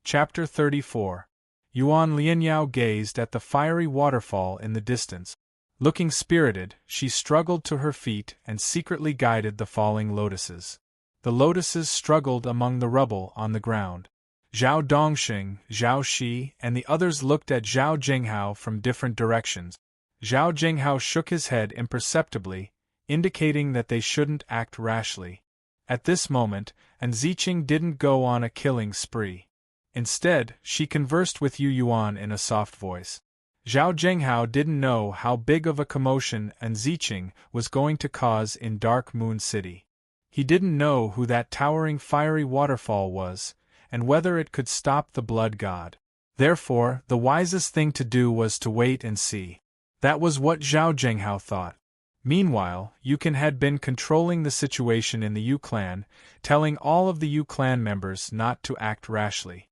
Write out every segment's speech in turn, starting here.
Chapter 34. Yuan Lianyao gazed at the fiery waterfall in the distance. Looking spirited, she struggled to her feet and secretly guided the falling lotuses. The lotuses struggled among the rubble on the ground. Zhao Dongxing, Zhao Shi, and the others looked at Zhao Jinghao from different directions. Zhao Jinghao shook his head imperceptibly, indicating that they shouldn't act rashly. At this moment, An Ziqing didn't go on a killing spree. Instead, she conversed with Yu Yuan in a soft voice. Zhao Jinghao didn't know how big of a commotion An Ziqing was going to cause in Dark Moon City. He didn't know who that towering fiery waterfall was, and whether it could stop the blood god. Therefore, the wisest thing to do was to wait and see. That was what Zhao Jinghao thought. Meanwhile, Yukan had been controlling the situation in the Yu clan, telling all of the Yu clan members not to act rashly.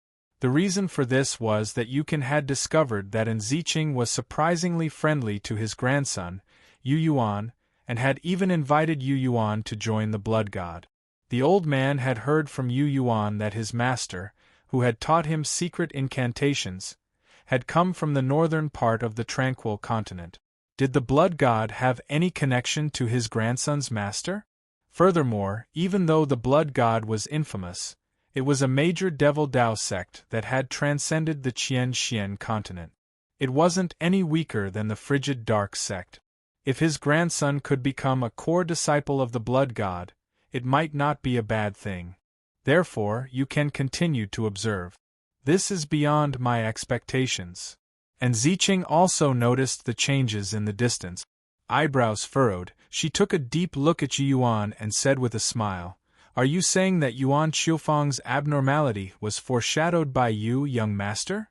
The reason for this was that Yukan had discovered that An Ziqing was surprisingly friendly to his grandson, Yu Yuan, and had even invited Yu Yuan to join the blood god. The old man had heard from Yu Yuan that his master, who had taught him secret incantations, had come from the northern part of the tranquil continent. Did the blood god have any connection to his grandson's master? Furthermore, even though the blood god was infamous, it was a major devil Dao sect that had transcended the Qian continent. It wasn't any weaker than the frigid dark sect. If his grandson could become a core disciple of the blood god, it might not be a bad thing. Therefore, you can continue to observe. This is beyond my expectations. And Ziqing also noticed the changes in the distance. Eyebrows furrowed, she took a deep look at Yu Yuan and said with a smile, "Are you saying that Yuan Qiufang's abnormality was foreshadowed by you, young master?"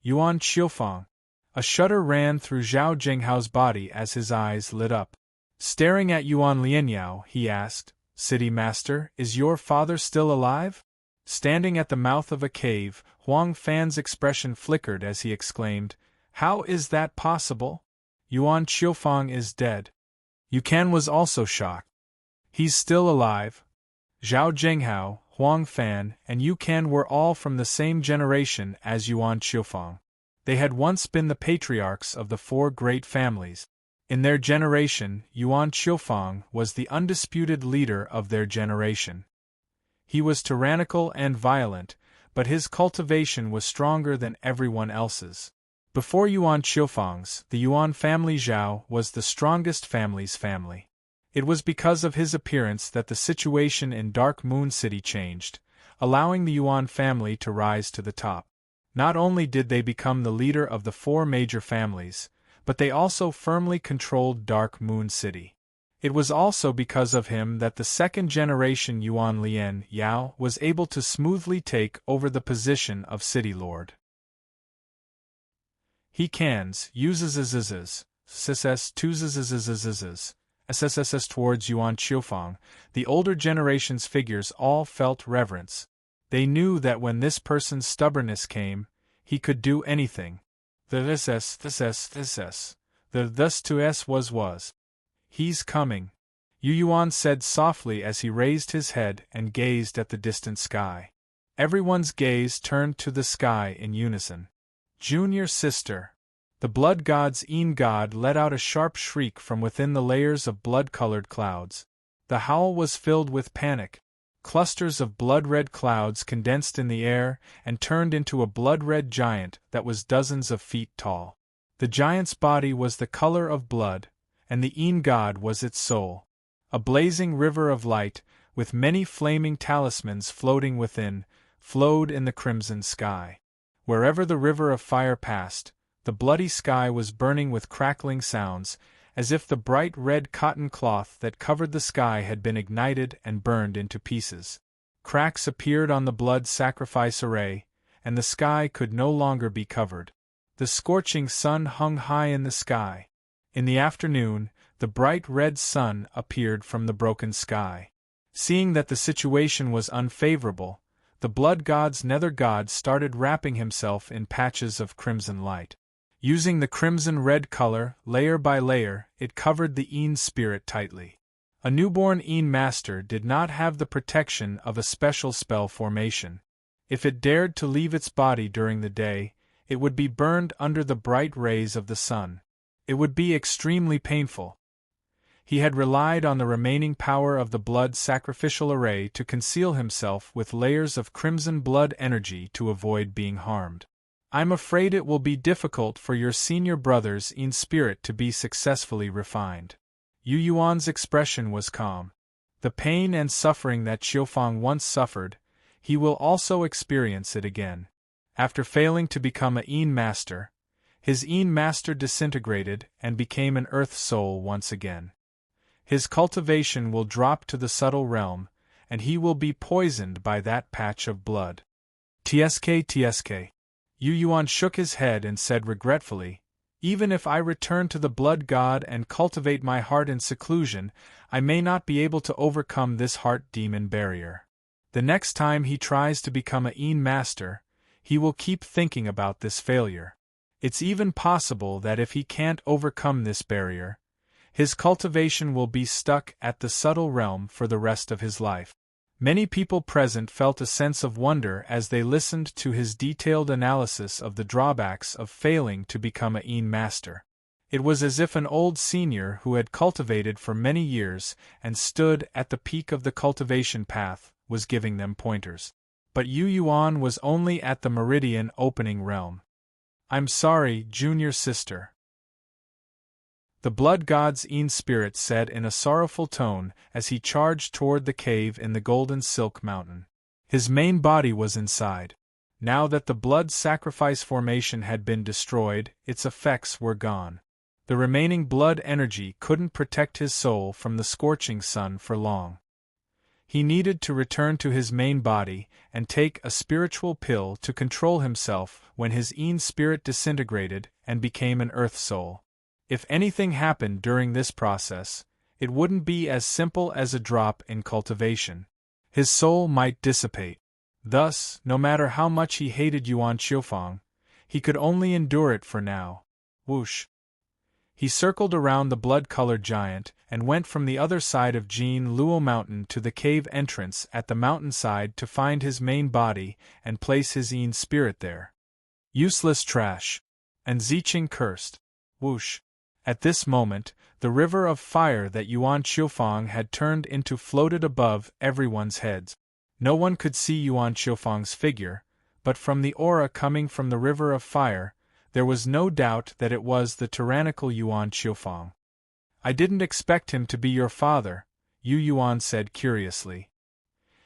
Yuan Qiufang. A shudder ran through Zhao Jinghao's body as his eyes lit up. Staring at Yuan Lianyao, he asked, "City Master, is your father still alive?" Standing at the mouth of a cave, Huang Fan's expression flickered as he exclaimed, "How is that possible? Yuan Qiufang is dead." Yukan was also shocked. "He's still alive." Zhao Jinghao, Huang Fan, and Yukan were all from the same generation as Yuan Qiufang. They had once been the patriarchs of the four great families. In their generation, Yuan Qiufang was the undisputed leader of their generation. He was tyrannical and violent, but his cultivation was stronger than everyone else's. Before Yuan Qiufang's, the Yuan family Zhao was the strongest family's family. It was because of his appearance that the situation in Dark Moon City changed, allowing the Yuan family to rise to the top. Not only did they become the leader of the four major families, but they also firmly controlled Dark Moon City. It was also because of him that the second-generation Yuan Lian Yao was able to smoothly take over the position of city lord. He cans, uses sss SSSS towards Yuan Qiufang, the older generation's figures all felt reverence. They knew that when this person's stubbornness came, he could do anything. The thus to s was. "He's coming," Yu Yuan said softly as he raised his head and gazed at the distant sky. Everyone's gaze turned to the sky in unison. "Junior sister." The blood god's Een god let out a sharp shriek from within the layers of blood-colored clouds. The howl was filled with panic. Clusters of blood-red clouds condensed in the air and turned into a blood-red giant that was dozens of feet tall. The giant's body was the color of blood, and the Een god was its soul. A blazing river of light, with many flaming talismans floating within, flowed in the crimson sky. Wherever the river of fire passed, the bloody sky was burning with crackling sounds, as if the bright red cotton cloth that covered the sky had been ignited and burned into pieces. Cracks appeared on the blood sacrifice array, and the sky could no longer be covered. The scorching sun hung high in the sky. In the afternoon, the bright red sun appeared from the broken sky. Seeing that the situation was unfavorable, the blood god's nether god started wrapping himself in patches of crimson light. Using the crimson-red color, layer by layer, it covered the Een spirit tightly. A newborn Een master did not have the protection of a special spell formation. If it dared to leave its body during the day, it would be burned under the bright rays of the sun. It would be extremely painful. He had relied on the remaining power of the blood sacrificial array to conceal himself with layers of crimson blood energy to avoid being harmed. I'm afraid it will be difficult for your senior brothers in spirit to be successfully refined. Yu Yuan's expression was calm. The pain and suffering that Qiufang once suffered, he will also experience it again. After failing to become a Yin master, his Yin master disintegrated and became an earth soul once again. His cultivation will drop to the subtle realm, and he will be poisoned by that patch of blood. Tsk. Yu Yuan shook his head and said regretfully, even if I return to the blood god and cultivate my heart in seclusion, I may not be able to overcome this heart demon barrier. The next time he tries to become a Yin master, he will keep thinking about this failure. It's even possible that if he can't overcome this barrier, his cultivation will be stuck at the subtle realm for the rest of his life. Many people present felt a sense of wonder as they listened to his detailed analysis of the drawbacks of failing to become a Yin master. It was as if an old senior who had cultivated for many years and stood at the peak of the cultivation path was giving them pointers. But Yu Yuan was only at the meridian opening realm. I'm sorry, junior sister. The blood god's Yin spirit said in a sorrowful tone as he charged toward the cave in the golden silk mountain. His main body was inside. Now that the blood sacrifice formation had been destroyed, its effects were gone. The remaining blood energy couldn't protect his soul from the scorching sun for long. He needed to return to his main body and take a spiritual pill to control himself when his Yin spirit disintegrated and became an earth soul. If anything happened during this process, it wouldn't be as simple as a drop in cultivation. His soul might dissipate. Thus, no matter how much he hated Yuan Qiufang, he could only endure it for now. Whoosh! He circled around the blood-colored giant and went from the other side of Jin Luo Mountain to the cave entrance at the mountainside to find his main body and place his Yin spirit there. Useless trash! And Ziqing cursed. Whoosh! At this moment, the river of fire that Yuan Qiufang had turned into floated above everyone's heads. No one could see Yuan Qiufang's figure, but from the aura coming from the river of fire, there was no doubt that it was the tyrannical Yuan Qiufang. I didn't expect him to be your father, Yu Yuan said curiously.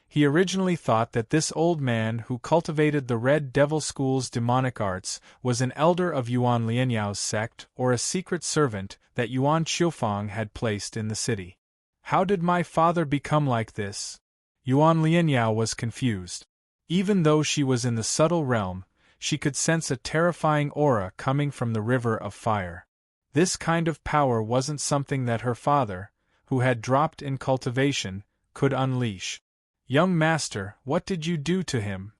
He originally thought that this old man who cultivated the Red Devil School's demonic arts was an elder of Yuan Lianyao's sect or a secret servant that Yuan Qiufang had placed in the city. How did my father become like this? Yuan Lianyao was confused. Even though she was in the subtle realm, she could sense a terrifying aura coming from the river of fire. This kind of power wasn't something that her father, who had dropped in cultivation, could unleash. Young master, what did you do to him?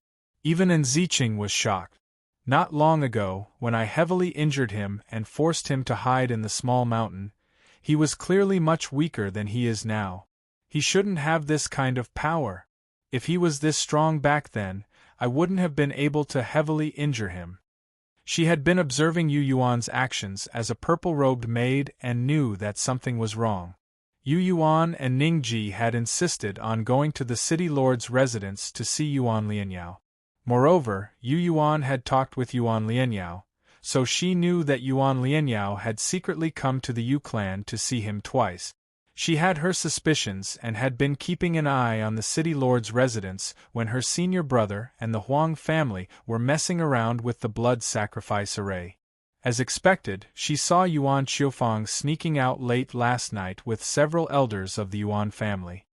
Even Ziqing was shocked. Not long ago, when I heavily injured him and forced him to hide in the small mountain, he was clearly much weaker than he is now. He shouldn't have this kind of power. If he was this strong back then, I wouldn't have been able to heavily injure him. She had been observing Yu Yuan's actions as a purple-robed maid and knew that something was wrong. Yu Yuan and Ningji had insisted on going to the city lord's residence to see Yuan Lianyao. Moreover, Yu Yuan had talked with Yuan Lianyao, so she knew that Yuan Lianyao had secretly come to the Yu clan to see him twice. She had her suspicions and had been keeping an eye on the city lord's residence when her senior brother and the Huang family were messing around with the blood sacrifice array. As expected, she saw Yuan Qiufang sneaking out late last night with several elders of the Yuan family.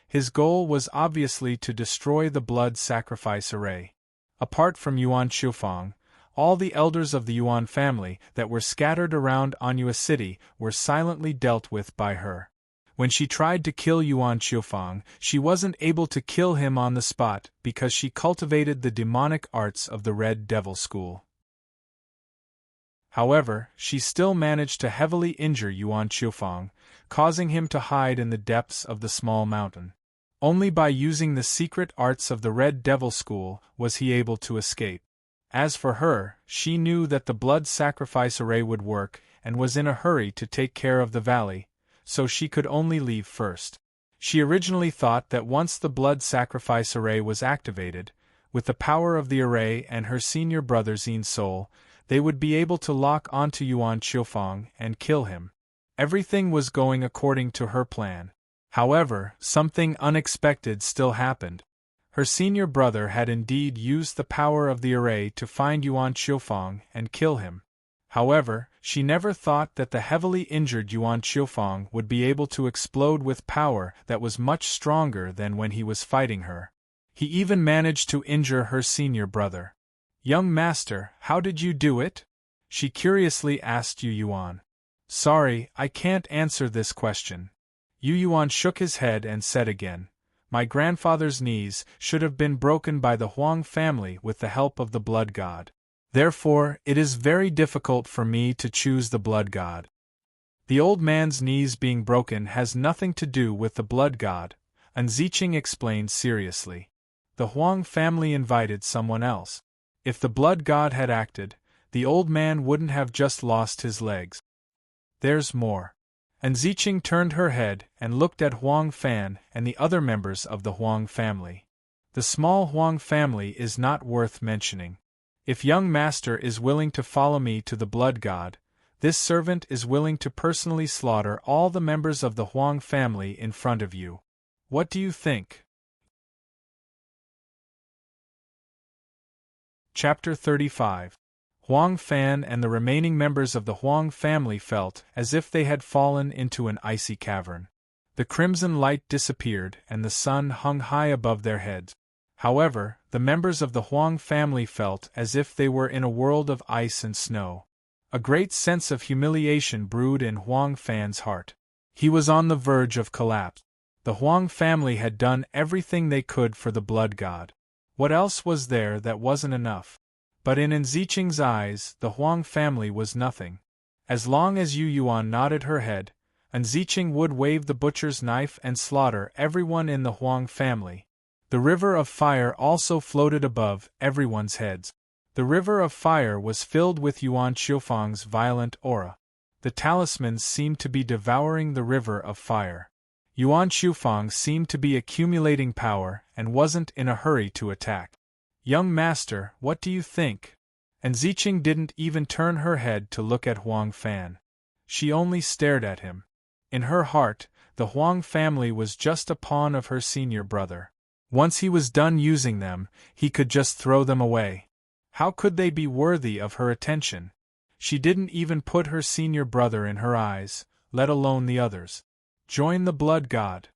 His goal was obviously to destroy the blood sacrifice array. Apart from Yuan Qiufang, all the elders of the Yuan family that were scattered around Anua City were silently dealt with by her. When she tried to kill Yuan Qiufang, she wasn't able to kill him on the spot because she cultivated the demonic arts of the Red Devil School. However, she still managed to heavily injure Yuan Qiufang, causing him to hide in the depths of the small mountain. Only by using the secret arts of the Red Devil School was he able to escape. As for her, she knew that the blood sacrifice array would work and was in a hurry to take care of the valley, so she could only leave first. She originally thought that once the blood sacrifice array was activated, with the power of the array and her senior brother Xian's soul, they would be able to lock onto Yuan Qiufang and kill him. Everything was going according to her plan. However, something unexpected still happened. Her senior brother had indeed used the power of the array to find Yuan Qiufang and kill him. However, she never thought that the heavily injured Yuan Qiufang would be able to explode with power that was much stronger than when he was fighting her. He even managed to injure her senior brother. "Young master, how did you do it?" she curiously asked Yu Yuan. "Sorry, I can't answer this question." Yu Yuan shook his head and said again, "My grandfather's knees should have been broken by the Huang family with the help of the blood god. Therefore, it is very difficult for me to choose the blood god. The old man's knees being broken has nothing to do with the blood god," Ziqing explained seriously. "The Huang family invited someone else. If the blood god had acted, the old man wouldn't have just lost his legs. There's more." And Ziqing turned her head and looked at Huang Fan and the other members of the Huang family. "The small Huang family is not worth mentioning. If young master is willing to follow me to the blood god, this servant is willing to personally slaughter all the members of the Huang family in front of you. What do you think?" Chapter 35. Huang Fan and the remaining members of the Huang family felt as if they had fallen into an icy cavern. The crimson light disappeared and the sun hung high above their heads. However, the members of the Huang family felt as if they were in a world of ice and snow. A great sense of humiliation brewed in Huang Fan's heart. He was on the verge of collapse. The Huang family had done everything they could for the blood god. What else was there that wasn't enough? But in Ziqing's eyes, the Huang family was nothing. As long as Yu Yuan nodded her head, Ziqing would wave the butcher's knife and slaughter everyone in the Huang family. The river of fire also floated above everyone's heads. The river of fire was filled with Yuan Qiufang's violent aura. The talismans seemed to be devouring the river of fire. Yuan Qiufang seemed to be accumulating power and wasn't in a hurry to attack. "Young master, what do you think?" And Ziqing didn't even turn her head to look at Huang Fan. She only stared at him. In her heart, the Huang family was just a pawn of her senior brother. Once he was done using them, he could just throw them away. How could they be worthy of her attention? She didn't even put her senior brother in her eyes, let alone the others. Join the blood god.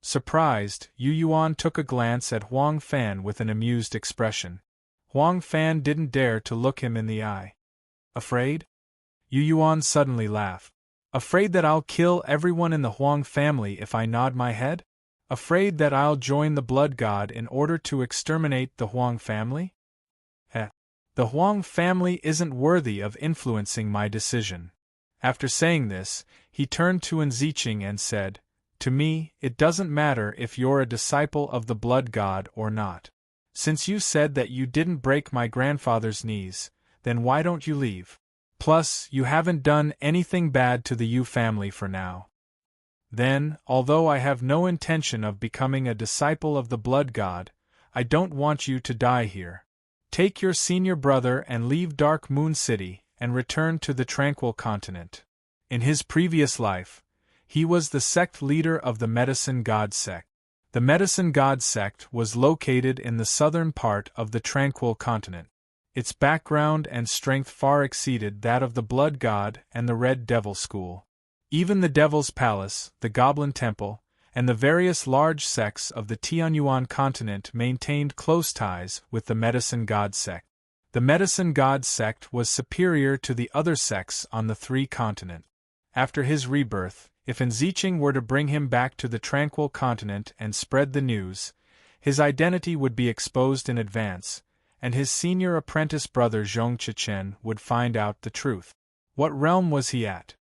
Surprised, Yu Yuan took a glance at Huang Fan with an amused expression. Huang Fan didn't dare to look him in the eye. "Afraid?" Yu Yuan suddenly laughed. "Afraid that I'll kill everyone in the Huang family if I nod my head? Afraid that I'll join the blood god in order to exterminate the Huang family? The Huang family isn't worthy of influencing my decision." After saying this, he turned to Ziqing and said, "To me, it doesn't matter if you're a disciple of the blood god or not. Since you said that you didn't break my grandfather's knees, then why don't you leave? Plus, you haven't done anything bad to the Yu family for now. Then, although I have no intention of becoming a disciple of the blood god, I don't want you to die here. Take your senior brother and leave Dark Moon City and return to the Tranquil Continent." In his previous life, he was the sect leader of the Medicine God sect. The Medicine God sect was located in the southern part of the Tranquil Continent. Its background and strength far exceeded that of the Blood God and the Red Devil School. Even the Devil's Palace, the Goblin Temple, and the various large sects of the Tianyuan continent maintained close ties with the Medicine God sect. The Medicine God sect was superior to the other sects on the three continents. After his rebirth, if Ziqing were to bring him back to the Tranquil Continent and spread the news, his identity would be exposed in advance, and his senior apprentice brother Zhong Chichen would find out the truth. What realm was he at?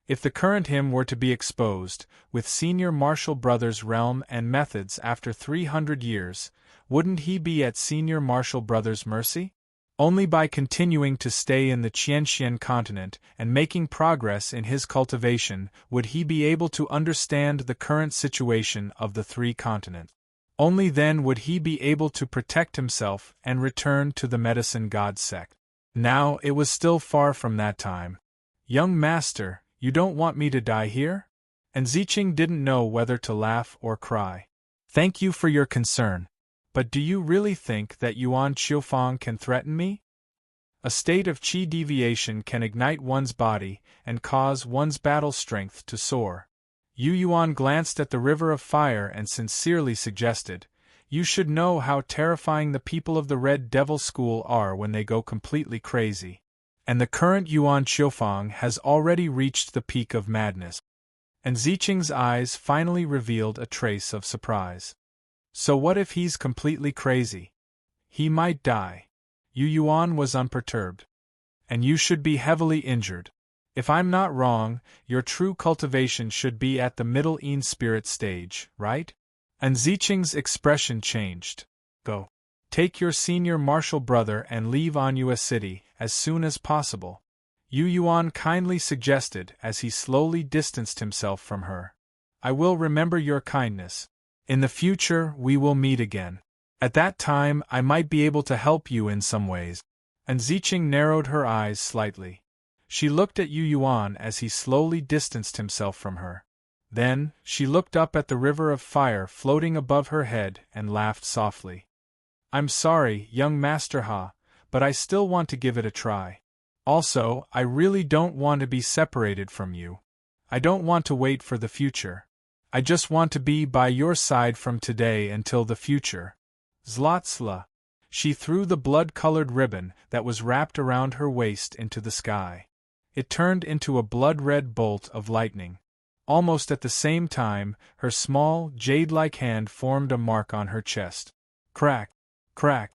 If the current him were to be exposed, with senior martial brother's realm and methods after 300 years, wouldn't he be at senior martial brother's mercy? Only by continuing to stay in the Qianxian continent and making progress in his cultivation would he be able to understand the current situation of the three continents. Only then would he be able to protect himself and return to the medicine god sect. Now it was still far from that time. Young master, you don't want me to die here? And Ziqing didn't know whether to laugh or cry. Thank you for your concern. But do you really think that Yuan Qiufang can threaten me? A state of qi deviation can ignite one's body and cause one's battle strength to soar. Yu Yuan glanced at the river of fire and sincerely suggested, "You should know how terrifying the people of the Red Devil School are when they go completely crazy. And the current Yuan Qiufang has already reached the peak of madness." And Ziqing's eyes finally revealed a trace of surprise. So what if he's completely crazy? He might die. Yu Yuan was unperturbed. And you should be heavily injured. If I'm not wrong, your true cultivation should be at the middle Yin spirit stage, right? And Ziqing's expression changed. Go. Take your senior martial brother and leave Anua City as soon as possible, Yu Yuan kindly suggested as he slowly distanced himself from her. I will remember your kindness. In the future we will meet again. At that time I might be able to help you in some ways. And Ziqing narrowed her eyes slightly. She looked at Yu Yuan as he slowly distanced himself from her. Then, she looked up at the river of fire floating above her head and laughed softly. I'm sorry, young Master Ha, but I still want to give it a try. Also, I really don't want to be separated from you. I don't want to wait for the future. I just want to be by your side from today until the future. Zlotsla. She threw the blood-colored ribbon that was wrapped around her waist into the sky. It turned into a blood-red bolt of lightning. Almost at the same time, her small, jade-like hand formed a mark on her chest. Crack! Crack!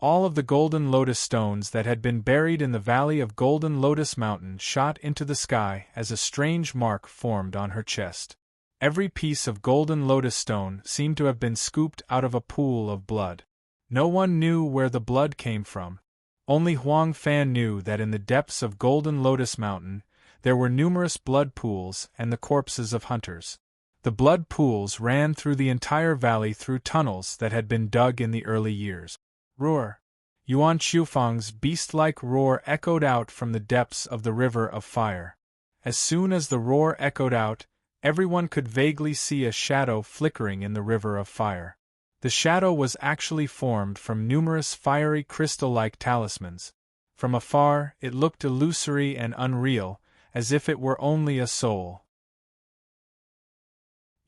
All of the golden lotus stones that had been buried in the valley of Golden Lotus Mountain shot into the sky as a strange mark formed on her chest. Every piece of golden lotus stone seemed to have been scooped out of a pool of blood. No one knew where the blood came from. Only Huang Fan knew that in the depths of Golden Lotus Mountain, there were numerous blood pools and the corpses of hunters. The blood pools ran through the entire valley through tunnels that had been dug in the early years. Roar! Yuan Qiufang's beast-like roar echoed out from the depths of the river of fire. As soon as the roar echoed out, everyone could vaguely see a shadow flickering in the river of fire. The shadow was actually formed from numerous fiery crystal-like talismans. From afar, it looked illusory and unreal, as if it were only a soul.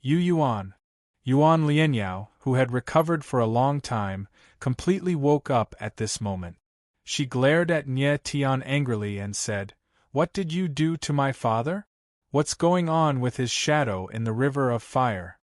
Yuan Lianyao, who had recovered for a long time, completely woke up at this moment. She glared at Nye Tian angrily and said, "What did you do to my father? What's going on with his shadow in the river of fire?"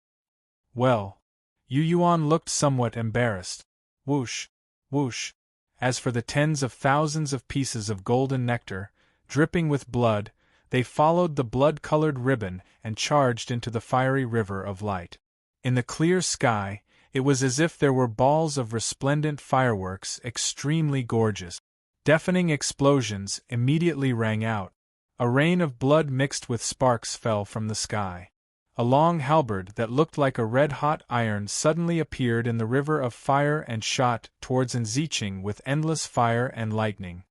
Well, Yuan looked somewhat embarrassed. Whoosh, whoosh. As for the tens of thousands of pieces of golden nectar, dripping with blood, they followed the blood-colored ribbon and charged into the fiery river of light. In the clear sky, it was as if there were balls of resplendent fireworks extremely gorgeous. Deafening explosions immediately rang out. A rain of blood mixed with sparks fell from the sky. A long halberd that looked like a red-hot iron suddenly appeared in the river of fire and shot towards Ziqing with endless fire and lightning.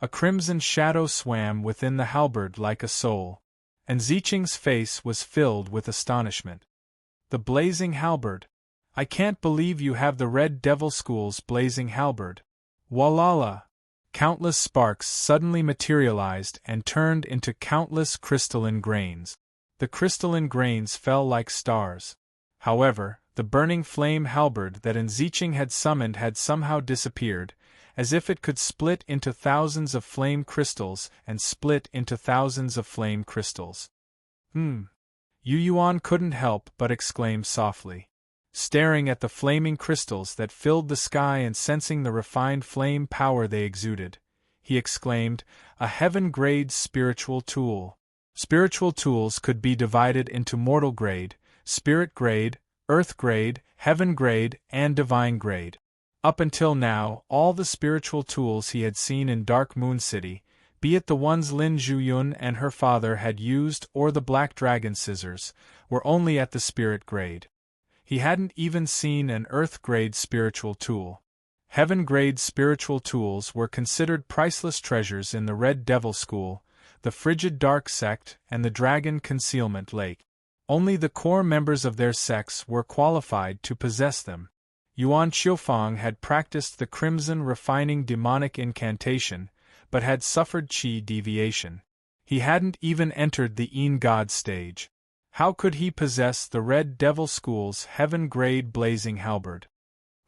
A crimson shadow swam within the halberd like a soul, and Ziqing's face was filled with astonishment. The blazing halberd! I can't believe you have the Red Devil School's blazing halberd. Walala! Countless sparks suddenly materialized and turned into countless crystalline grains. The crystalline grains fell like stars. However, the burning flame halberd that Ziqing had summoned had somehow disappeared, as if it could split into thousands of flame crystals and split into thousands of flame crystals. Yuan couldn't help but exclaim softly. Staring at the flaming crystals that filled the sky and sensing the refined flame power they exuded, he exclaimed, "A heaven-grade spiritual tool. Spiritual tools could be divided into mortal grade, spirit grade, earth grade, heaven grade, and divine grade. Up until now, all the spiritual tools he had seen in Dark Moon City, be it the ones Lin Zhuyun and her father had used or the Black Dragon scissors, were only at the spirit grade. He hadn't even seen an earth-grade spiritual tool. Heaven-grade spiritual tools were considered priceless treasures in the Red Devil School, the Frigid Dark Sect, and the Dragon Concealment Lake. Only the core members of their sects were qualified to possess them. Yuan Qiufang had practiced the Crimson Refining Demonic Incantation, but had suffered qi deviation. He hadn't even entered the Yin God stage. How could he possess the Red Devil School's heaven-grade blazing halberd?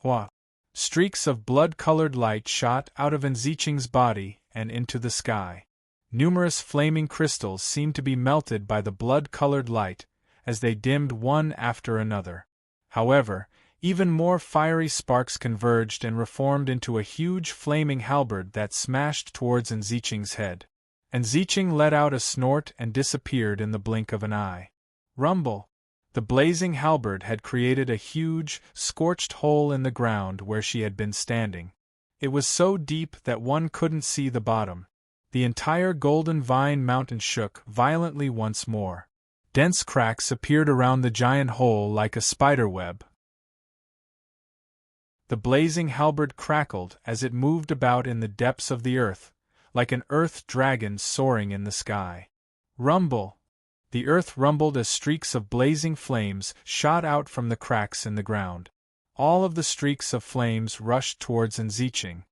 What? Streaks of blood-colored light shot out of Enziching's body and into the sky. Numerous flaming crystals seemed to be melted by the blood-colored light, as they dimmed one after another. However, even more fiery sparks converged and reformed into a huge flaming halberd that smashed towards Enziching's head. Enziching let out a snort and disappeared in the blink of an eye. Rumble! The blazing halberd had created a huge, scorched hole in the ground where she had been standing. It was so deep that one couldn't see the bottom. The entire Golden Vine Mountain shook violently once more. Dense cracks appeared around the giant hole like a spider web. The blazing halberd crackled as it moved about in the depths of the earth, like an earth dragon soaring in the sky. Rumble! The earth rumbled as streaks of blazing flames shot out from the cracks in the ground. All of the streaks of flames rushed towards Enziching.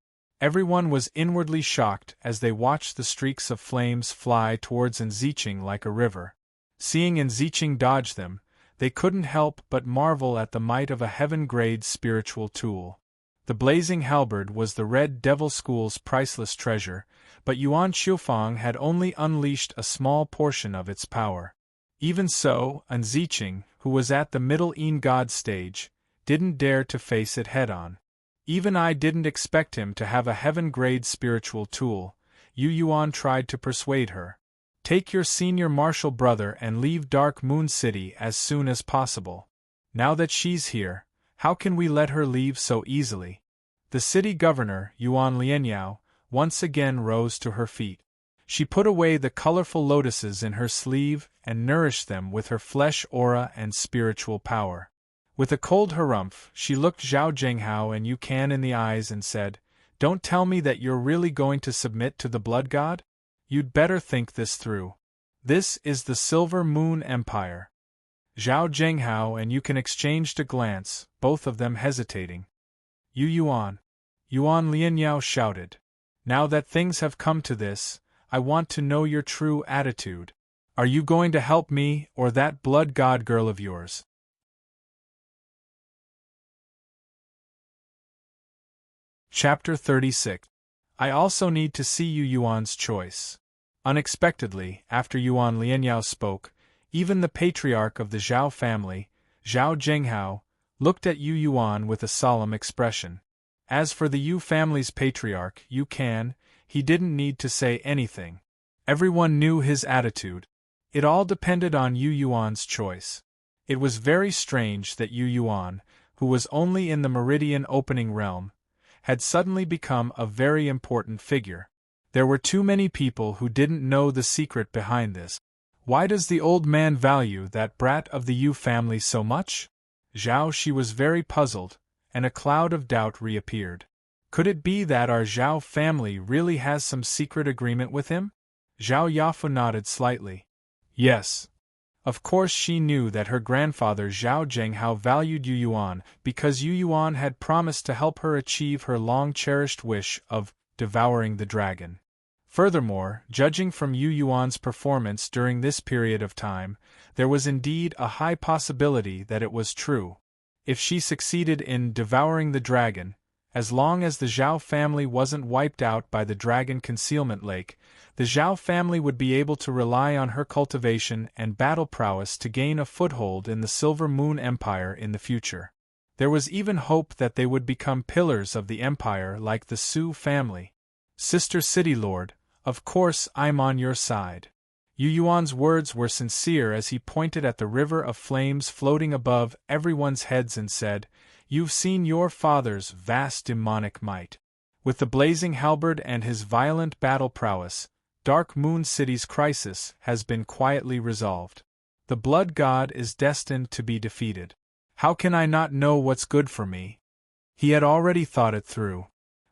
Everyone was inwardly shocked as they watched the streaks of flames fly towards Enziching like a river. Seeing Enziching dodge them, they couldn't help but marvel at the might of a heaven-grade spiritual tool. The blazing halberd was the Red Devil School's priceless treasure, but Yuan Qiufang had only unleashed a small portion of its power. Even so, Enziching, who was at the middle Yin God stage, didn't dare to face it head-on. Even I didn't expect him to have a heaven-grade spiritual tool, Yu Yuan tried to persuade her. Take your senior martial brother and leave Dark Moon City as soon as possible. Now that she's here, how can we let her leave so easily? The city governor, Yuan Lianyao, once again rose to her feet. She put away the colorful lotuses in her sleeve and nourished them with her flesh aura and spiritual power. With a cold harumph, she looked Zhao Zhenghao and Yu Can in the eyes and said, "Don't tell me that you're really going to submit to the blood god? You'd better think this through. This is the Silver Moon Empire." Zhao Zhenghao and Yu Can exchanged a glance, both of them hesitating. Yuan Lianyao shouted. "Now that things have come to this, I want to know your true attitude. Are you going to help me or that blood god girl of yours?" Chapter 36. I also need to see Yuan's choice. Unexpectedly, after Yuan Lianyao spoke, even the patriarch of the Zhao family, Zhao Zhenghao, looked at Yuan with a solemn expression. As for the Yu family's patriarch, Yu Can, he didn't need to say anything. Everyone knew his attitude. It all depended on Yuan's choice. It was very strange that Yuan, who was only in the Meridian Opening Realm, had suddenly become a very important figure. There were too many people who didn't know the secret behind this. Why does the old man value that brat of the Yu family so much? She was very puzzled, and a cloud of doubt reappeared. Could it be that our Zhao family really has some secret agreement with him? Zhao Yafu nodded slightly. Yes. Of course she knew that her grandfather Zhao Zhenghao valued Yuan because Yuan had promised to help her achieve her long-cherished wish of devouring the dragon. Furthermore, judging from Yuan's performance during this period of time, there was indeed a high possibility that it was true. If she succeeded in devouring the dragon, as long as the Zhao family wasn't wiped out by the Dragon Concealment Lake, the Zhao family would be able to rely on her cultivation and battle prowess to gain a foothold in the Silver Moon Empire in the future. There was even hope that they would become pillars of the empire like the Su family. Sister City Lord, of course I'm on your side. Yu Yuan's words were sincere as he pointed at the river of flames floating above everyone's heads and said, "You've seen your father's vast demonic might. With the blazing halberd and his violent battle prowess, Dark Moon City's crisis has been quietly resolved. The Blood God is destined to be defeated. How can I not know what's good for me?" He had already thought it through.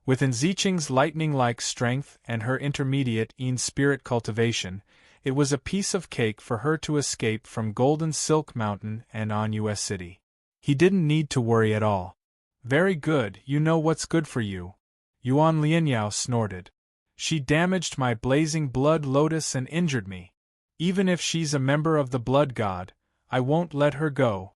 With Enziching's lightning-like strength and her intermediate spirit cultivation, it was a piece of cake for her to escape from Golden Silk Mountain and on US City. He didn't need to worry at all. "Very good, you know what's good for you." Yuan Lianyao snorted. "She damaged my blazing blood lotus and injured me. Even if she's a member of the Blood God, I won't let her go."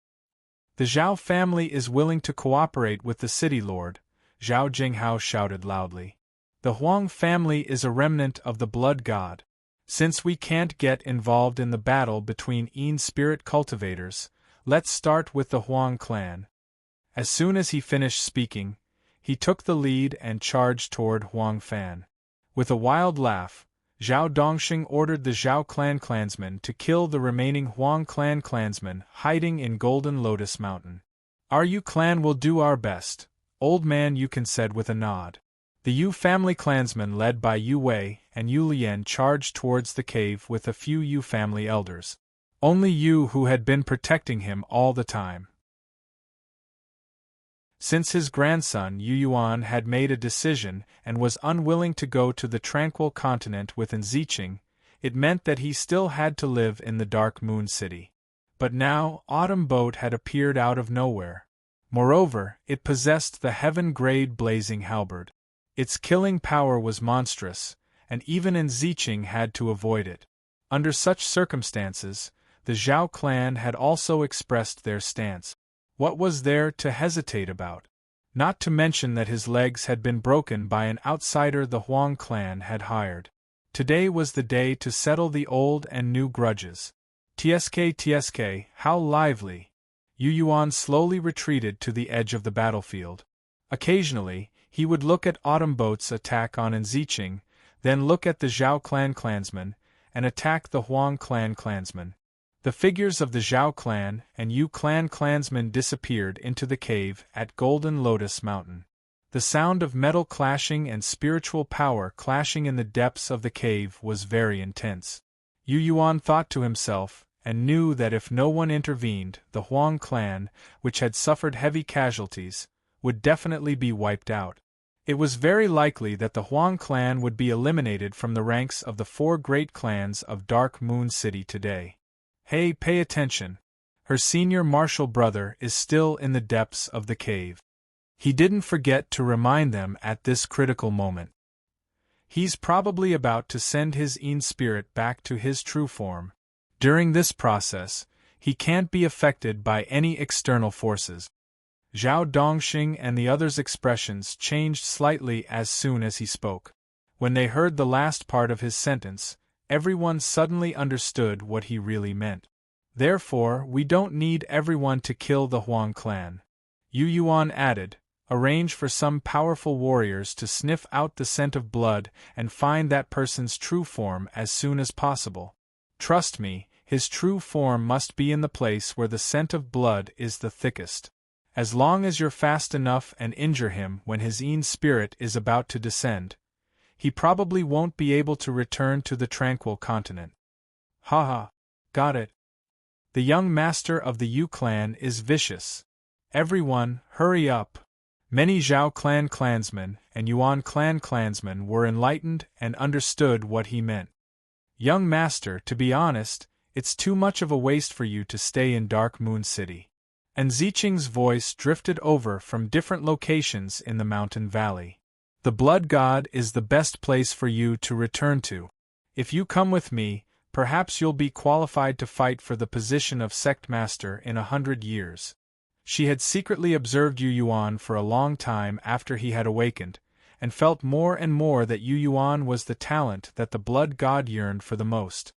"The Zhao family is willing to cooperate with the city lord," Zhao Jinghao shouted loudly. "The Huang family is a remnant of the Blood God. Since we can't get involved in the battle between spirit cultivators, let's start with the Huang clan." As soon as he finished speaking, he took the lead and charged toward Huang Fan. With a wild laugh, Zhao Dongxing ordered the Zhao clan clansmen to kill the remaining Huang clan clansmen hiding in Golden Lotus Mountain. "Our Yu clan will do our best," Old Man Yukon said with a nod. The Yu family clansmen led by Yu Wei and Yu Lian charged towards the cave with a few Yu family elders. Only Yu who had been protecting him all the time. Since his grandson Yu Yuan had made a decision and was unwilling to go to the tranquil continent with Enziching, it meant that he still had to live in the Dark Moon City. But now Autumn Boat had appeared out of nowhere. Moreover, it possessed the heaven-grade blazing halberd. Its killing power was monstrous, and even Enziching had to avoid it. Under such circumstances, the Zhao clan had also expressed their stance. What was there to hesitate about? Not to mention that his legs had been broken by an outsider the Huang clan had hired. Today was the day to settle the old and new grudges. TSK, how lively! Yu Yuan slowly retreated to the edge of the battlefield. Occasionally, he would look at Autumn Boat's attack on Enziching, then look at the Zhao clan clansmen, and attack the Huang clan clansmen. The figures of the Zhao clan and Yu clan clansmen disappeared into the cave at Golden Lotus Mountain. The sound of metal clashing and spiritual power clashing in the depths of the cave was very intense. Yu Yuan thought to himself, and knew that if no one intervened, the Huang clan, which had suffered heavy casualties, would definitely be wiped out. It was very likely that the Huang clan would be eliminated from the ranks of the four great clans of Dark Moon City today. "Hey, pay attention. Her senior martial brother is still in the depths of the cave." He didn't forget to remind them at this critical moment. He's probably about to send his spirit back to his true form. During this process, he can't be affected by any external forces. Zhao Dongxing and the others' expressions changed slightly as soon as he spoke. When they heard the last part of his sentence, everyone suddenly understood what he really meant. "Therefore, we don't need everyone to kill the Huang clan," Yu Yuan added. "Arrange for some powerful warriors to sniff out the scent of blood and find that person's true form as soon as possible. Trust me, his true form must be in the place where the scent of blood is the thickest. As long as you're fast enough and injure him when his spirit is about to descend, he probably won't be able to return to the tranquil continent." "Haha, got it. The young master of the Yu clan is vicious. Everyone, hurry up." Many Zhao clan clansmen and Yuan clan clansmen were enlightened and understood what he meant. "Young master, to be honest, it's too much of a waste for you to stay in Dark Moon City." And Ziching's voice drifted over from different locations in the mountain valley. "The Blood God is the best place for you to return to. If you come with me, perhaps you'll be qualified to fight for the position of sect master in 100 years. She had secretly observed Yu Yuan for a long time after he had awakened, and felt more and more that Yu Yuan was the talent that the Blood God yearned for the most.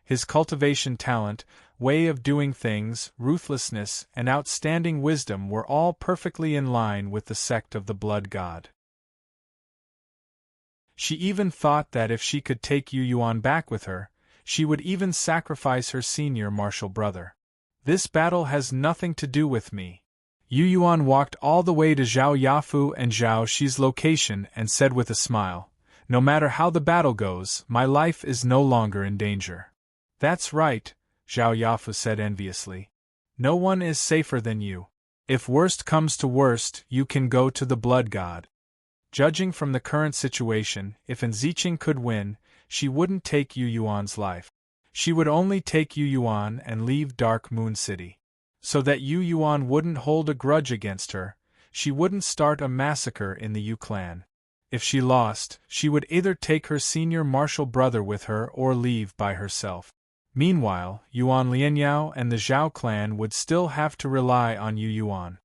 His cultivation talent, way of doing things, ruthlessness, and outstanding wisdom were all perfectly in line with the sect of the Blood God. She even thought that if she could take Yu Yuan back with her, She would even sacrifice her senior martial brother. This battle has nothing to do with me. Yu Yuan walked all the way to Zhao Yafu and Zhao Shi's location and said with a smile, "No matter how the battle goes, my life is no longer in danger." "That's right," Zhao Yafu said enviously. "No one is safer than you. If worst comes to worst, you can go to the blood god." Judging from the current situation, if Ziqing could win, she wouldn't take Yu Yuan's life. She would only take Yu Yuan and leave Dark Moon City. So that Yu Yuan wouldn't hold a grudge against her, she wouldn't start a massacre in the Yu clan. If she lost, she would either take her senior martial brother with her or leave by herself. Meanwhile, Yuan Lianyao and the Zhao clan would still have to rely on Yu Yuan.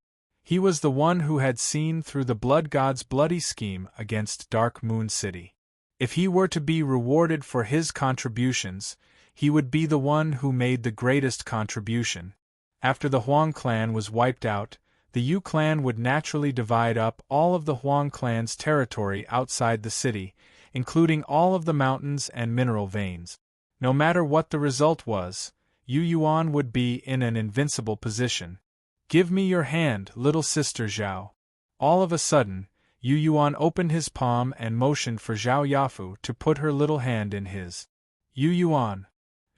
He was the one who had seen through the Blood God's bloody scheme against Dark Moon City. If he were to be rewarded for his contributions, he would be the one who made the greatest contribution. After the Huang clan was wiped out, the Yu clan would naturally divide up all of the Huang clan's territory outside the city, including all of the mountains and mineral veins. No matter what the result was, Yu Yuan would be in an invincible position. "Give me your hand, little sister Zhao." All of a sudden, Yu Yuan opened his palm and motioned for Zhao Yafu to put her little hand in his. "Yu Yuan,"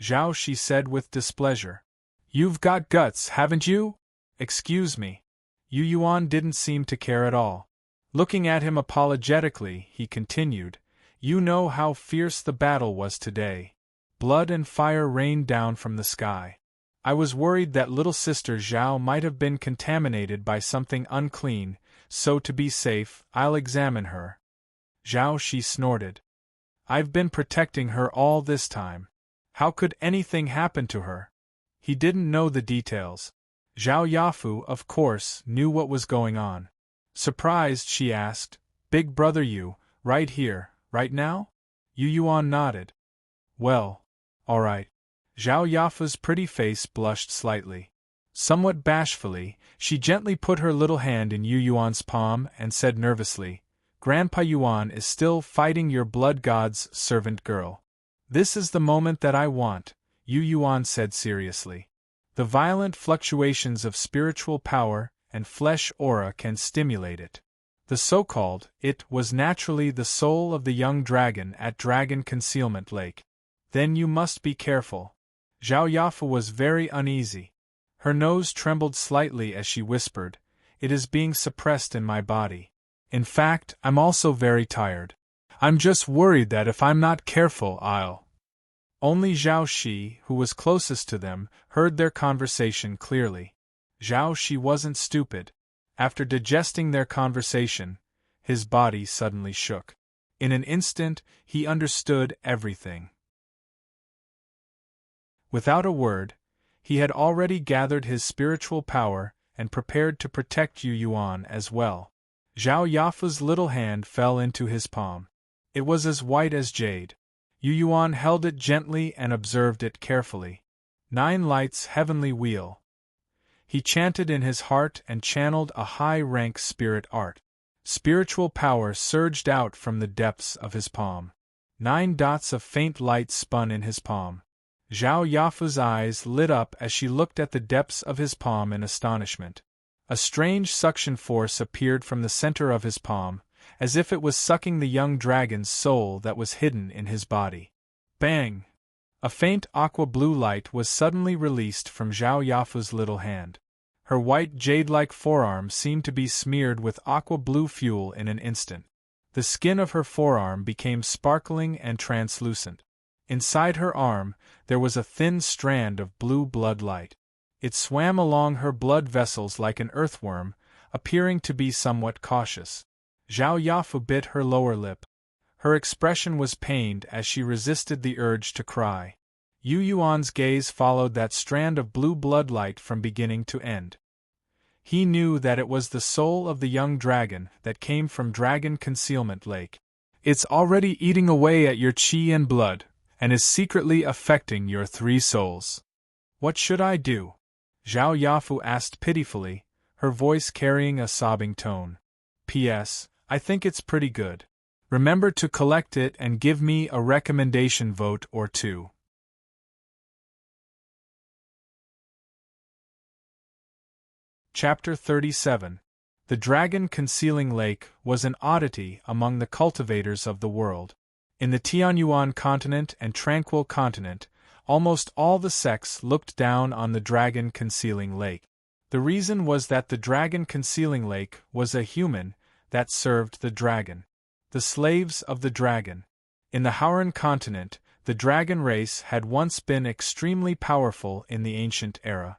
Zhao Shi said with displeasure. "You've got guts, haven't you?" "Excuse me." Yu Yuan didn't seem to care at all. Looking at him apologetically, he continued, "You know how fierce the battle was today. Blood and fire rained down from the sky. I was worried that little sister Zhao might have been contaminated by something unclean, so to be safe, I'll examine her." Zhao Shi snorted. "I've been protecting her all this time. How could anything happen to her?" He didn't know the details. Zhao Yafu, of course, knew what was going on. Surprised, she asked, "Big brother Yu, right here, right now?" Yu Yuan nodded. "Well, all right." Zhao Yafu's pretty face blushed slightly. Somewhat bashfully, she gently put her little hand in Yu Yuan's palm and said nervously, "Grandpa Yuan is still fighting your blood god's servant girl." "This is the moment that I want," Yu Yuan said seriously. "The violent fluctuations of spiritual power and flesh aura can stimulate it." The so-called "it" was naturally the soul of the young dragon at Dragon Concealment Lake. "Then you must be careful." Zhao Yafu was very uneasy. Her nose trembled slightly as she whispered, "It is being suppressed in my body. In fact, I'm also very tired. I'm just worried that if I'm not careful, I'll..." Only Zhao Shi, who was closest to them, heard their conversation clearly. Zhao Shi wasn't stupid. After digesting their conversation, his body suddenly shook. In an instant, he understood everything. Without a word, he had already gathered his spiritual power and prepared to protect Yu Yuan as well. Zhao Yafu's little hand fell into his palm. It was as white as jade. Yu Yuan held it gently and observed it carefully. 9 lights heavenly wheel. He chanted in his heart and channeled a high-rank spirit art. Spiritual power surged out from the depths of his palm. 9 dots of faint light spun in his palm. Zhao Yafu's eyes lit up as she looked at the depths of his palm in astonishment. A strange suction force appeared from the center of his palm, as if it was sucking the young dragon's soul that was hidden in his body. Bang! A faint aqua-blue light was suddenly released from Zhao Yafu's little hand. Her white jade-like forearm seemed to be smeared with aqua-blue fuel in an instant. The skin of her forearm became sparkling and translucent. Inside her arm, there was a thin strand of blue blood light. It swam along her blood vessels like an earthworm, appearing to be somewhat cautious. Zhao Yafu bit her lower lip. Her expression was pained as she resisted the urge to cry. Yu Yuan's gaze followed that strand of blue blood light from beginning to end. He knew that it was the soul of the young dragon that came from Dragon Concealment Lake. "It's already eating away at your qi and blood, and is secretly affecting your 3 souls. What should I do?" Zhao Yafu asked pitifully, her voice carrying a sobbing tone. "P.S. I think it's pretty good. Remember to collect it and give me a recommendation vote or 2. Chapter 37. The Dragon Concealing Lake was an oddity among the cultivators of the world. In the Tianyuan continent and Tranquil continent, almost all the sects looked down on the Dragon Concealing Lake. The reason was that the Dragon Concealing Lake was a human that served the dragon. The slaves of the dragon. In the Hauran continent, the dragon race had once been extremely powerful in the ancient era.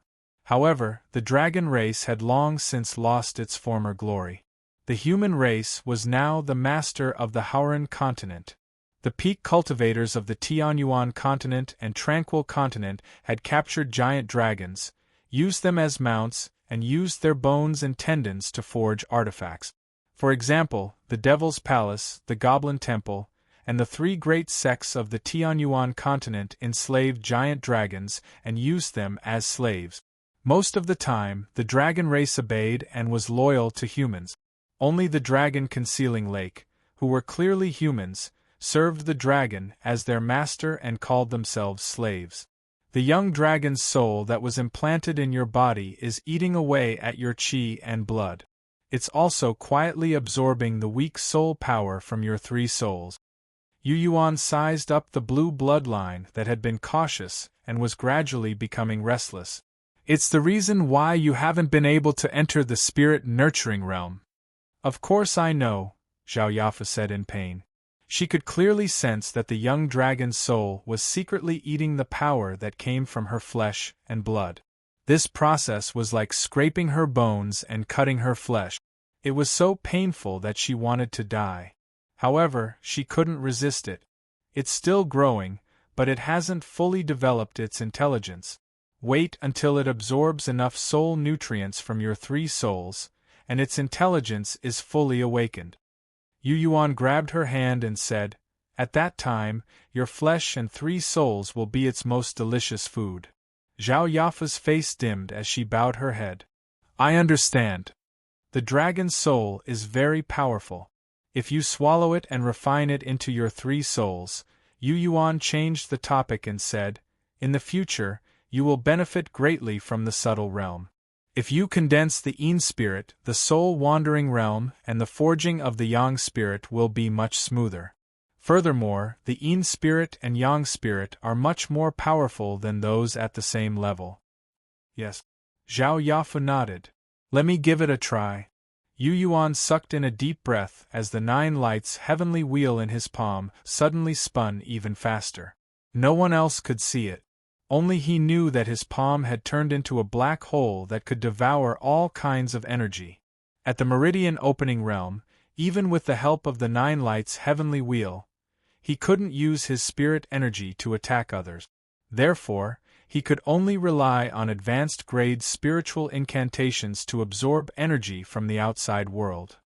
However, the dragon race had long since lost its former glory. The human race was now the master of the Hauran continent. The peak cultivators of the Tianyuan continent and Tranquil continent had captured giant dragons, used them as mounts, and used their bones and tendons to forge artifacts. For example, the Devil's Palace, the Goblin Temple, and the three great sects of the Tianyuan continent enslaved giant dragons and used them as slaves. Most of the time, the dragon race obeyed and was loyal to humans. Only the Dragon Concealing Lake, who were clearly humans, served the dragon as their master and called themselves slaves. The young dragon's soul that was implanted in your body is eating away at your chi and blood. It's also quietly absorbing the weak soul power from your three souls. Yu Yuan sized up the blue bloodline that had been cautious and was gradually becoming restless. It's the reason why you haven't been able to enter the spirit-nurturing realm. Of course I know, Zhao Yafa said in pain. She could clearly sense that the young dragon's soul was secretly eating the power that came from her flesh and blood. This process was like scraping her bones and cutting her flesh. It was so painful that she wanted to die. However, she couldn't resist it. It's still growing, but it hasn't fully developed its intelligence. Wait until it absorbs enough soul nutrients from your three souls, and its intelligence is fully awakened. Yu Yuan grabbed her hand and said, "At that time, your flesh and three souls will be its most delicious food." Zhao Yafa's face dimmed as she bowed her head. "I understand. The dragon's soul is very powerful. If you swallow it and refine it into your three souls," Yu Yuan changed the topic and said, "in the future, you will benefit greatly from the subtle realm. If you condense the Yin spirit, the soul-wandering realm, and the forging of the Yang spirit will be much smoother. Furthermore, the Yin spirit and Yang spirit are much more powerful than those at the same level." "Yes." Zhao Yafa nodded. "Let me give it a try." Yu Yuan sucked in a deep breath as the 9 lights heavenly wheel in his palm suddenly spun even faster. No one else could see it. Only he knew that his palm had turned into a black hole that could devour all kinds of energy. At the meridian opening realm, even with the help of the 9 lights heavenly wheel, he couldn't use his spirit energy to attack others. Therefore, he could only rely on advanced-grade spiritual incantations to absorb energy from the outside world.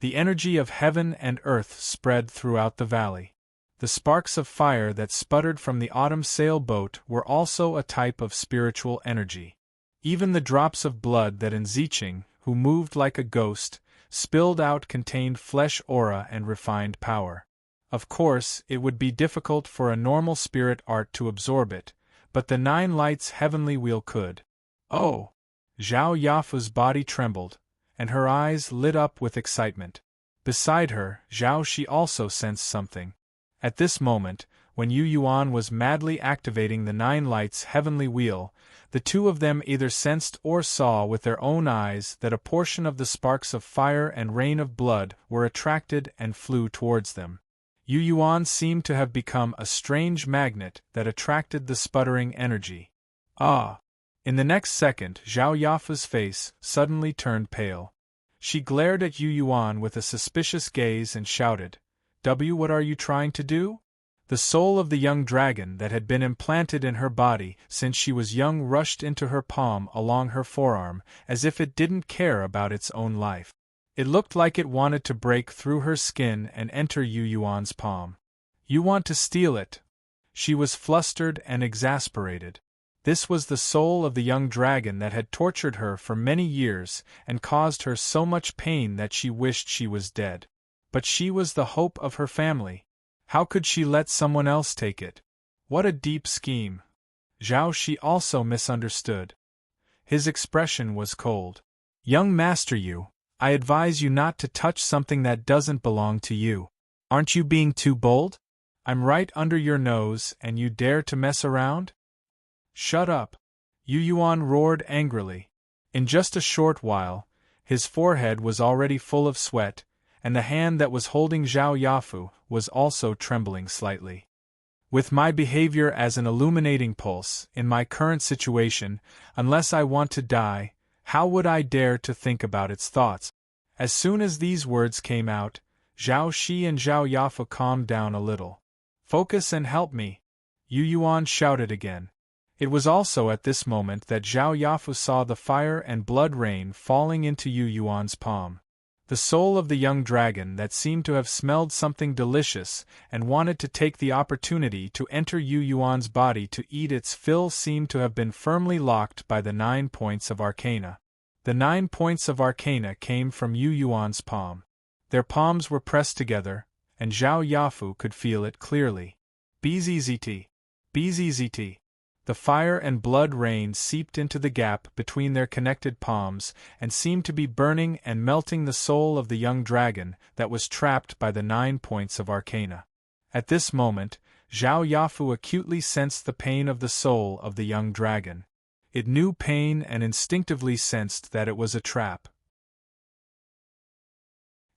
The energy of heaven and earth spread throughout the valley. The sparks of fire that sputtered from the autumn sailboat were also a type of spiritual energy. Even the drops of blood that Enziching, who moved like a ghost, spilled out contained flesh aura and refined power. Of course, it would be difficult for a normal spirit art to absorb it, but the 9 lights heavenly wheel could. "Oh!" Zhao Yafa's body trembled, and her eyes lit up with excitement. Beside her, Zhao Shi also sensed something. At this moment, when Yu Yuan was madly activating the 9 lights heavenly wheel, the two of them either sensed or saw with their own eyes that a portion of the sparks of fire and rain of blood were attracted and flew towards them. Yu Yuan seemed to have become a strange magnet that attracted the sputtering energy. "Ah!" In the next second, Zhao Yafa's face suddenly turned pale. She glared at Yu Yuan with a suspicious gaze and shouted, "What are you trying to do?" The soul of the young dragon that had been implanted in her body since she was young rushed into her palm along her forearm, as if it didn't care about its own life. It looked like it wanted to break through her skin and enter Yu Yuan's palm. "You want to steal it?" She was flustered and exasperated. This was the soul of the young dragon that had tortured her for many years and caused her so much pain that she wished she was dead. But she was the hope of her family. How could she let someone else take it? What a deep scheme! Zhao Shi also misunderstood. His expression was cold. "Young Master Yu, I advise you not to touch something that doesn't belong to you. Aren't you being too bold? I'm right under your nose and you dare to mess around?" "Shut up!" Yu Yuan roared angrily. In just a short while, his forehead was already full of sweat, and the hand that was holding Zhao Yafu was also trembling slightly. "With my behavior as an illuminating pulse, in my current situation, unless I want to die, how would I dare to think about its thoughts?" As soon as these words came out, Zhao Shi and Zhao Yafu calmed down a little. "Focus and help me!" Yu Yuan shouted again. It was also at this moment that Zhao Yafu saw the fire and blood rain falling into Yu Yuan's palm. The soul of the young dragon that seemed to have smelled something delicious and wanted to take the opportunity to enter Yu Yuan's body to eat its fill seemed to have been firmly locked by the 9 points of arcana. The 9 points of arcana came from Yu Yuan's palm. Their palms were pressed together, and Zhao Yafu could feel it clearly. Bzzzt. Bzzzt. The fire and blood rain seeped into the gap between their connected palms and seemed to be burning and melting the soul of the young dragon that was trapped by the 9 points of arcana. At this moment, Zhao Yafu acutely sensed the pain of the soul of the young dragon. It knew pain and instinctively sensed that it was a trap.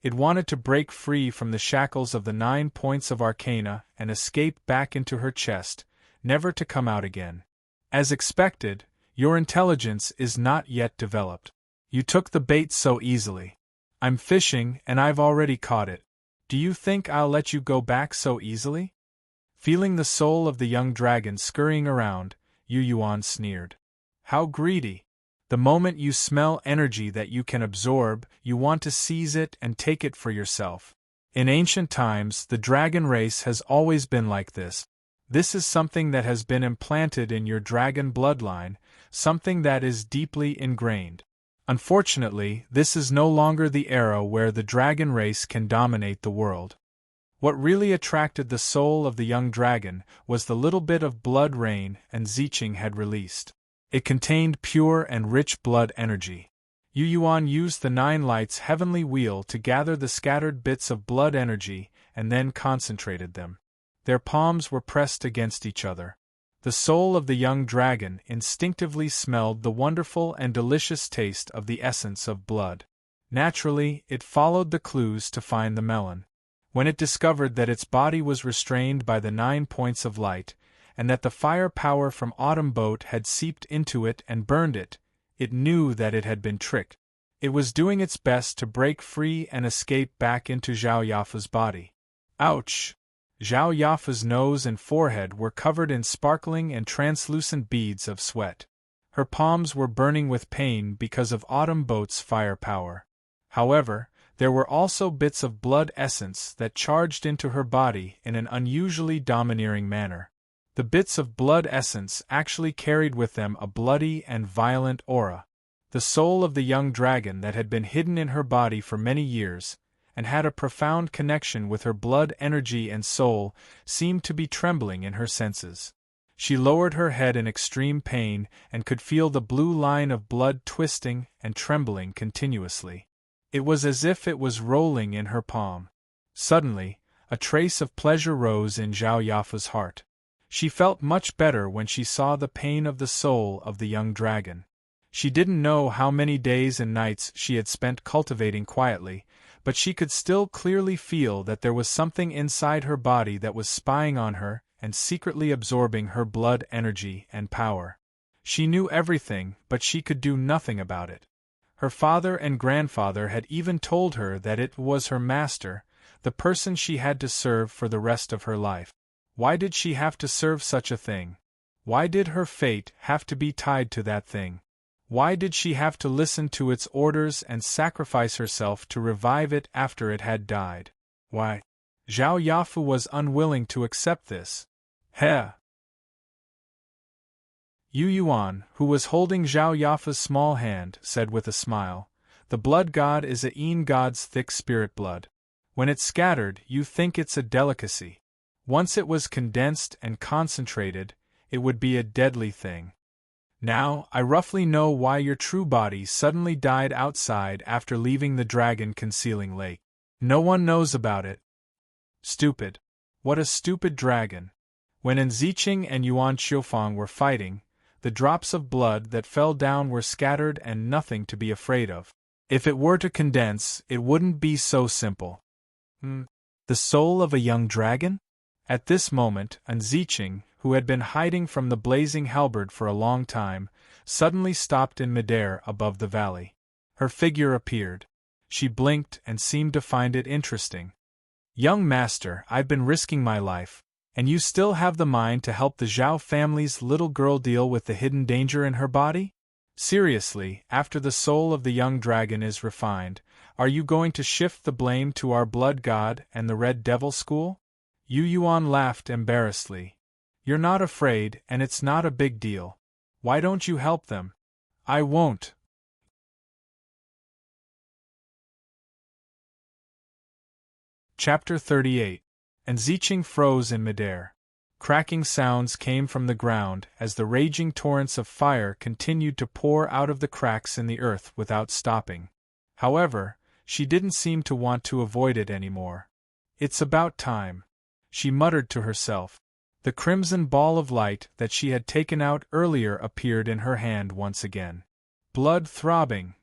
It wanted to break free from the shackles of the 9 points of arcana and escape back into her chest, never to come out again. "As expected, your intelligence is not yet developed. You took the bait so easily. I'm fishing and I've already caught it. Do you think I'll let you go back so easily?" Feeling the soul of the young dragon scurrying around, Yu Yuan sneered. "How greedy! The moment you smell energy that you can absorb, you want to seize it and take it for yourself. In ancient times, the dragon race has always been like this. This is something that has been implanted in your dragon bloodline, something that is deeply ingrained. Unfortunately, this is no longer the era where the dragon race can dominate the world." What really attracted the soul of the young dragon was the little bit of blood rain and Ziqing had released. It contained pure and rich blood energy. Yu Yuan used the 9 lights heavenly wheel to gather the scattered bits of blood energy and then concentrated them. Their palms were pressed against each other. The soul of the young dragon instinctively smelled the wonderful and delicious taste of the essence of blood. Naturally, it followed the clues to find the melon. When it discovered that its body was restrained by the 9 points of light, and that the fire power from Autumn Boat had seeped into it and burned it, it knew that it had been tricked. It was doing its best to break free and escape back into Zhao Yafu's body. Ouch! Zhao Yafu's nose and forehead were covered in sparkling and translucent beads of sweat. Her palms were burning with pain because of Autumn Boat's fire power. However, there were also bits of blood essence that charged into her body in an unusually domineering manner. The bits of blood essence actually carried with them a bloody and violent aura. The soul of the young dragon that had been hidden in her body for many years, and had a profound connection with her blood energy and soul, seemed to be trembling in her senses. She lowered her head in extreme pain and could feel the blue line of blood twisting and trembling continuously. It was as if it was rolling in her palm. Suddenly, a trace of pleasure rose in Zhao Yafu's heart. She felt much better when she saw the pain of the soul of the young dragon. She didn't know how many days and nights she had spent cultivating quietly, but she could still clearly feel that there was something inside her body that was spying on her and secretly absorbing her blood energy and power. She knew everything, but she could do nothing about it. Her father and grandfather had even told her that it was her master, the person she had to serve for the rest of her life. Why did she have to serve such a thing? Why did her fate have to be tied to that thing? Why did she have to listen to its orders and sacrifice herself to revive it after it had died? Why? Zhao Yafu was unwilling to accept this. Heh! Yu Yuan, who was holding Zhao Yafu's small hand, said with a smile, "The blood god is a Een god's thick spirit blood. When it's scattered, you think it's a delicacy. Once it was condensed and concentrated, it would be a deadly thing." Now, I roughly know why your true body suddenly died outside after leaving the dragon concealing lake. No one knows about it. Stupid. What a stupid dragon. When Enziching and Yuan Qiufang were fighting, the drops of blood that fell down were scattered and nothing to be afraid of. If it were to condense, it wouldn't be so simple. The soul of a young dragon? At this moment, Enziching, who had been hiding from the blazing halberd for a long time, suddenly stopped in midair above the valley. Her figure appeared. She blinked and seemed to find it interesting. Young master, I've been risking my life, and you still have the mind to help the Zhao family's little girl deal with the hidden danger in her body? Seriously, after the soul of the young dragon is refined, are you going to shift the blame to our blood god and the Red Devil School? Yu Yuan laughed embarrassedly. You're not afraid, and it's not a big deal. Why don't you help them? I won't. Chapter 38. Enziching froze in midair. Cracking sounds came from the ground as the raging torrents of fire continued to pour out of the cracks in the earth without stopping. However, she didn't seem to want to avoid it anymore. It's about time, she muttered to herself. The crimson ball of light that she had taken out earlier appeared in her hand once again. Blood throbbing.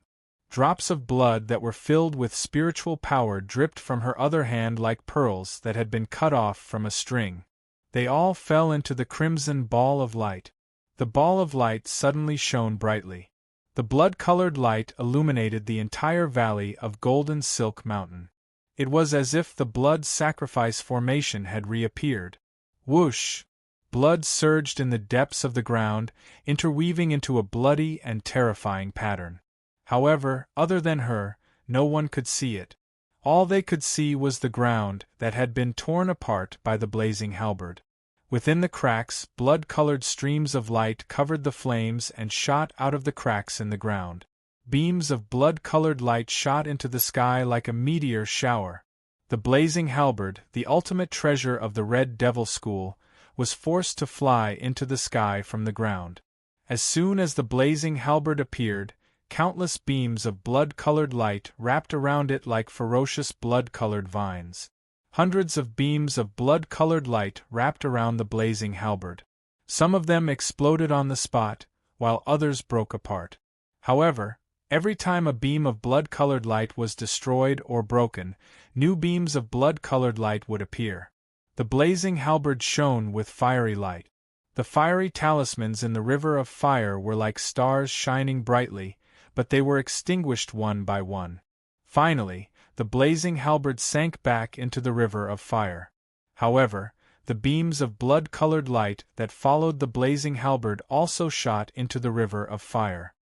Drops of blood that were filled with spiritual power dripped from her other hand like pearls that had been cut off from a string. They all fell into the crimson ball of light. The ball of light suddenly shone brightly. The blood-colored light illuminated the entire valley of Golden Silk Mountain. It was as if the blood sacrifice formation had reappeared. Whoosh! Blood surged in the depths of the ground, interweaving into a bloody and terrifying pattern. However, other than her, no one could see it. All they could see was the ground that had been torn apart by the blazing halberd. Within the cracks, blood-colored streams of light covered the flames and shot out of the cracks in the ground. Beams of blood-colored light shot into the sky like a meteor shower. The blazing halberd, the ultimate treasure of the Red Devil School, was forced to fly into the sky from the ground. As soon as the blazing halberd appeared, countless beams of blood-colored light wrapped around it like ferocious blood-colored vines. Hundreds of beams of blood-colored light wrapped around the blazing halberd. Some of them exploded on the spot, while others broke apart. However, every time a beam of blood-colored light was destroyed or broken, new beams of blood-colored light would appear. The blazing halberd shone with fiery light. The fiery talismans in the river of fire were like stars shining brightly, but they were extinguished one by one. Finally, the blazing halberd sank back into the river of fire. However, the beams of blood-colored light that followed the blazing halberd also shot into the river of fire.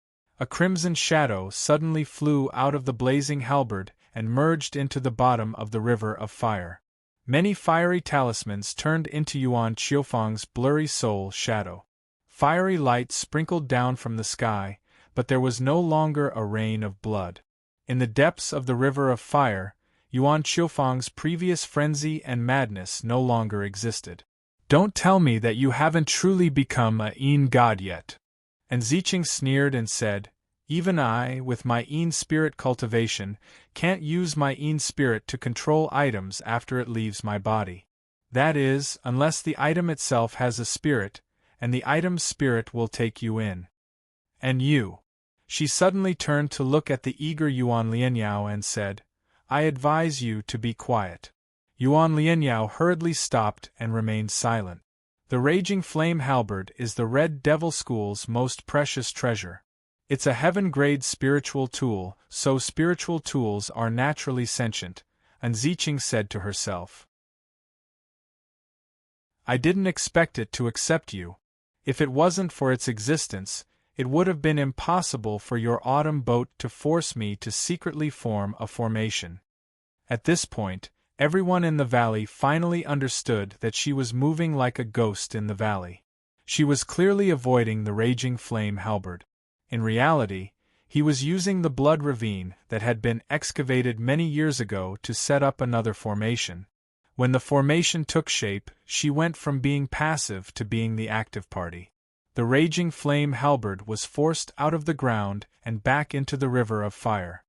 A crimson shadow suddenly flew out of the blazing halberd and merged into the bottom of the river of fire. Many fiery talismans turned into Yuan Qiufang's blurry soul shadow. Fiery light sprinkled down from the sky, but there was no longer a rain of blood. In the depths of the river of fire, Yuan Qiufang's previous frenzy and madness no longer existed. Don't tell me that you haven't truly become a Yin god yet. Enziching sneered and said, even I, with my Yin spirit cultivation, can't use my Yin spirit to control items after it leaves my body. That is, unless the item itself has a spirit, and the item's spirit will take you in. And you. She suddenly turned to look at the eager Yuan Lianyao and said, I advise you to be quiet. Yuan Lianyao hurriedly stopped and remained silent. The raging flame halberd is the Red Devil School's most precious treasure. It's a heaven-grade spiritual tool, so spiritual tools are naturally sentient, Enziching said to herself. I didn't expect it to accept you. If it wasn't for its existence, it would have been impossible for your autumn boat to force me to secretly form a formation. At this point, everyone in the valley finally understood that she was moving like a ghost in the valley. She was clearly avoiding the raging flame halberd. In reality, he was using the blood ravine that had been excavated many years ago to set up another formation. When the formation took shape, she went from being passive to being the active party. The raging flame halberd was forced out of the ground and back into the river of fire.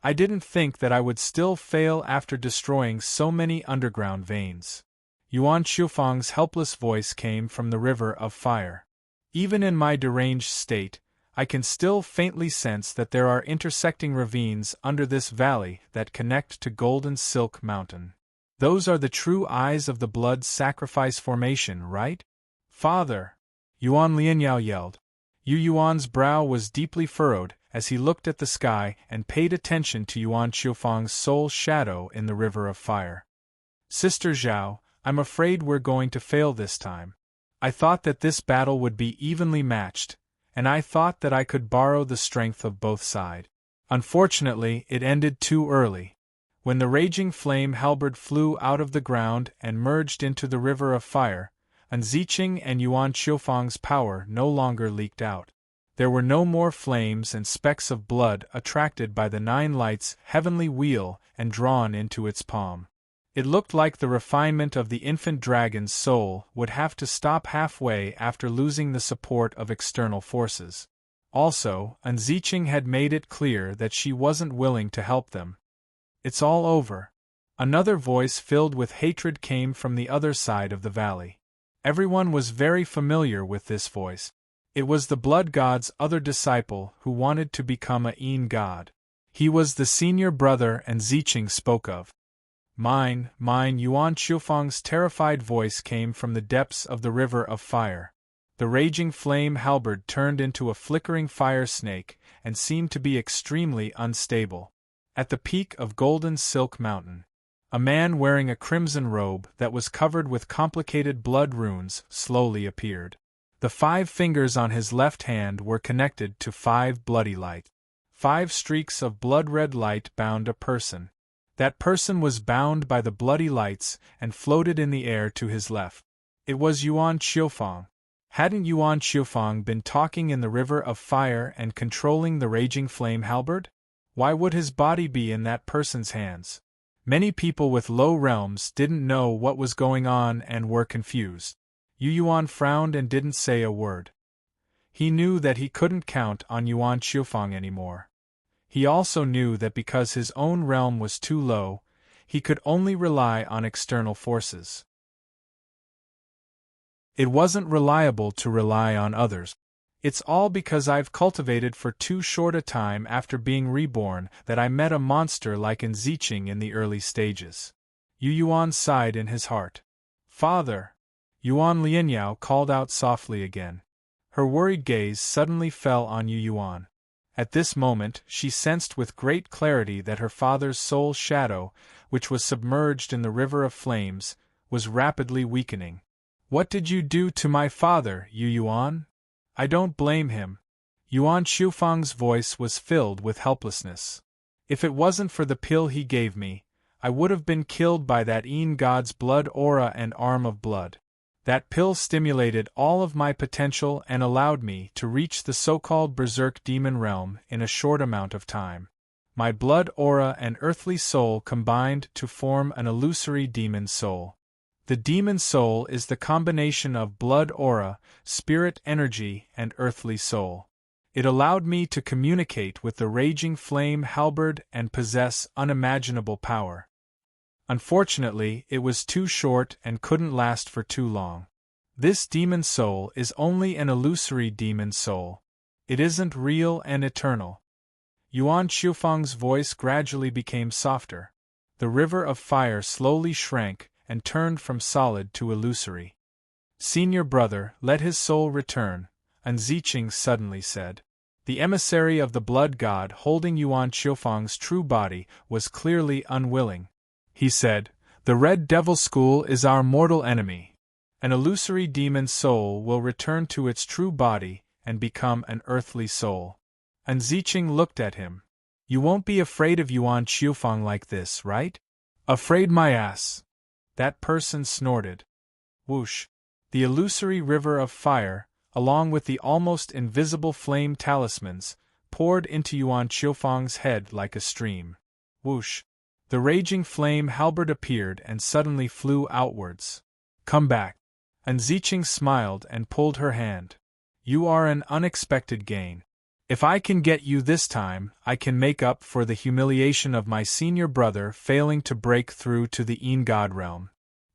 I didn't think that I would still fail after destroying so many underground veins. Yuan Shufang's helpless voice came from the river of fire. Even in my deranged state, I can still faintly sense that there are intersecting ravines under this valley that connect to Golden Silk Mountain. Those are the true eyes of the blood sacrifice formation, right? Father! Yuan Lianyao yelled. Yu Yuan's brow was deeply furrowed as he looked at the sky and paid attention to Yuan Shufang's soul shadow in the river of fire. Sister Zhao, I'm afraid we're going to fail this time. I thought that this battle would be evenly matched, and I thought that I could borrow the strength of both sides. Unfortunately, it ended too early. When the raging flame halberd flew out of the ground and merged into the river of fire, Ziqing and Yuan Shufang's power no longer leaked out. There were no more flames and specks of blood attracted by the 9 lights' heavenly wheel and drawn into its palm. It looked like the refinement of the infant dragon's soul would have to stop halfway after losing the support of external forces. Also, Ziqing had made it clear that she wasn't willing to help them. It's all over. Another voice filled with hatred came from the other side of the valley. Everyone was very familiar with this voice. It was the blood god's other disciple who wanted to become a Yin god. He was the senior brother and Ziqing spoke of. Mine, Yuan Shufang's terrified voice came from the depths of the river of fire. The raging flame halberd turned into a flickering fire snake and seemed to be extremely unstable. At the peak of Golden Silk Mountain, a man wearing a crimson robe that was covered with complicated blood runes slowly appeared. The 5 fingers on his left hand were connected to 5 bloody lights. 5 streaks of blood-red light bound a person. That person was bound by the bloody lights and floated in the air to his left. It was Yuan Shufang. Hadn't Yuan Shufang been talking in the river of fire and controlling the raging flame halberd? Why would his body be in that person's hands? Many people with low realms didn't know what was going on and were confused. Yu Yuan frowned and didn't say a word. He knew that he couldn't count on Yuan Shufang anymore. He also knew that because his own realm was too low, he could only rely on external forces. It wasn't reliable to rely on others. It's all because I've cultivated for too short a time after being reborn that I met a monster like Ziqing in the early stages. Yu Yuan sighed in his heart. Father! Yuan Lianyao called out softly again. Her worried gaze suddenly fell on Yu Yuan. At this moment, she sensed with great clarity that her father's soul shadow, which was submerged in the river of flames, was rapidly weakening. What did you do to my father, Yu Yuan? I don't blame him. Yuan Shufang's voice was filled with helplessness. If it wasn't for the pill he gave me, I would have been killed by that Yin god's blood aura and arm of blood. That pill stimulated all of my potential and allowed me to reach the so-called berserk demon realm in a short amount of time. My blood aura and earthly soul combined to form an illusory demon soul. The demon soul is the combination of blood aura, spirit energy, and earthly soul. It allowed me to communicate with the raging flame halberd and possess unimaginable power. Unfortunately, it was too short and couldn't last for too long. This demon soul is only an illusory demon soul. It isn't real and eternal. Yuan Shufang's voice gradually became softer. The river of fire slowly shrank and turned from solid to illusory. Senior brother, let his soul return, Ziqing suddenly said. The emissary of the blood god holding Yuan Shufang's true body was clearly unwilling. He said, The Red Devil School is our mortal enemy. An illusory demon soul will return to its true body and become an earthly soul. Ziqing looked at him. You won't be afraid of Yuan Shufang like this, right? Afraid my ass. That person snorted. Whoosh. The illusory river of fire, along with the almost invisible flame talismans, poured into Yuan Shufang's head like a stream. Whoosh. The raging flame halberd appeared and suddenly flew outwards. Come back. Ziqing smiled and pulled her hand. You are an unexpected gain. If I can get you this time, I can make up for the humiliation of my senior brother failing to break through to the God realm.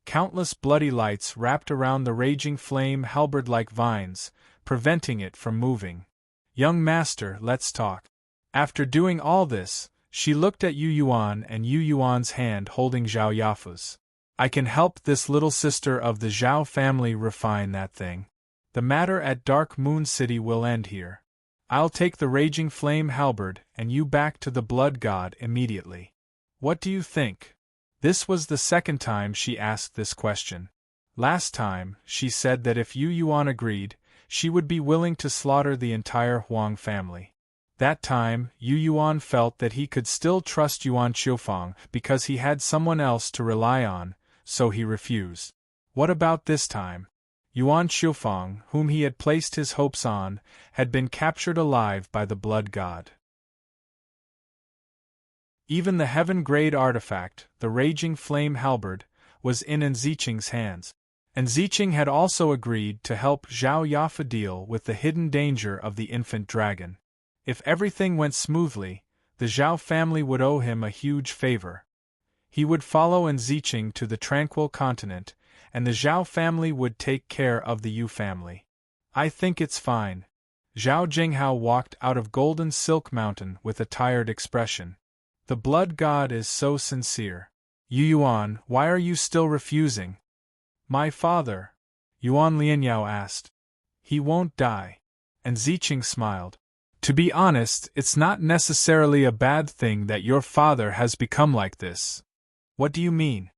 Countless bloody lights wrapped around the raging flame halberd like vines, preventing it from moving. Young master, let's talk. After doing all this, she looked at Yu Yuan and Yu Yuan's hand holding Zhao Yafu's. I can help this little sister of the Zhao family refine that thing. The matter at Dark Moon City will end here. I'll take the raging flame halberd and you back to the blood god immediately. What do you think? This was the second time she asked this question. Last time, she said that if Yu Yuan agreed, she would be willing to slaughter the entire Huang family. That time, Yu Yuan felt that he could still trust Yuan Qiufang because he had someone else to rely on, so he refused. What about this time? Yuan Qiufang, whom he had placed his hopes on, had been captured alive by the blood god. Even the heaven-grade artifact, the raging flame halberd, was in Ziqing's hands. And Ziqing had also agreed to help Zhao Yafa deal with the hidden danger of the infant dragon. If everything went smoothly, the Zhao family would owe him a huge favor. He would follow Ziqing to the tranquil continent, and the Zhao family would take care of the Yu family. I think it's fine. Zhao Jinghao walked out of Golden Silk Mountain with a tired expression. The blood god is so sincere. Yu Yuan, why are you still refusing? My father, Yuan Lianyao asked. He won't die. And Ziqing smiled. To be honest, it's not necessarily a bad thing that your father has become like this. What do you mean?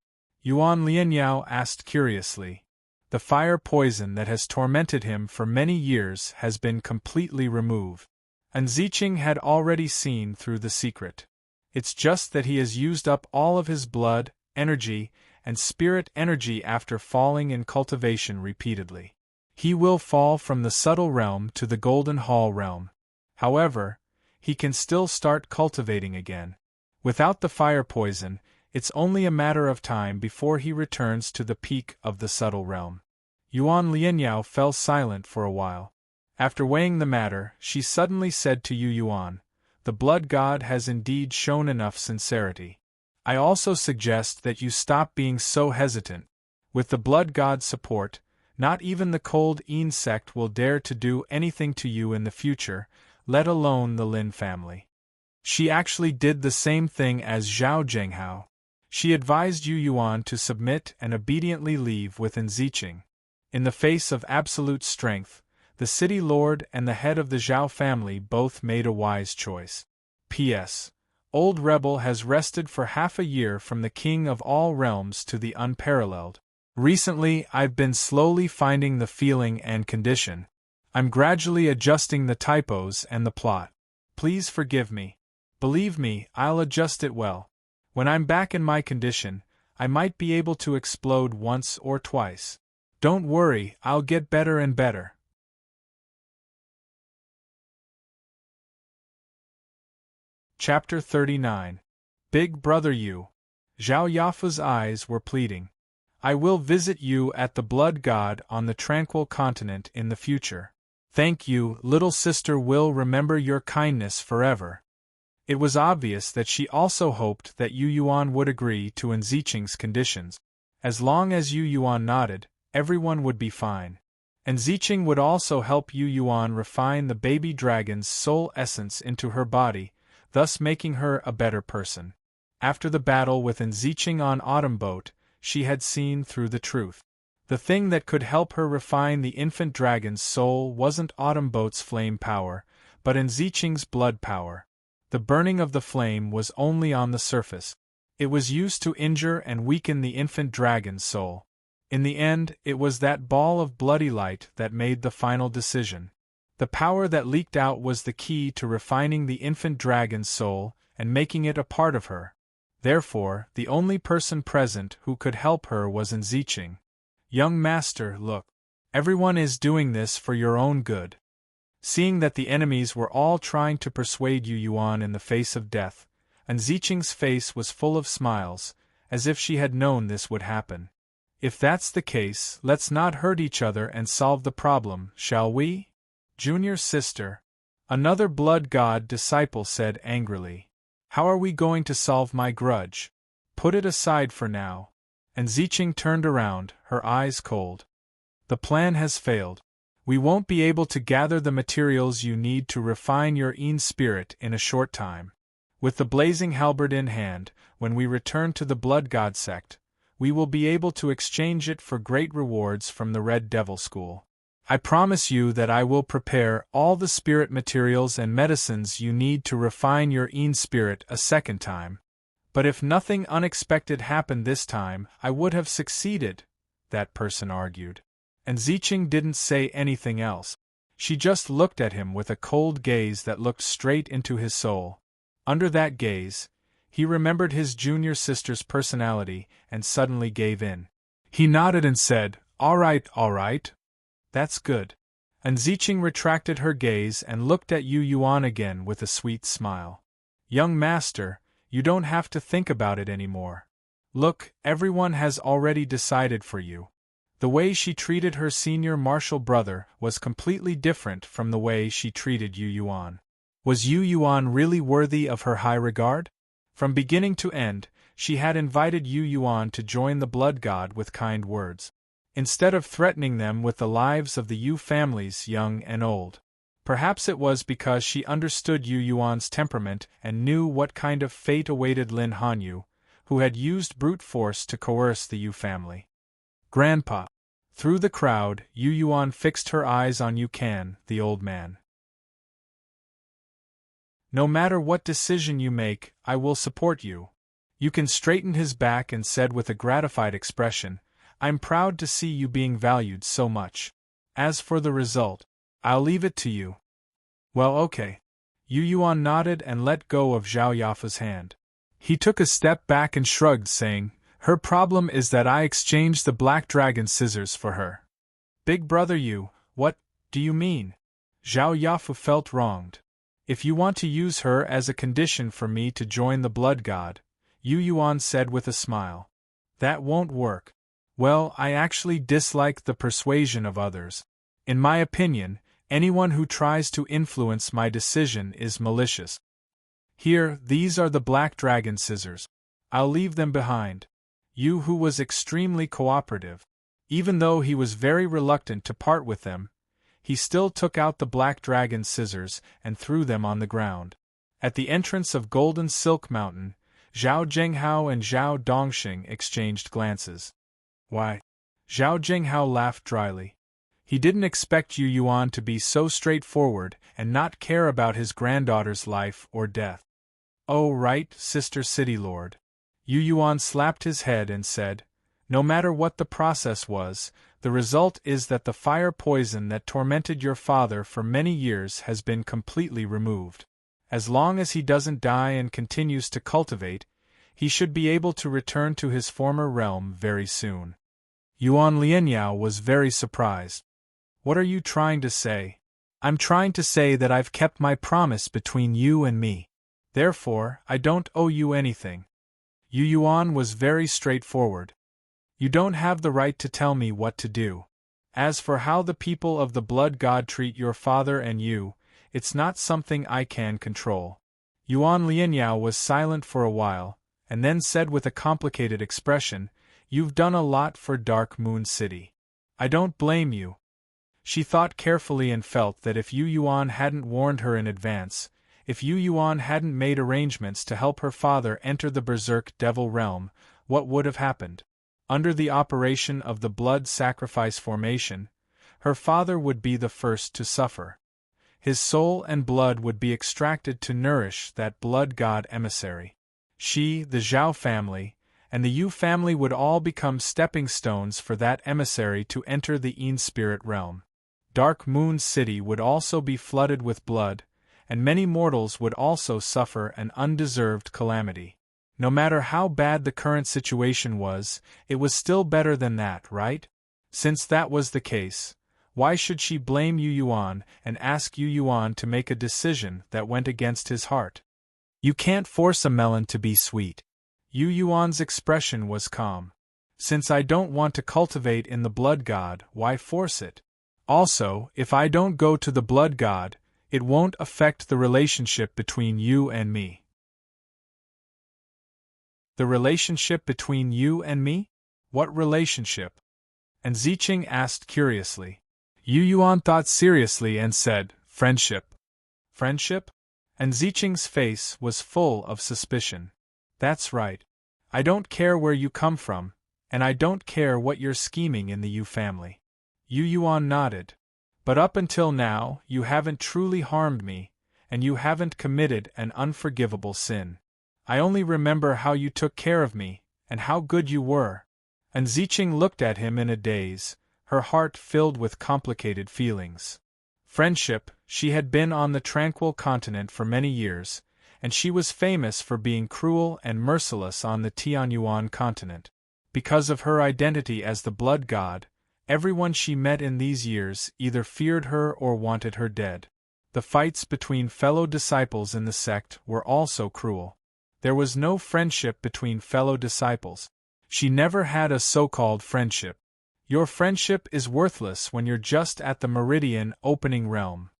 Yuan Lianyao asked curiously. The fire poison that has tormented him for many years has been completely removed. And Ziqing had already seen through the secret. It's just that he has used up all of his blood, energy, and spirit energy after falling in cultivation repeatedly. He will fall from the subtle realm to the Golden Hall realm. However, he can still start cultivating again. Without the fire poison, it's only a matter of time before he returns to the peak of the subtle realm. Yuan Lianyao fell silent for a while. After weighing the matter, she suddenly said to Yu Yuan, "The blood god has indeed shown enough sincerity. I also suggest that you stop being so hesitant. With the blood god's support, not even the cold insect will dare to do anything to you in the future, let alone the Lin family." She actually did the same thing as Zhao Jinghao. She advised Yu Yuan to submit and obediently leave with Ziqing. In the face of absolute strength, the city lord and the head of the Zhao family both made a wise choice. P.S. Old Rebel has rested for half a year from the king of all realms to the unparalleled. Recently, I've been slowly finding the feeling and condition. I'm gradually adjusting the typos and the plot. Please forgive me. Believe me, I'll adjust it well. When I'm back in my condition, I might be able to explode once or twice. Don't worry, I'll get better and better. Chapter 39. Big Brother Yu. Zhao Yafa's eyes were pleading. I will visit you at the Blood God on the tranquil continent in the future. Thank you, little sister will remember your kindness forever. It was obvious that she also hoped that Yu Yuan would agree to Ziqing's conditions. As long as Yu Yuan nodded, everyone would be fine. And Ziqing would also help Yu Yuan refine the baby dragon's soul essence into her body, thus making her a better person. After the battle with Ziqing on Autumn Boat, she had seen through the truth. The thing that could help her refine the infant dragon's soul wasn't Autumn Boat's flame power, but Ziqing's blood power. The burning of the flame was only on the surface. It was used to injure and weaken the infant dragon's soul. In the end, it was that ball of bloody light that made the final decision. The power that leaked out was the key to refining the infant dragon's soul and making it a part of her. Therefore, the only person present who could help her was Ziqing. Young master, look. Everyone is doing this for your own good. Seeing that the enemies were all trying to persuade Yu Yuan in the face of death, and Ziqing's face was full of smiles, as if she had known this would happen. If that's the case, let's not hurt each other and solve the problem, shall we? Junior sister, another blood god disciple said angrily. How are we going to solve my grudge? Put it aside for now. And Ziqing turned around, her eyes cold. The plan has failed. We won't be able to gather the materials you need to refine your Een spirit in a short time. With the blazing halberd in hand, when we return to the blood god sect, we will be able to exchange it for great rewards from the Red Devil School. I promise you that I will prepare all the spirit materials and medicines you need to refine your Een spirit a second time. But if nothing unexpected happened this time, I would have succeeded, that person argued. And Ziqing didn't say anything else. She just looked at him with a cold gaze that looked straight into his soul. Under that gaze, he remembered his junior sister's personality and suddenly gave in. He nodded and said, all right. That's good. And Ziqing retracted her gaze and looked at Yu Yuan again with a sweet smile. Young master, you don't have to think about it anymore. Look, everyone has already decided for you. The way she treated her senior martial brother was completely different from the way she treated Yu Yuan. Was Yu Yuan really worthy of her high regard? From beginning to end, she had invited Yu Yuan to join the blood god with kind words, instead of threatening them with the lives of the Yu families young and old. Perhaps it was because she understood Yu Yuan's temperament and knew what kind of fate awaited Lin Hanyu, who had used brute force to coerce the Yu family. Grandpa. Through the crowd, Yu Yuan fixed her eyes on Yu Kan, the old man. No matter what decision you make, I will support you. Yu Kan straightened his back and said with a gratified expression, I'm proud to see you being valued so much. As for the result, I'll leave it to you. Well, okay. Yu Yuan nodded and let go of Zhao Yafa's hand. He took a step back and shrugged, saying, her problem is that I exchanged the black dragon scissors for her. Big brother Yu, what do you mean? Zhao Yafu felt wronged. If you want to use her as a condition for me to join the blood god, Yu Yuan said with a smile. That won't work. Well, I actually dislike the persuasion of others. In my opinion, anyone who tries to influence my decision is malicious. Here, these are the black dragon scissors. I'll leave them behind. Yu, who was extremely cooperative, even though he was very reluctant to part with them, he still took out the black dragon scissors and threw them on the ground. At the entrance of Golden Silk Mountain, Zhao Zhenghao and Zhao Dongxing exchanged glances. Why? Zhao Zhenghao laughed dryly. He didn't expect Yu Yuan to be so straightforward and not care about his granddaughter's life or death. Oh right, Sister City Lord. Yu Yuan slapped his head and said, no matter what the process was, the result is that the fire poison that tormented your father for many years has been completely removed. As long as he doesn't die and continues to cultivate, he should be able to return to his former realm very soon. Yuan Lianyao was very surprised. What are you trying to say? I'm trying to say that I've kept my promise between you and me. Therefore, I don't owe you anything. Yu Yuan was very straightforward. You don't have the right to tell me what to do. As for how the people of the blood god treat your father and you, it's not something I can control. Yuan Lianyao was silent for a while, and then said with a complicated expression, you've done a lot for Dark Moon City. I don't blame you. She thought carefully and felt that if Yu Yuan hadn't warned her in advance, if Yu Yuan hadn't made arrangements to help her father enter the Berserk Devil realm, what would have happened? Under the operation of the blood sacrifice formation, her father would be the first to suffer. His soul and blood would be extracted to nourish that blood god emissary. She, the Zhao family, and the Yu family would all become stepping stones for that emissary to enter the Een spirit realm. Dark Moon City would also be flooded with blood, and many mortals would also suffer an undeserved calamity. No matter how bad the current situation was, it was still better than that, right? Since that was the case, why should she blame Yu Yuan and ask Yu Yuan to make a decision that went against his heart? You can't force a melon to be sweet. Yu Yuan's expression was calm. Since I don't want to cultivate in the blood god, why force it? Also, if I don't go to the blood god, it won't affect the relationship between you and me. The relationship between you and me? What relationship? And Ziqing asked curiously. Yu Yuan thought seriously and said, friendship. Friendship? And Ziqing's face was full of suspicion. That's right. I don't care where you come from, and I don't care what you're scheming in the Yu family. Yu Yuan nodded. But up until now, you haven't truly harmed me, and you haven't committed an unforgivable sin. I only remember how you took care of me, and how good you were. And Ziqing looked at him in a daze, her heart filled with complicated feelings. Friendship, she had been on the tranquil continent for many years, and she was famous for being cruel and merciless on the Tianyuan continent. Because of her identity as the blood god, everyone she met in these years either feared her or wanted her dead. The fights between fellow disciples in the sect were also cruel. There was no friendship between fellow disciples. She never had a so-called friendship. Your friendship is worthless when you're just at the meridian opening realm.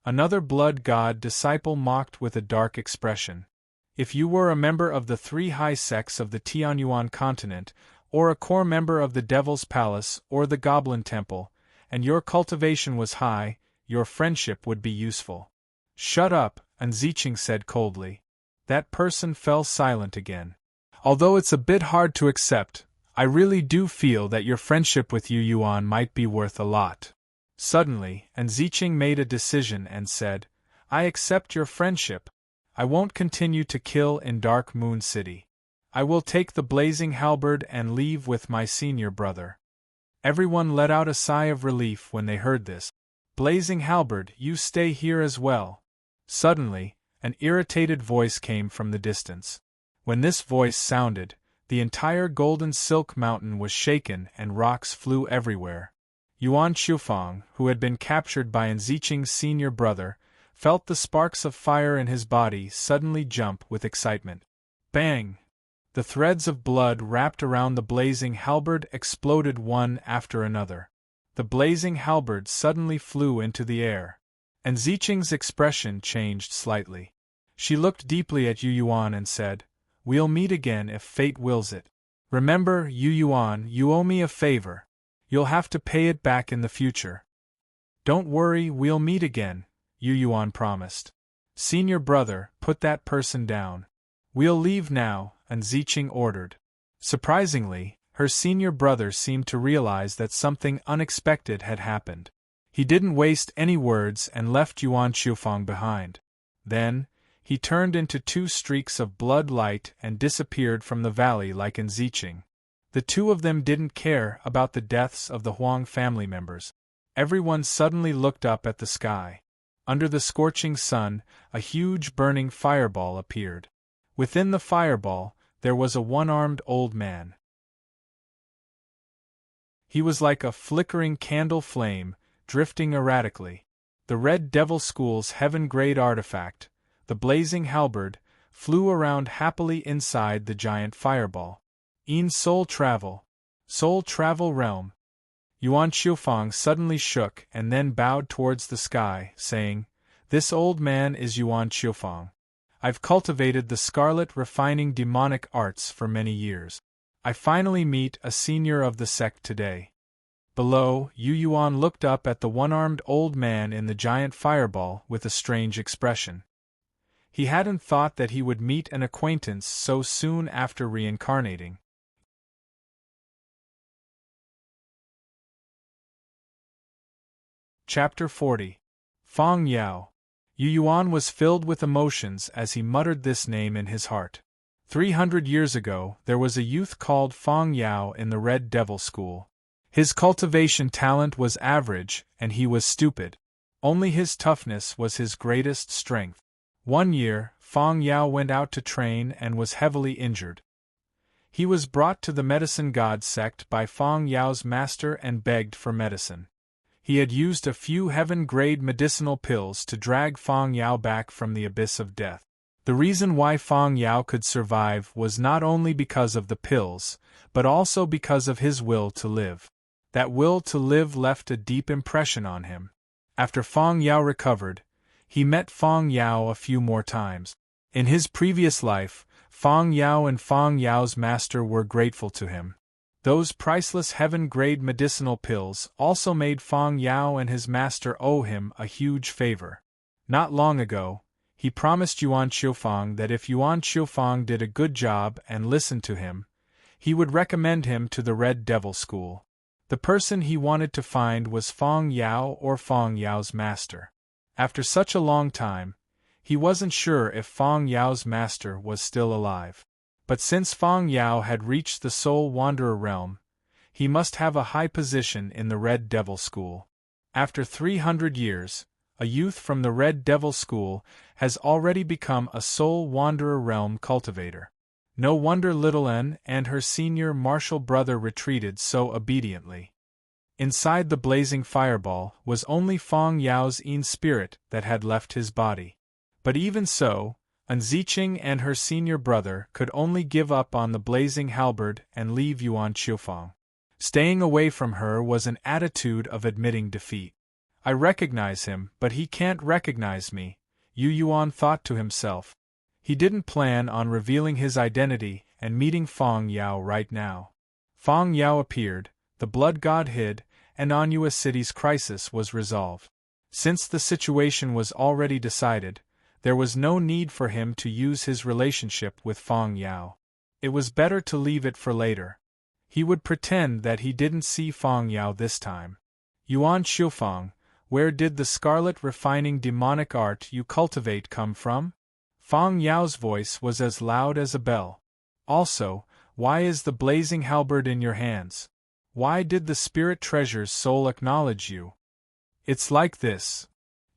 Another blood god disciple mocked with a dark expression. If you were a member of the three high sects of the Tianyuan continent, or a core member of the Devil's Palace or the Goblin Temple, and your cultivation was high, your friendship would be useful. Shut up, and Ziqing said coldly. That person fell silent again. Although it's a bit hard to accept, I really do feel that your friendship with Yu Yuan might be worth a lot. Suddenly, and Ziqing made a decision and said, I accept your friendship. I won't continue to kill in Dark Moon City. I will take the blazing halberd and leave with my senior brother. Everyone let out a sigh of relief when they heard this. Blazing halberd, you stay here as well. Suddenly, an irritated voice came from the distance. When this voice sounded, the entire golden silk mountain was shaken and rocks flew everywhere. Yuan Shufang, who had been captured by Ziqing's senior brother, felt the sparks of fire in his body suddenly jump with excitement. Bang! The threads of blood wrapped around the blazing halberd exploded one after another. The blazing halberd suddenly flew into the air. And Ziqing's expression changed slightly. She looked deeply at Yu Yuan and said, We'll meet again if fate wills it. Remember, Yu Yuan, you owe me a favor. You'll have to pay it back in the future. Don't worry, we'll meet again, Yu Yuan promised. Senior brother, put that person down. We'll leave now, and Ziqing ordered. Surprisingly, her senior brother seemed to realize that something unexpected had happened. He didn't waste any words and left Yuan Shufang behind. Then, he turned into two streaks of blood light and disappeared from the valley like in Ziqing. The two of them didn't care about the deaths of the Huang family members. Everyone suddenly looked up at the sky. Under the scorching sun, a huge burning fireball appeared. Within the fireball, there was a one-armed old man. He was like a flickering candle flame, drifting erratically. The Red Devil School's heaven-grade artifact, the blazing halberd, flew around happily inside the giant fireball. Soul travel realm. Yuan Shufang suddenly shook and then bowed towards the sky, saying, This old man is Yuan Shufang. I've cultivated the scarlet refining demonic arts for many years. I finally meet a senior of the sect today. Below, Yu Yuan looked up at the one-armed old man in the giant fireball with a strange expression. He hadn't thought that he would meet an acquaintance so soon after reincarnating. Chapter 40. Fang Yao. Yu Yuan was filled with emotions as he muttered this name in his heart. 300 years ago, there was a youth called Fang Yao in the Red Devil School. His cultivation talent was average, and he was stupid. Only his toughness was his greatest strength. One year, Fang Yao went out to train and was heavily injured. He was brought to the medicine god sect by Fang Yao's master and begged for medicine. He had used a few heaven-grade medicinal pills to drag Fang Yao back from the abyss of death. The reason why Fang Yao could survive was not only because of the pills, but also because of his will to live. That will to live left a deep impression on him. After Fang Yao recovered, he met Fang Yao a few more times. In his previous life, Fang Yao and Fang Yao's master were grateful to him. Those priceless heaven-grade medicinal pills also made Fang Yao and his master owe him a huge favor. Not long ago, he promised Yuan Qiufang that if Yuan Qiufang did a good job and listened to him, he would recommend him to the Red Devil School. The person he wanted to find was Fang Yao or Fang Yao's master. After such a long time, he wasn't sure if Fang Yao's master was still alive. But since Fang Yao had reached the Soul Wanderer realm, he must have a high position in the Red Devil School. After 300 years, a youth from the Red Devil School has already become a Soul Wanderer realm cultivator. No wonder Little N and her senior martial brother retreated so obediently. Inside the blazing fireball was only Fang Yao's Yin spirit that had left his body. But even so, An Ziqing and her senior brother could only give up on the blazing halberd and leave Yuan Qiufang. Staying away from her was an attitude of admitting defeat. I recognize him, but he can't recognize me, Yu Yuan thought to himself. He didn't plan on revealing his identity and meeting Fang Yao right now. Fang Yao appeared, the blood god hid, and Anua City's crisis was resolved. Since the situation was already decided, there was no need for him to use his relationship with Fang Yao. It was better to leave it for later. He would pretend that he didn't see Fang Yao this time. Yuan Qiufang, where did the scarlet refining demonic art you cultivate come from? Fang Yao's voice was as loud as a bell. Also, why is the blazing halberd in your hands? Why did the spirit treasure's soul acknowledge you? It's like this.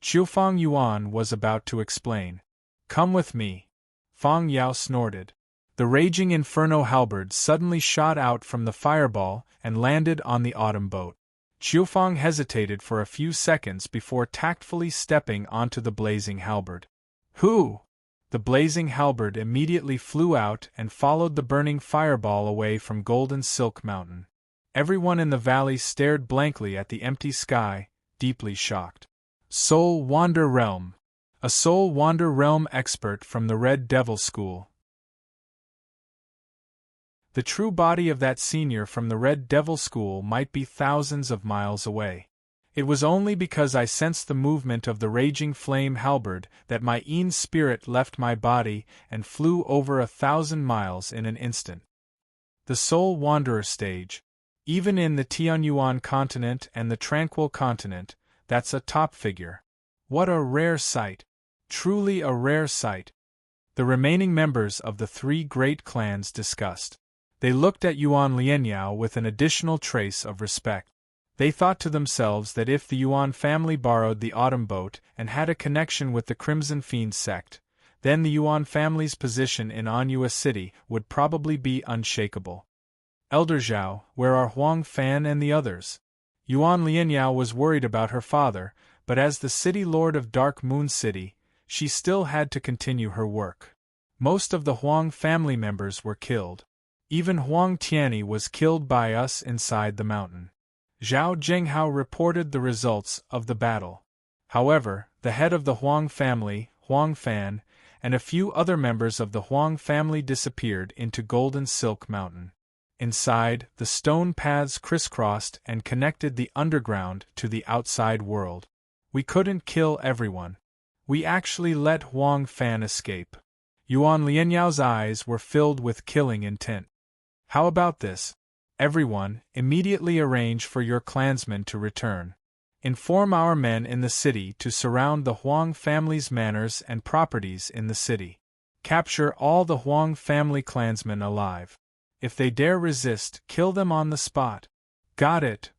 Qiufang Yuan was about to explain. Come with me. Fang Yao snorted. The raging inferno halberd suddenly shot out from the fireball and landed on the autumn boat. Qiufang hesitated for a few seconds before tactfully stepping onto the blazing halberd. Who? The blazing halberd immediately flew out and followed the burning fireball away from Golden Silk Mountain. Everyone in the valley stared blankly at the empty sky, deeply shocked. Soul Wander Realm. A Soul Wander Realm expert from the Red Devil School. The true body of that senior from the Red Devil School might be thousands of miles away. It was only because I sensed the movement of the raging flame halberd that my Yin spirit left my body and flew over 1,000 miles in an instant. The Soul Wanderer stage. Even in the Tianyuan continent and the Tranquil continent, that's a top figure. What a rare sight. Truly a rare sight. The remaining members of the three great clans discussed. They looked at Yuan Lianyao with an additional trace of respect. They thought to themselves that if the Yuan family borrowed the autumn boat and had a connection with the Crimson Fiend sect, then the Yuan family's position in Anua City would probably be unshakable. Elder Zhao, where are Huang Fan and the others? Yuan Lianyao was worried about her father, but as the city lord of Dark Moon City, she still had to continue her work. Most of the Huang family members were killed. Even Huang Tianyi was killed by us inside the mountain. Zhao Zhenghao reported the results of the battle. However, the head of the Huang family, Huang Fan, and a few other members of the Huang family disappeared into Golden Silk Mountain. Inside, the stone paths crisscrossed and connected the underground to the outside world. We couldn't kill everyone. We actually let Huang Fan escape. Yuan Lianyao's eyes were filled with killing intent. How about this? Everyone, immediately arrange for your clansmen to return. Inform our men in the city to surround the Huang family's manors and properties in the city. Capture all the Huang family clansmen alive. If they dare resist, kill them on the spot. Got it.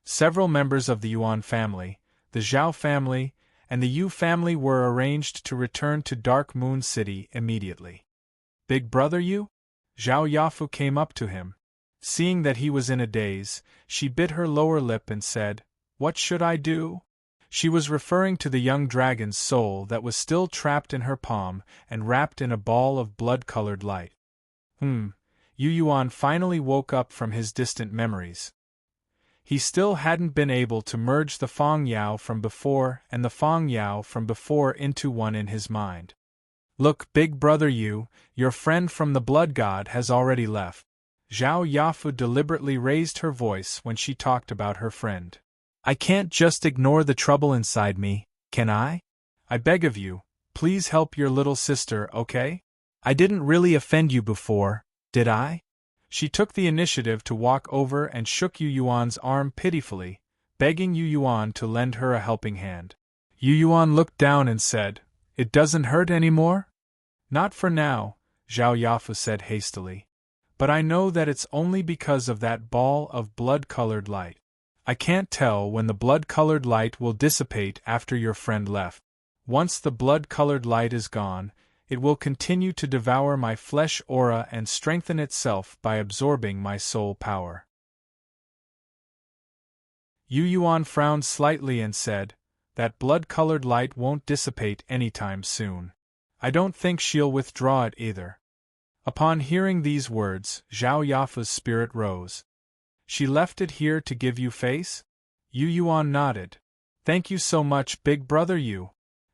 Several members of the Yuan family, the Zhao family, and the Yu family were arranged to return to Dark Moon City immediately. Big brother Yu? Zhao Yafu came up to him. Seeing that he was in a daze, she bit her lower lip and said, What should I do? She was referring to the young dragon's soul that was still trapped in her palm and wrapped in a ball of blood-colored light. Yu Yuan finally woke up from his distant memories. He still hadn't been able to merge the Feng Yao from before and the Feng Yao from before into one in his mind. Look, big brother Yu, your friend from the blood god has already left. Zhao Yafu deliberately raised her voice when she talked about her friend. I can't just ignore the trouble inside me, can I? I beg of you, please help your little sister, okay? I didn't really offend you before, did I? She took the initiative to walk over and shook Yu Yuan's arm pitifully, begging Yu Yuan to lend her a helping hand. Yu Yuan looked down and said, It doesn't hurt anymore? Not for now, Zhao Yafu said hastily. But I know that it's only because of that ball of blood-colored light. I can't tell when the blood-colored light will dissipate after your friend left. Once the blood-colored light is gone, it will continue to devour my flesh aura and strengthen itself by absorbing my soul power. Yu Yuan frowned slightly and said, That blood-colored light won't dissipate anytime soon. I don't think she'll withdraw it either. Upon hearing these words, Zhao Yafu's spirit rose. She left it here to give you face? Yu Yuan nodded. Thank you so much, big brother Yu.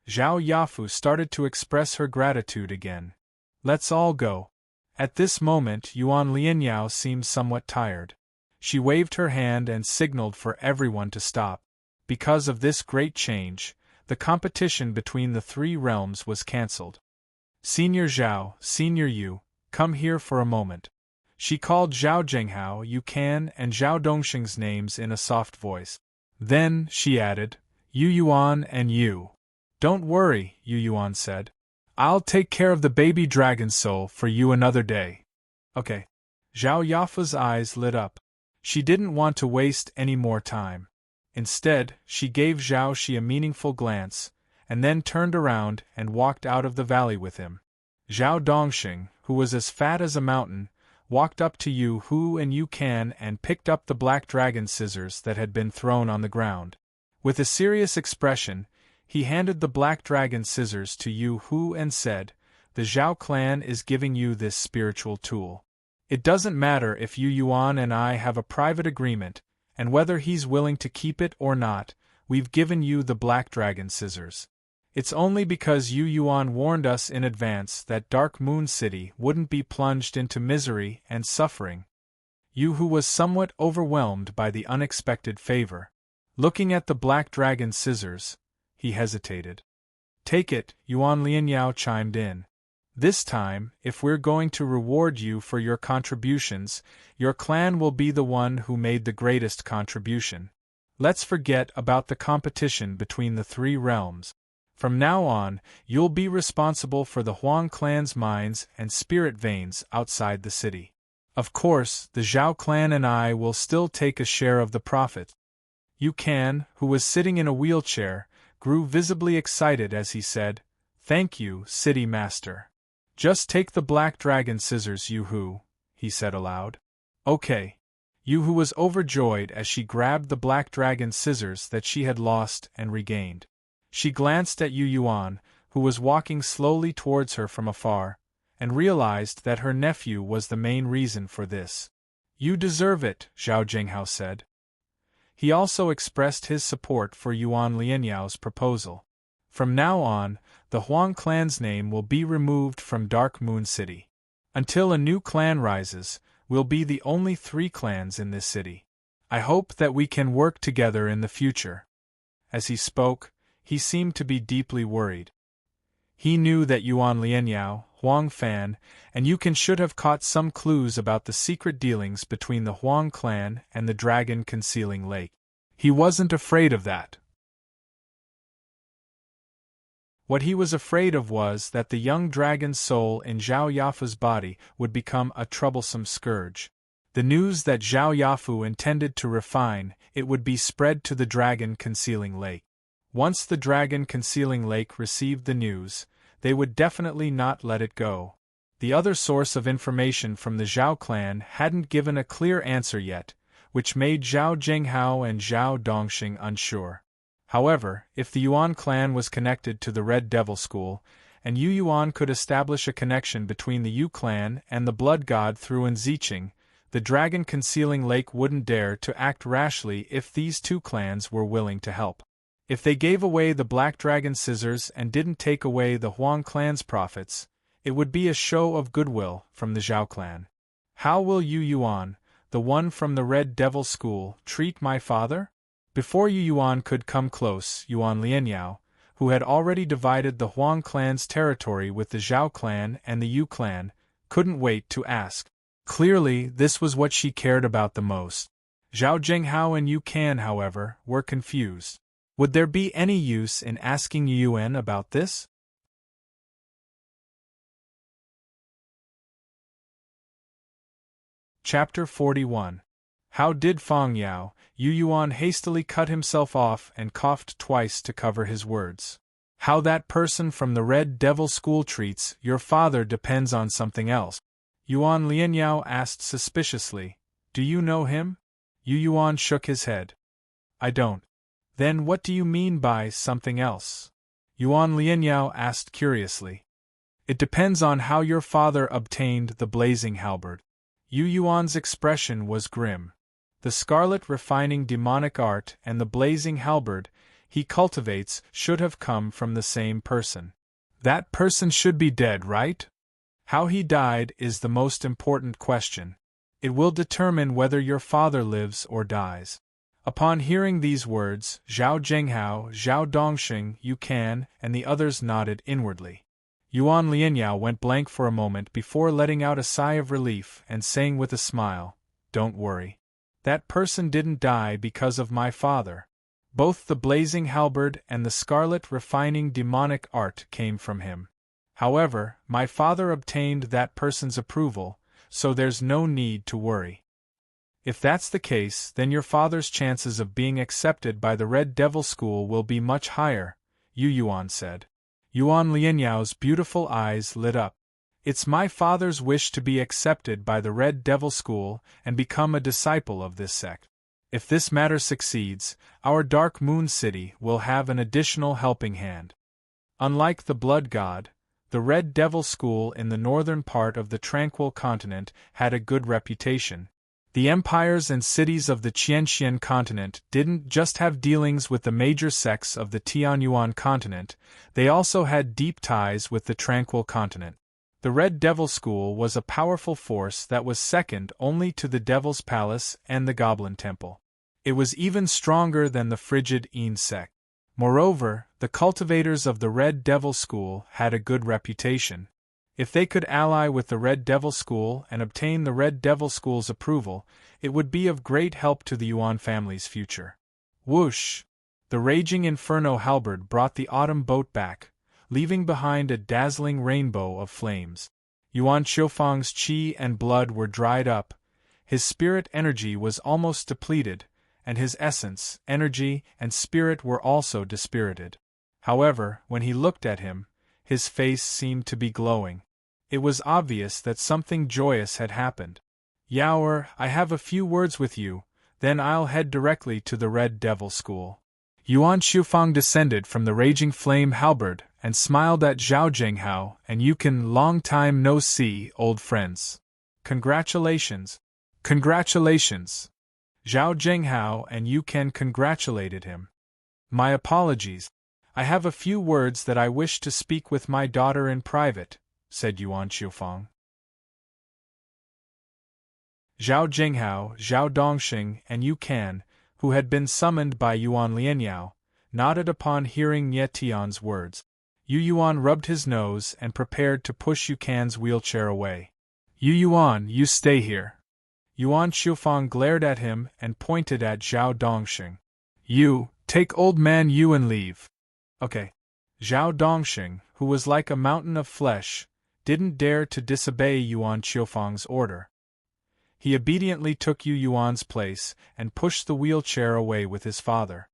Zhao Yafu started to express her gratitude again. Let's all go. At this moment Yuan Lianyao seemed somewhat tired. She waved her hand and signaled for everyone to stop. Because of this great change, the competition between the three realms was cancelled. Senior Zhao, Senior Yu, come here for a moment. She called Zhao Zhenghao, Yu Can, and Zhao Dongxing's names in a soft voice. Then, she added, Yu Yuan and Yu. Don't worry, Yu Yuan said. I'll take care of the baby dragon soul for you another day. Okay. Zhao Yafu's eyes lit up. She didn't want to waste any more time. Instead, she gave Zhao Shi a meaningful glance, and then turned around and walked out of the valley with him. Zhao Dongxing, who was as fat as a mountain, walked up to Yu Hu and Yu Can and picked up the black dragon scissors that had been thrown on the ground. With a serious expression, he handed the black dragon scissors to Yu Hu and said, The Zhao clan is giving you this spiritual tool. It doesn't matter if Yu Yuan and I have a private agreement, and whether he's willing to keep it or not, we've given you the black dragon scissors. It's only because Yu Yuan warned us in advance that Dark Moon City wouldn't be plunged into misery and suffering. Yu Hu was somewhat overwhelmed by the unexpected favor. Looking at the black dragon scissors, he hesitated. Take it, Yuan Lianyao chimed in. This time, if we're going to reward you for your contributions, your clan will be the one who made the greatest contribution. Let's forget about the competition between the three realms. From now on, you'll be responsible for the Huang clan's mines and spirit veins outside the city. Of course, the Zhao clan and I will still take a share of the profit. Yu Can, who was sitting in a wheelchair, grew visibly excited as he said, Thank you, City Master. Just take the black dragon scissors, Yu Hu, he said aloud. Okay. Yu Hu was overjoyed as she grabbed the black dragon scissors that she had lost and regained. She glanced at Yu Yuan, who was walking slowly towards her from afar, and realized that her nephew was the main reason for this. You deserve it, Zhao Zhenghao said. He also expressed his support for Yuan Lianyao's proposal. From now on, the Huang clan's name will be removed from Dark Moon City. Until a new clan rises, we'll be the only three clans in this city. I hope that we can work together in the future. As he spoke, he seemed to be deeply worried. He knew that Yuan Lianyao, Huang Fan, and Yu Can should have caught some clues about the secret dealings between the Huang clan and the dragon concealing lake. He wasn't afraid of that. What he was afraid of was that the young dragon's soul in Zhao Yafu's body would become a troublesome scourge. The news that Zhao Yafu intended to refine it would be spread to the dragon concealing lake. Once the dragon concealing lake received the news, they would definitely not let it go. The other source of information from the Zhao clan hadn't given a clear answer yet, which made Zhao Zhenghao and Zhao Dongxing unsure. However, if the Yuan clan was connected to the Red Devil School, and Yu Yuan could establish a connection between the Yu clan and the Blood God through Enziching, The dragon-concealing lake wouldn't dare to act rashly if these two clans were willing to help. If they gave away the Black Dragon scissors and didn't take away the Huang clan's profits, it would be a show of goodwill from the Zhao clan. How will Yu Yuan, the one from the Red Devil School, treat my father? Before Yu Yuan could come close, Yuan Lianyao, who had already divided the Huang clan's territory with the Zhao clan and the Yu clan, couldn't wait to ask. Clearly, this was what she cared about the most. Zhao Zhenghao and Yu Can, however, were confused. Would there be any use in asking Yu Yuan about this? Chapter 41. How did Fang Yao? Yu Yuan hastily cut himself off and coughed twice to cover his words. How that person from the Red Devil School treats your father depends on something else. Yuan Lianyao asked suspiciously. Do you know him? Yu Yuan shook his head. I don't. Then what do you mean by something else? Yuan Lianyao asked curiously. It depends on how your father obtained the blazing halberd. Yu Yuan's expression was grim. The scarlet refining demonic art and the blazing halberd he cultivates should have come from the same person. That person should be dead, right? How he died is the most important question. It will determine whether your father lives or dies. Upon hearing these words, Zhao Zhenghao, Zhao Dongxing, Yu Can, and the others nodded inwardly. Yuan Lianyao went blank for a moment before letting out a sigh of relief and saying with a smile, Don't worry. That person didn't die because of my father. Both the blazing halberd and the scarlet refining demonic art came from him. However, my father obtained that person's approval, so there's no need to worry. If that's the case, then your father's chances of being accepted by the Red Devil School will be much higher, Yu Yuan said. Yuan Lianyao's beautiful eyes lit up. It's my father's wish to be accepted by the Red Devil School and become a disciple of this sect. If this matter succeeds, our Dark Moon City will have an additional helping hand. Unlike the Blood God, the Red Devil School in the northern part of the Tranquil Continent had a good reputation. The empires and cities of the Qianxian continent didn't just have dealings with the major sects of the Tianyuan continent, they also had deep ties with the Tranquil Continent. The Red Devil School was a powerful force that was second only to the Devil's Palace and the Goblin Temple. It was even stronger than the Frigid Een sect. Moreover, the cultivators of the Red Devil School had a good reputation. If they could ally with the Red Devil School and obtain the Red Devil School's approval, it would be of great help to the Yuan family's future. Whoosh! The raging inferno halberd brought the autumn boat back, leaving behind a dazzling rainbow of flames. Yuan Qiufang's qi and blood were dried up, his spirit energy was almost depleted, and his essence, energy, and spirit were also dispirited. However, when he looked at him, his face seemed to be glowing. It was obvious that something joyous had happened. Yaoer, I have a few words with you, then I'll head directly to the Red Devil School. Yuan Qiufang descended from the raging flame halberd and smiled at Zhao Zhenghao and Yu Can. Long time no see, old friends. Congratulations. Congratulations. Zhao Zhenghao and Yu Can congratulated him. My apologies. I have a few words that I wish to speak with my daughter in private, said Yuan Qiufang. Zhao Zhenghao, Zhao Dongxing, and Yu Can, who had been summoned by Yuan Lianyao, nodded upon hearing Nie Tian's words. Yu Yuan rubbed his nose and prepared to push Yu Can's wheelchair away. Yu Yuan, you stay here. Yuan Qiufang glared at him and pointed at Zhao Dongxing. You, take old man Yu and leave. Okay. Zhao Dongxing, who was like a mountain of flesh, didn't dare to disobey Yuan Qiufang's order. He obediently took Yu Yuan's place and pushed the wheelchair away with his father.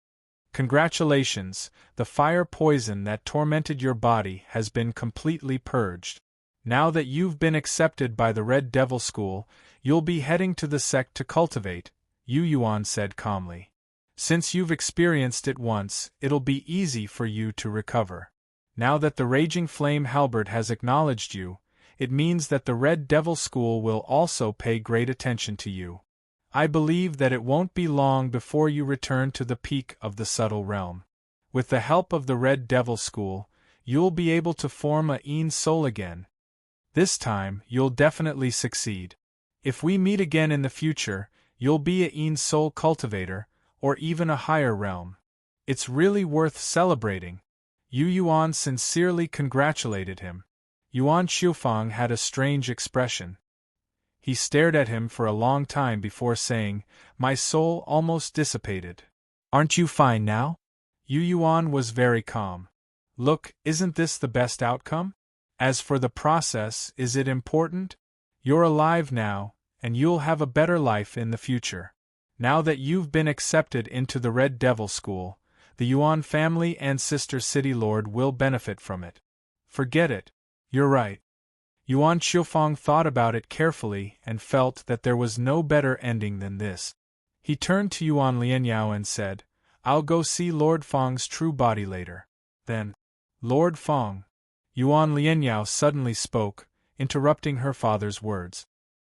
Congratulations, the fire poison that tormented your body has been completely purged. Now that you've been accepted by the Red Devil School, you'll be heading to the sect to cultivate, Yu Yuan said calmly. Since you've experienced it once, it'll be easy for you to recover. Now that the Raging Flame Halberd has acknowledged you, it means that the Red Devil School will also pay great attention to you. I believe that it won't be long before you return to the peak of the subtle realm. With the help of the Red Devil School, you'll be able to form a Een soul again. This time, you'll definitely succeed. If we meet again in the future, you'll be a Een soul cultivator, or even a higher realm. It's really worth celebrating. Yu Yuan sincerely congratulated him. Yuan Qiufang had a strange expression. He stared at him for a long time before saying, "My soul almost dissipated. Aren't you fine now?" Yu Yuan was very calm. "Look, isn't this the best outcome? As for the process, is it important? You're alive now, and you'll have a better life in the future. Now that you've been accepted into the Red Devil School, the Yuan family and Sister City Lord will benefit from it. Forget it. You're right." Yuan Qiufang thought about it carefully and felt that there was no better ending than this. He turned to Yuan Lianyao and said, "I'll go see Lord Fang's true body later." Then, "Lord Fang." Yuan Lianyao suddenly spoke, interrupting her father's words.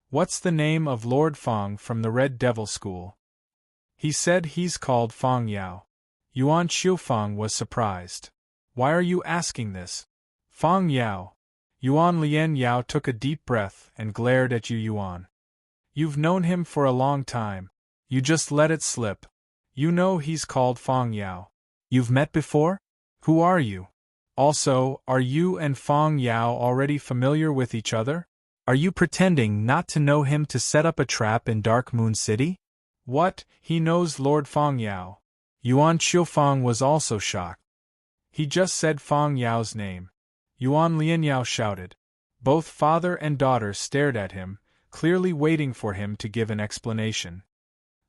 "What's the name of Lord Fang from the Red Devil School?" "He said he's called Fang Yao." Yuan Qiufang was surprised. "Why are you asking this?" "Fang Yao." Yuan Lianyao took a deep breath and glared at Yu Yuan. "You've known him for a long time. You just let it slip. You know he's called Fang Yao. You've met before? Who are you? Also, are you and Fang Yao already familiar with each other? Are you pretending not to know him to set up a trap in Dark Moon City?" "What, he knows Lord Fang Yao?" Yuan Qiufang was also shocked. "He just said Fang Yao's name." Yuan Lianyao shouted. Both father and daughter stared at him, clearly waiting for him to give an explanation.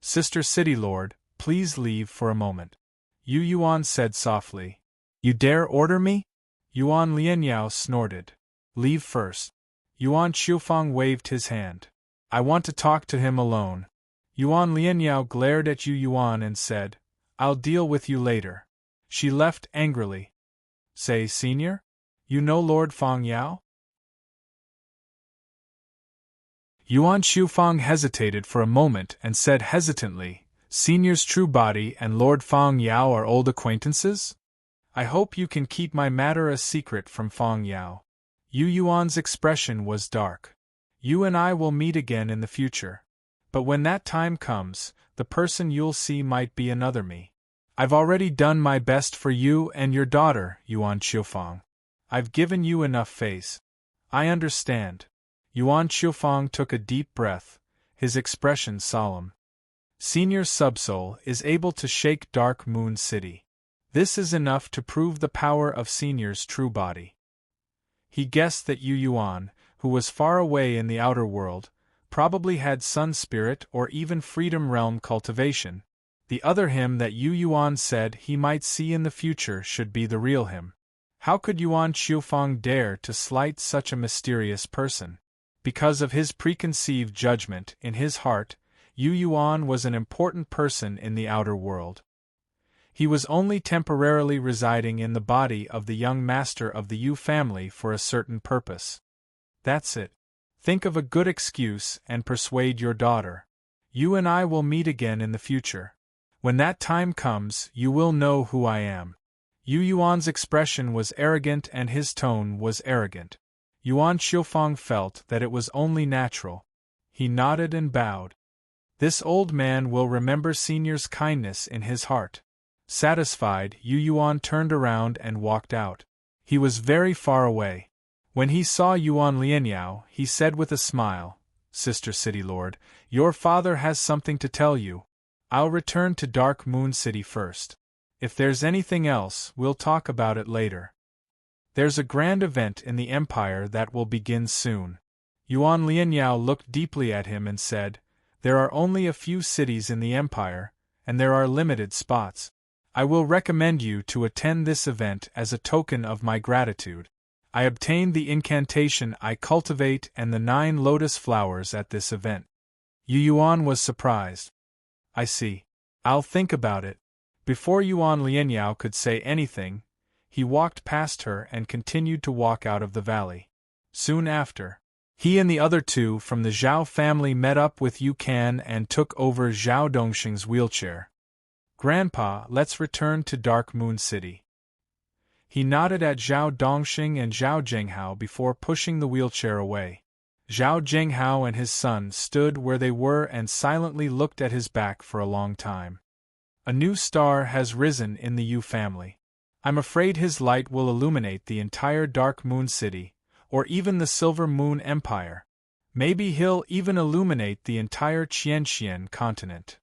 "Sister City Lord, please leave for a moment," Yu Yuan said softly. "You dare order me?" Yuan Lianyao snorted. "Leave first." Yuan Qiufang waved his hand. "I want to talk to him alone." Yuan Lianyao glared at Yu Yuan and said, "I'll deal with you later." She left angrily. "Say, Senior? You know Lord Fang Yao?" Yuan Qiufang hesitated for a moment and said hesitantly, "Senior's true body and Lord Fang Yao are old acquaintances? I hope you can keep my matter a secret from Fang Yao." Yu Yuan's expression was dark. "You and I will meet again in the future. But when that time comes, the person you'll see might be another me. I've already done my best for you and your daughter, Yuan Qiufang. I've given you enough face. I understand." Yuan Qiufang took a deep breath, his expression solemn. Senior Subsoul is able to shake Dark Moon City. This is enough to prove the power of Senior's true body. He guessed that Yu Yuan, who was far away in the outer world, probably had Sun Spirit or even Freedom Realm cultivation. The other him that Yu Yuan said he might see in the future should be the real him. How could Yuan Qiufang dare to slight such a mysterious person? Because of his preconceived judgment in his heart, Yu Yuan was an important person in the outer world. He was only temporarily residing in the body of the young master of the Yu family for a certain purpose. That's it. Think of a good excuse and persuade your daughter. You and I will meet again in the future. When that time comes, you will know who I am. Yu Yuan's expression was arrogant and his tone was arrogant. Yuan Qiufang felt that it was only natural. He nodded and bowed. This old man will remember Senior's kindness in his heart. Satisfied, Yu Yuan turned around and walked out. He was very far away. When he saw Yuan Lianyao, he said with a smile, "Sister City Lord, your father has something to tell you. I'll return to Dark Moon City first. If there's anything else, we'll talk about it later. There's a grand event in the Empire that will begin soon." Yuan Lianyao looked deeply at him and said, "There are only a few cities in the Empire, and there are limited spots. I will recommend you to attend this event as a token of my gratitude. I obtained the incantation I cultivate and the 9 lotus flowers at this event." Yu Yuan was surprised. "I see. I'll think about it." Before Yuan Lianyao could say anything, he walked past her and continued to walk out of the valley. Soon after, he and the other two from the Zhao family met up with Yu Kan and took over Zhao Dongxing's wheelchair. Grandpa, let's return to Dark Moon City. He nodded at Zhao Dongxing and Zhao Zhenghao before pushing the wheelchair away. Zhao Zhenghao and his son stood where they were and silently looked at his back for a long time. A new star has risen in the Yu family. I'm afraid his light will illuminate the entire Dark Moon City, or even the Silver Moon Empire. Maybe he'll even illuminate the entire Qianxian continent.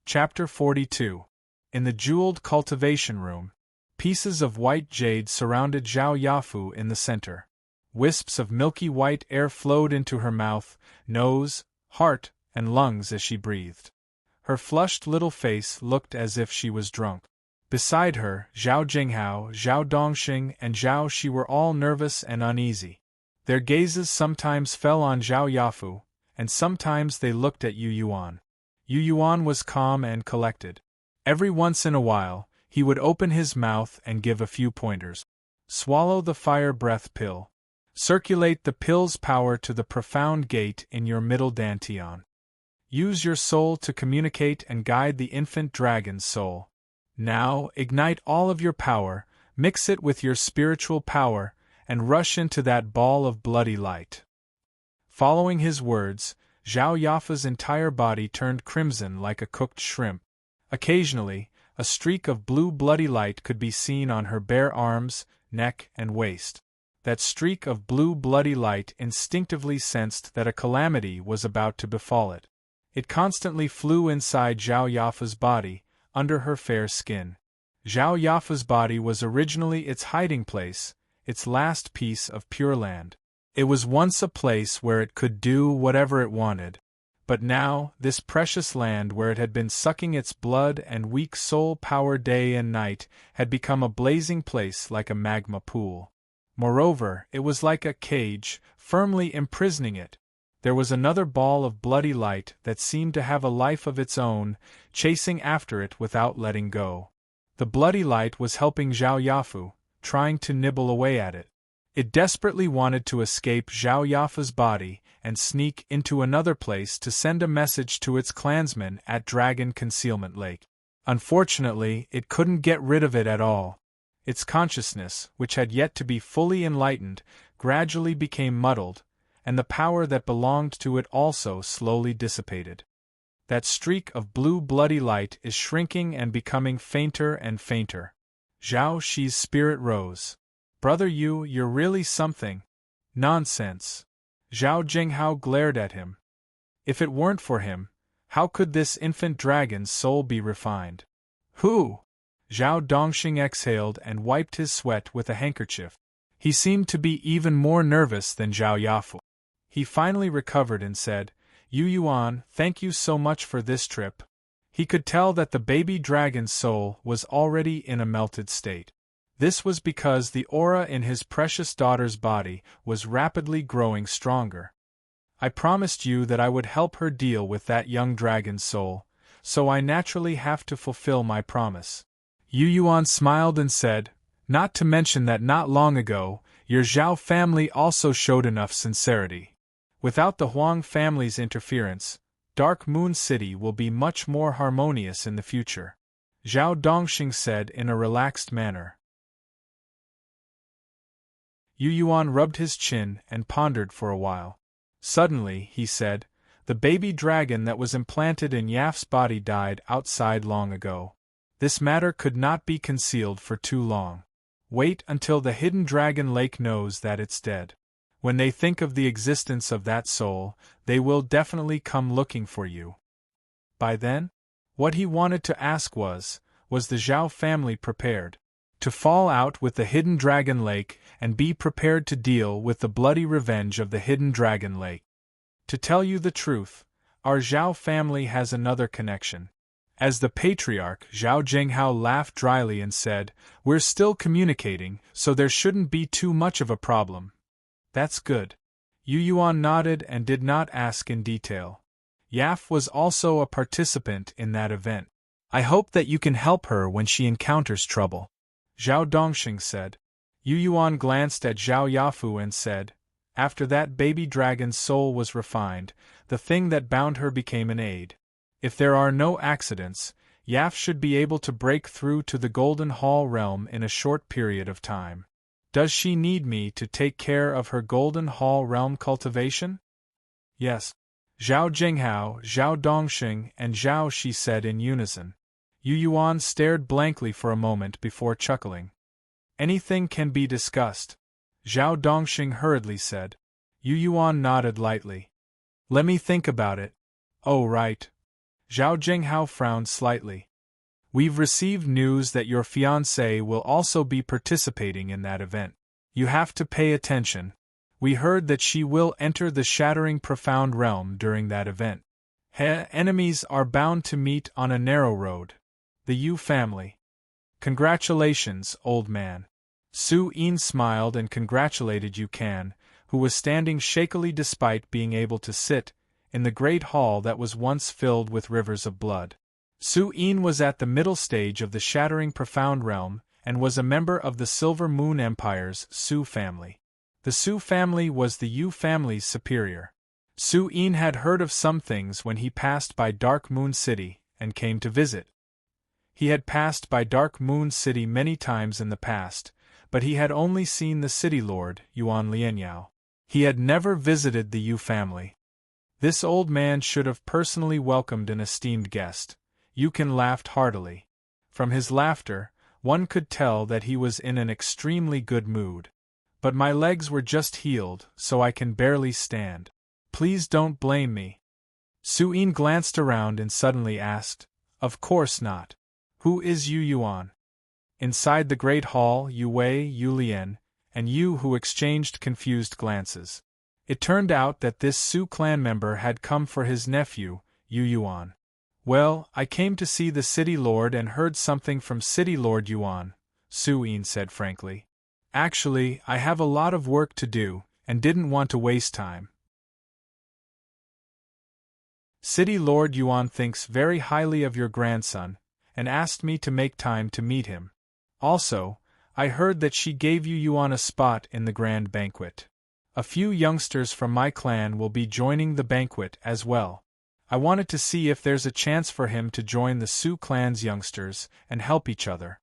Chapter 42. In the jeweled cultivation room, pieces of white jade surrounded Zhao Yafu in the center. Wisps of milky white air flowed into her mouth, nose, heart, and lungs as she breathed. Her flushed little face looked as if she was drunk. Beside her, Zhao Jinghao, Zhao Dongxing, and Zhao Shi were all nervous and uneasy. Their gazes sometimes fell on Zhao Yafu, and sometimes they looked at Yu Yuan. Yu Yuan was calm and collected. Every once in a while, he would open his mouth and give a few pointers. Swallow the fire breath pill. Circulate the pill's power to the profound gate in your middle dantian. Use your soul to communicate and guide the infant dragon's soul. Now, ignite all of your power, mix it with your spiritual power, and rush into that ball of bloody light. Following his words, Zhao Yafa's entire body turned crimson like a cooked shrimp. Occasionally, a streak of blue bloody light could be seen on her bare arms, neck, and waist. That streak of blue bloody light instinctively sensed that a calamity was about to befall it. It constantly flew inside Zhao Yafa's body, under her fair skin. Zhao Yafa's body was originally its hiding place, its last piece of pure land. It was once a place where it could do whatever it wanted. But now, this precious land where it had been sucking its blood and weak soul power day and night had become a blazing place like a magma pool. Moreover, it was like a cage, firmly imprisoning it. There was another ball of bloody light that seemed to have a life of its own, chasing after it without letting go. The bloody light was helping Zhao Yafu, trying to nibble away at it. It desperately wanted to escape Zhao Yafa's body and sneak into another place to send a message to its clansmen at Dragon Concealment Lake. Unfortunately, it couldn't get rid of it at all. Its consciousness, which had yet to be fully enlightened, gradually became muddled, and the power that belonged to it also slowly dissipated. That streak of blue bloody light is shrinking and becoming fainter and fainter. Zhao Shi's spirit rose. Brother Yu, you're really something. Nonsense. Zhao Jinghao glared at him. If it weren't for him, how could this infant dragon's soul be refined? Who? Zhao Dongxing exhaled and wiped his sweat with a handkerchief. He seemed to be even more nervous than Zhao Yafu. He finally recovered and said, Yu Yuan, thank you so much for this trip. He could tell that the baby dragon's soul was already in a melted state. This was because the aura in his precious daughter's body was rapidly growing stronger. I promised you that I would help her deal with that young dragon's soul, so I naturally have to fulfill my promise. Yu Yuan smiled and said, not to mention that not long ago, your Zhao family also showed enough sincerity. Without the Huang family's interference, Dark Moon City will be much more harmonious in the future. Zhao Dongxing said in a relaxed manner. Yu Yuan rubbed his chin and pondered for a while. Suddenly, he said, the baby dragon that was implanted in Yaf's body died outside long ago. This matter could not be concealed for too long. Wait until the hidden dragon lake knows that it's dead. When they think of the existence of that soul, they will definitely come looking for you. By then? What he wanted to ask was the Zhao family prepared to fall out with the hidden dragon lake and be prepared to deal with the bloody revenge of the hidden dragon lake? To tell you the truth, our Zhao family has another connection. As the patriarch, Zhao Jinghao laughed dryly and said, we're still communicating, so there shouldn't be too much of a problem. That's good. Yu Yuan nodded and did not ask in detail. Yaf was also a participant in that event. I hope that you can help her when she encounters trouble. Zhao Dongxing said. Yu Yuan glanced at Zhao Yafu and said, after that baby dragon's soul was refined, the thing that bound her became an aid. If there are no accidents, Yaf should be able to break through to the Golden Hall realm in a short period of time. Does she need me to take care of her Golden Hall realm cultivation? Yes. Zhao Jinghao, Zhao Dongxing, and Zhao Shi said in unison. Yu Yuan stared blankly for a moment before chuckling. Anything can be discussed, Zhao Dongxing hurriedly said. Yu Yuan nodded lightly. Let me think about it. Oh, right. Zhao Jinghao frowned slightly. We've received news that your fiancée will also be participating in that event. You have to pay attention. We heard that she will enter the shattering profound realm during that event. Enemies are bound to meet on a narrow road. The Yu family. Congratulations, old man. Su Yin smiled and congratulated Yu Kan, who was standing shakily despite being able to sit, in the great hall that was once filled with rivers of blood. Su Yin was at the middle stage of the shattering profound realm, and was a member of the Silver Moon Empire's Su family. The Su family was the Yu family's superior. Su Yin had heard of some things when he passed by Dark Moon City, and came to visit. He had passed by Dark Moon City many times in the past, but he had only seen the city lord, Yuan Lianyao. He had never visited the Yu family. This old man should have personally welcomed an esteemed guest. Yu Kan laughed heartily. From his laughter, one could tell that he was in an extremely good mood. But my legs were just healed, so I can barely stand. Please don't blame me. Su Yin glanced around and suddenly asked, Of course not. Who is Yu Yuan? Inside the great hall, Yu Wei, Yu Lian, and Yu Hu exchanged confused glances. It turned out that this Su clan member had come for his nephew, Yu Yuan. Well, I came to see the city lord and heard something from city lord Yuan, Su Yin said frankly. Actually, I have a lot of work to do, and didn't want to waste time. City lord Yuan thinks very highly of your grandson, and asked me to make time to meet him. Also, I heard that she gave Yu Yuan a spot in the grand banquet. A few youngsters from my clan will be joining the banquet as well. I wanted to see if there's a chance for him to join the Su clan's youngsters and help each other.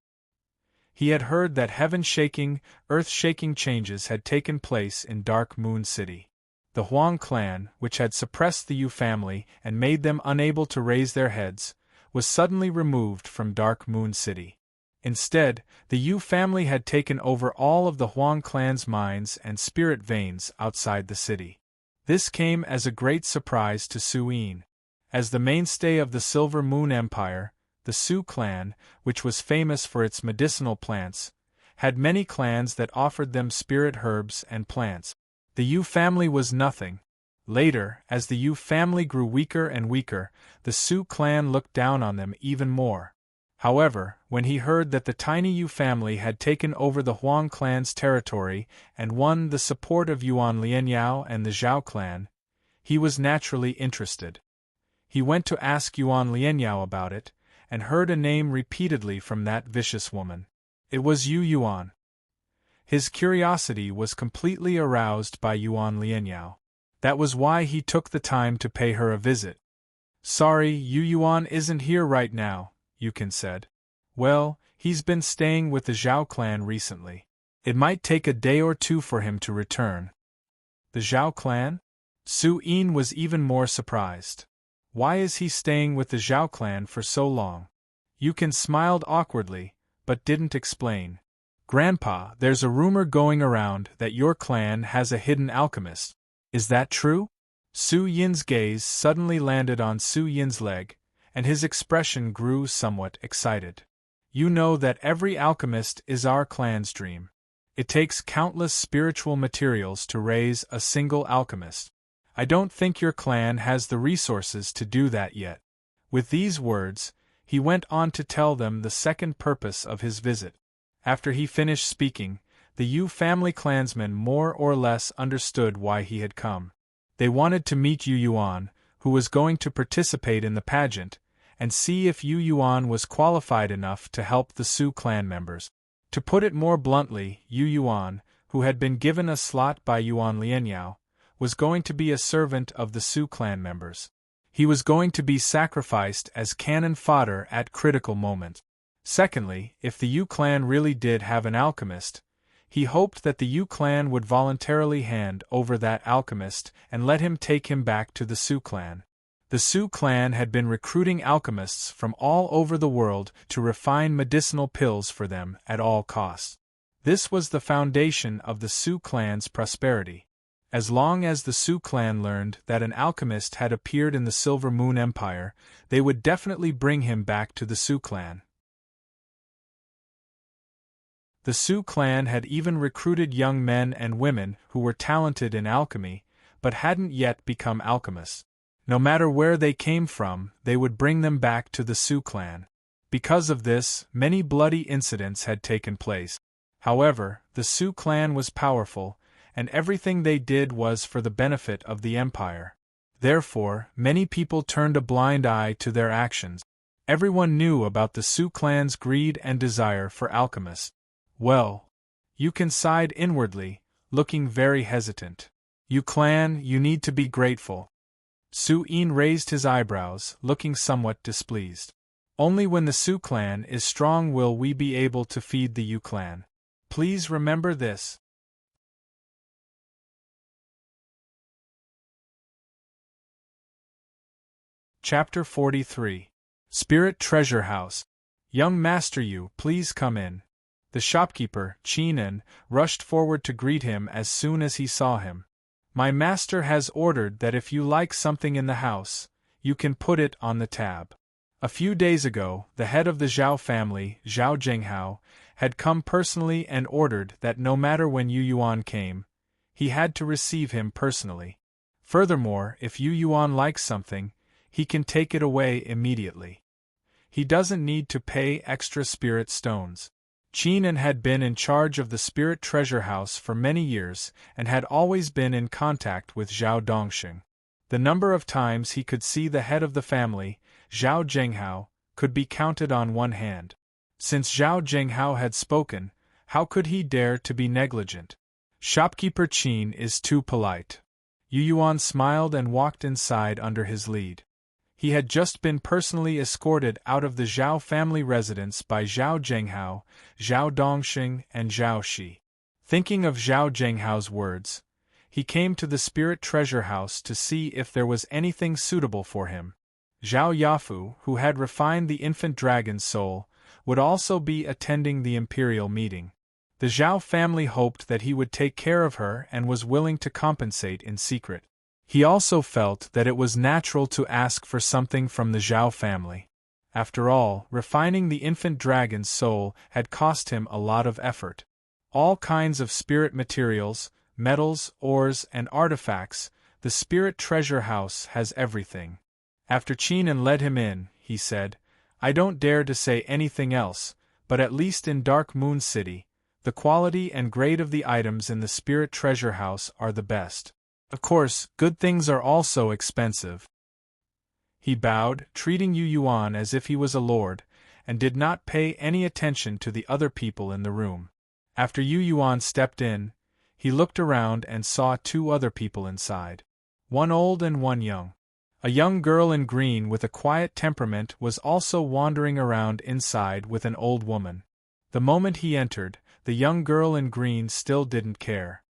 He had heard that heaven-shaking, earth-shaking changes had taken place in Dark Moon City. The Huang clan, which had suppressed the Yu family and made them unable to raise their heads, was suddenly removed from Dark Moon City. Instead, the Yu family had taken over all of the Huang clan's mines and spirit veins outside the city. This came as a great surprise to Su Yin. As the mainstay of the Silver Moon Empire, the Su clan, which was famous for its medicinal plants, had many clans that offered them spirit herbs and plants. The Yu family was nothing. Later, as the Yu family grew weaker and weaker, the Su clan looked down on them even more. However, when he heard that the tiny Yu family had taken over the Huang clan's territory and won the support of Yuan Lianyao and the Zhao clan, he was naturally interested. He went to ask Yuan Lianyao about it, and heard a name repeatedly from that vicious woman. It was Yu Yuan. His curiosity was completely aroused by Yuan Lianyao. That was why he took the time to pay her a visit. Sorry, Yu Yuan isn't here right now, Yu Kan said. Well, he's been staying with the Zhao clan recently. It might take a day or two for him to return. The Zhao clan? Su Yin was even more surprised. Why is he staying with the Zhao clan for so long? Yu Kan smiled awkwardly, but didn't explain. Grandpa, there's a rumor going around that your clan has a hidden alchemist. Is that true? Su Yin's gaze suddenly landed on Su Yin's leg, and his expression grew somewhat excited. You know that every alchemist is our clan's dream. It takes countless spiritual materials to raise a single alchemist. I don't think your clan has the resources to do that yet. With these words, he went on to tell them the second purpose of his visit. After he finished speaking, the Yu family clansmen more or less understood why he had come. They wanted to meet Yu Yuan, who was going to participate in the pageant, and see if Yu Yuan was qualified enough to help the Su clan members. To put it more bluntly, Yu Yuan, who had been given a slot by Yuan Lianyao, was going to be a servant of the Su clan members. He was going to be sacrificed as cannon fodder at critical moments. Secondly, if the Yu clan really did have an alchemist, he hoped that the Yu clan would voluntarily hand over that alchemist and let him take him back to the Su clan. The Su clan had been recruiting alchemists from all over the world to refine medicinal pills for them at all costs. This was the foundation of the Su clan's prosperity. As long as the Su clan learned that an alchemist had appeared in the Silver Moon Empire, they would definitely bring him back to the Su clan. The Su clan had even recruited young men and women who were talented in alchemy, but hadn't yet become alchemists. No matter where they came from, they would bring them back to the Su clan. Because of this, many bloody incidents had taken place. However, the Su clan was powerful, and everything they did was for the benefit of the empire. Therefore, many people turned a blind eye to their actions. Everyone knew about the Su clan's greed and desire for alchemists. Well, Yu Can sighed inwardly, looking very hesitant. Yu clan, you need to be grateful. Su Yin raised his eyebrows, looking somewhat displeased. Only when the Su clan is strong will we be able to feed the Yu clan. Please remember this. Chapter 43. Spirit Treasure House. Young Master Yu, please come in. The shopkeeper, Qin, rushed forward to greet him as soon as he saw him. My master has ordered that if you like something in the house, you can put it on the tab. A few days ago, the head of the Zhao family, Zhao Jinghao, had come personally and ordered that no matter when Yu Yuan came, he had to receive him personally. Furthermore, if Yu Yuan likes something, he can take it away immediately. He doesn't need to pay extra spirit stones. Qin had been in charge of the Spirit Treasure House for many years and had always been in contact with Zhao Dongxing. The number of times he could see the head of the family, Zhao Jinghao, could be counted on one hand. Since Zhao Jinghao had spoken, how could he dare to be negligent? Shopkeeper Qin is too polite. Yu Yuan smiled and walked inside under his lead. He had just been personally escorted out of the Zhao family residence by Zhao Jinghao, Zhao Dongxing, and Zhao Shi. Thinking of Zhao Jinghao's words, he came to the Spirit Treasure House to see if there was anything suitable for him. Zhao Yafu, who had refined the infant dragon's soul, would also be attending the imperial meeting. The Zhao family hoped that he would take care of her and was willing to compensate in secret. He also felt that it was natural to ask for something from the Zhao family. After all, refining the infant dragon's soul had cost him a lot of effort. All kinds of spirit materials, metals, ores, and artifacts, the Spirit Treasure House has everything. After Qin led him in, he said, I don't dare to say anything else, but at least in Dark Moon City, the quality and grade of the items in the Spirit Treasure House are the best. Of course, good things are also expensive. He bowed, treating Yu Yuan as if he was a lord, and did not pay any attention to the other people in the room. After Yu Yuan stepped in, he looked around and saw two other people inside. One old and one young. A young girl in green with a quiet temperament was also wandering around inside with an old woman. The moment he entered, the young girl in green still didn't care.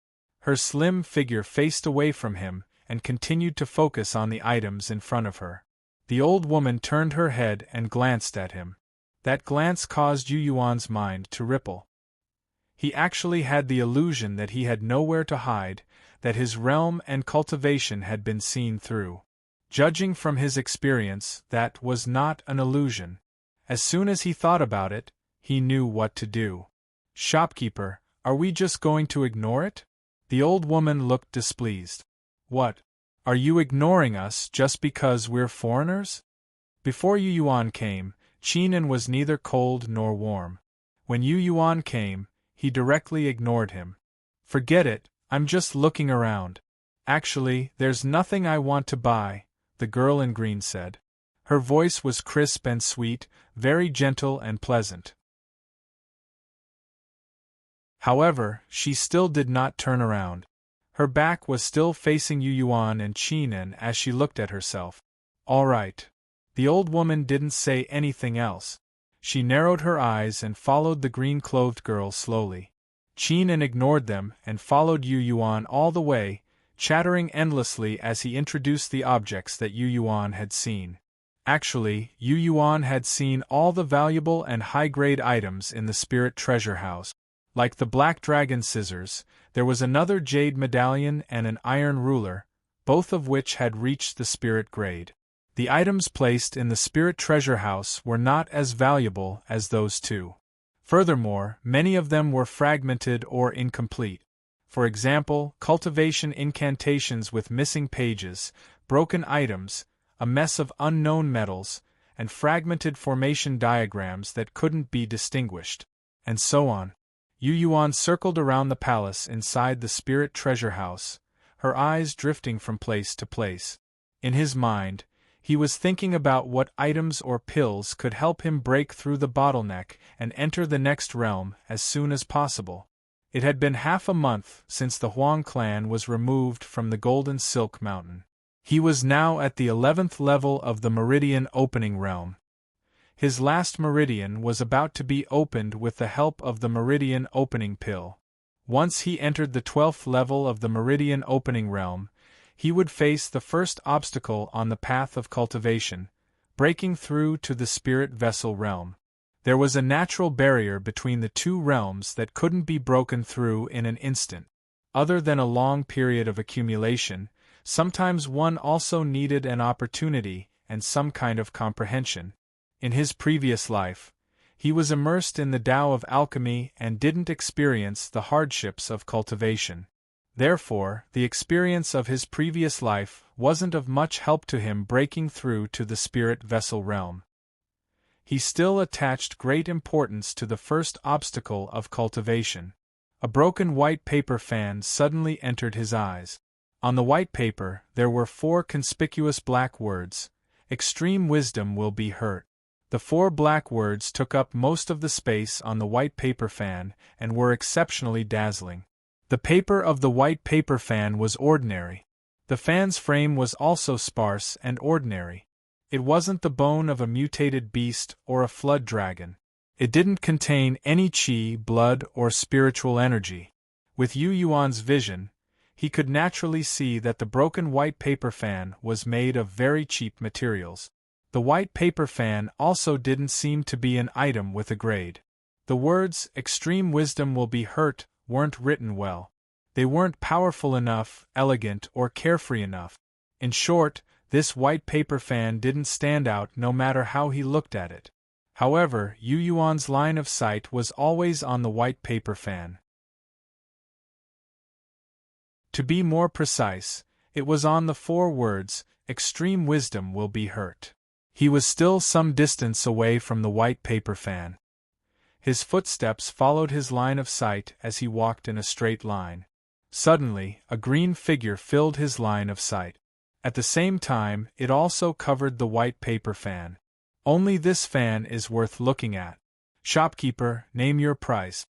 Her slim figure faced away from him and continued to focus on the items in front of her. The old woman turned her head and glanced at him. That glance caused Yu Yuan's mind to ripple. He actually had the illusion that he had nowhere to hide, that his realm and cultivation had been seen through. Judging from his experience, that was not an illusion. As soon as he thought about it, he knew what to do. Shopkeeper, are we just going to ignore it? The old woman looked displeased. What? Are you ignoring us just because we're foreigners? Before Yu Yuan came, Qin was neither cold nor warm. When Yu Yuan came, he directly ignored him. Forget it, I'm just looking around. Actually, there's nothing I want to buy, the girl in green said. Her voice was crisp and sweet, very gentle and pleasant. However, she still did not turn around. Her back was still facing Yu Yuan and Qin as she looked at herself. All right. The old woman didn't say anything else. She narrowed her eyes and followed the green-clothed girl slowly. Qin ignored them and followed Yu Yuan all the way, chattering endlessly as he introduced the objects that Yu Yuan had seen. Actually, Yu Yuan had seen all the valuable and high-grade items in the spirit treasure house. Like the black dragon scissors, there was another jade medallion and an iron ruler, both of which had reached the spirit grade. The items placed in the spirit treasure house were not as valuable as those two. Furthermore, many of them were fragmented or incomplete. For example, cultivation incantations with missing pages, broken items, a mess of unknown metals, and fragmented formation diagrams that couldn't be distinguished, and so on. Yu Yuan circled around the palace inside the spirit treasure house, her eyes drifting from place to place. In his mind, he was thinking about what items or pills could help him break through the bottleneck and enter the next realm as soon as possible. It had been half a month since the Huang clan was removed from the Golden Silk Mountain. He was now at the 11th level of the Meridian Opening Realm. His last meridian was about to be opened with the help of the Meridian Opening Pill. Once he entered the 12th level of the Meridian Opening Realm, he would face the first obstacle on the path of cultivation, breaking through to the spirit vessel realm. There was a natural barrier between the two realms that couldn't be broken through in an instant. Other than a long period of accumulation, sometimes one also needed an opportunity and some kind of comprehension. In his previous life, he was immersed in the Tao of alchemy and didn't experience the hardships of cultivation. Therefore, the experience of his previous life wasn't of much help to him breaking through to the spirit vessel realm. He still attached great importance to the first obstacle of cultivation. A broken white paper fan suddenly entered his eyes. On the white paper, there were 4 conspicuous black words: "Extreme wisdom will be hurt." The 4 black words took up most of the space on the white paper fan and were exceptionally dazzling. The paper of the white paper fan was ordinary. The fan's frame was also sparse and ordinary. It wasn't the bone of a mutated beast or a flood dragon. It didn't contain any qi, blood, or spiritual energy. With Yu Yuan's vision, he could naturally see that the broken white paper fan was made of very cheap materials. The white paper fan also didn't seem to be an item with a grade. The words, "Extreme wisdom will be hurt," weren't written well. They weren't powerful enough, elegant, or carefree enough. In short, this white paper fan didn't stand out no matter how he looked at it. However, Yu Yuan's line of sight was always on the white paper fan. To be more precise, it was on the 4 words, "Extreme wisdom will be hurt." He was still some distance away from the white paper fan. His footsteps followed his line of sight as he walked in a straight line. Suddenly, a green figure filled his line of sight. At the same time, it also covered the white paper fan. Only this fan is worth looking at. "Shopkeeper, name your price."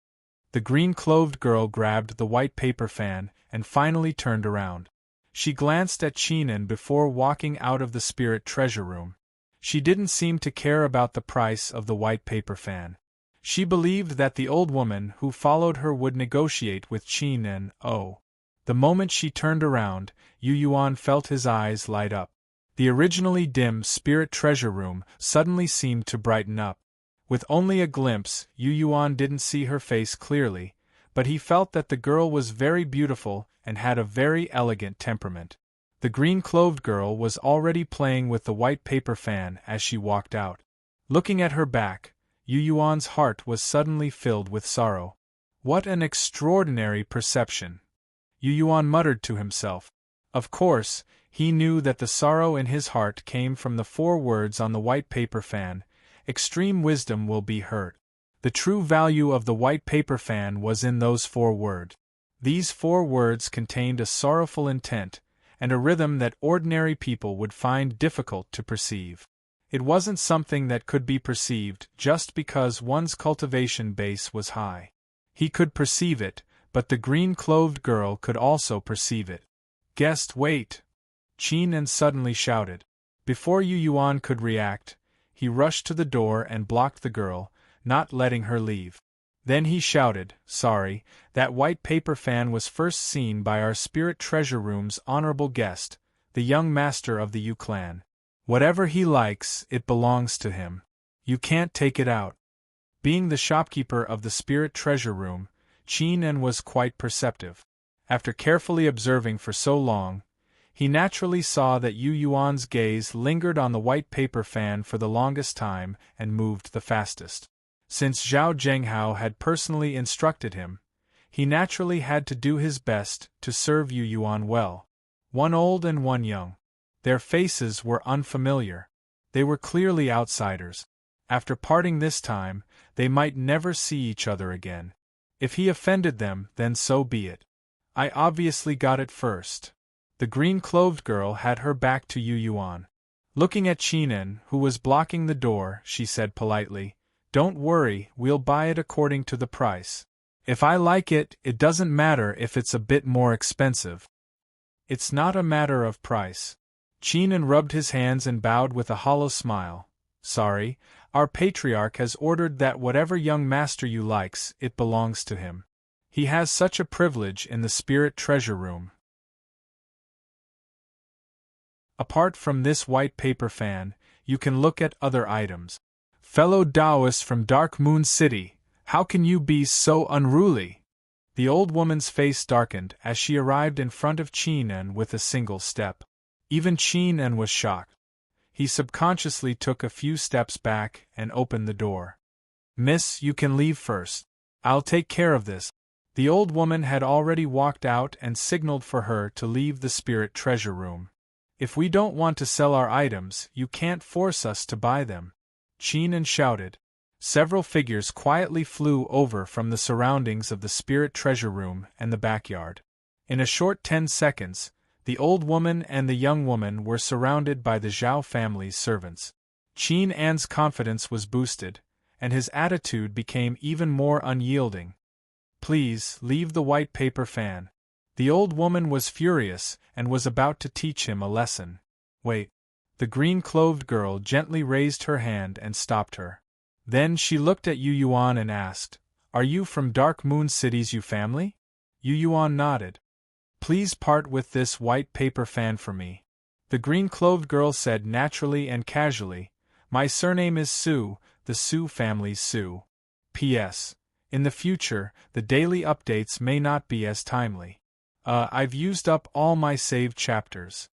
The green-clothed girl grabbed the white paper fan and finally turned around. She glanced at Qin before walking out of the spirit treasure room. She didn't seem to care about the price of the white paper fan. She believed that the old woman who followed her would negotiate with Qin. The moment she turned around, Yu Yuan felt his eyes light up. The originally dim spirit treasure room suddenly seemed to brighten up. With only a glimpse, Yu Yuan didn't see her face clearly, but he felt that the girl was very beautiful and had a very elegant temperament. The green-clothed girl was already playing with the white paper fan as she walked out. Looking at her back, Yu Yuan's heart was suddenly filled with sorrow. What an extraordinary perception! Yu Yuan muttered to himself. Of course, he knew that the sorrow in his heart came from the 4 words on the white paper fan, "Extreme wisdom will be hurt." The true value of the white paper fan was in those 4 words. These 4 words contained a sorrowful intent, and a rhythm that ordinary people would find difficult to perceive. It wasn't something that could be perceived just because one's cultivation base was high. He could perceive it, but the green-clothed girl could also perceive it. "Guest, wait!" Qin suddenly shouted. Before Yu Yuan could react, he rushed to the door and blocked the girl, not letting her leave. Then he shouted, "Sorry, that white paper fan was first seen by our spirit treasure room's honorable guest, the young master of the Yu clan. Whatever he likes, it belongs to him. You can't take it out." Being the shopkeeper of the spirit treasure room, Qin was quite perceptive. After carefully observing for so long, he naturally saw that Yu Yuan's gaze lingered on the white paper fan for the longest time and moved the fastest. Since Zhao Zhenghao had personally instructed him, he naturally had to do his best to serve Yu Yuan well. One old and one young. Their faces were unfamiliar. They were clearly outsiders. After parting this time, they might never see each other again. If he offended them, then so be it. I obviously got it first. The green-clothed girl had her back to Yu Yuan. Looking at Qin, who was blocking the door, she said politely, "Don't worry, we'll buy it according to the price. If I like it, it doesn't matter if it's a bit more expensive." "It's not a matter of price." Qin rubbed his hands and bowed with a hollow smile. "Sorry, our patriarch has ordered that whatever young master you likes, it belongs to him. He has such a privilege in the spirit treasure room." Apart from this white paper fan, you can look at other items. "Fellow Taoists from Dark Moon City, how can you be so unruly?" The old woman's face darkened as she arrived in front of Qin with a single step. Even Qin was shocked. He subconsciously took a few steps back and opened the door. "Miss, you can leave first. I'll take care of this." The old woman had already walked out and signaled for her to leave the spirit treasure room. "If we don't want to sell our items, you can't force us to buy them," Qin shouted. Several figures quietly flew over from the surroundings of the spirit treasure room and the backyard. In a short 10 seconds, the old woman and the young woman were surrounded by the Zhao family's servants. Qin's confidence was boosted, and his attitude became even more unyielding. "Please, leave the white paper fan." The old woman was furious and was about to teach him a lesson. "Wait." The green-clothed girl gently raised her hand and stopped her. Then she looked at Yu Yuan and asked, "Are you from Dark Moon City's Yu family?" Yu Yuan nodded. "Please part with this white paper fan for me." The green-clothed girl said naturally and casually, "My surname is Su, the Su family's Su. P.S. In the future, the daily updates may not be as timely. I've used up all my saved chapters."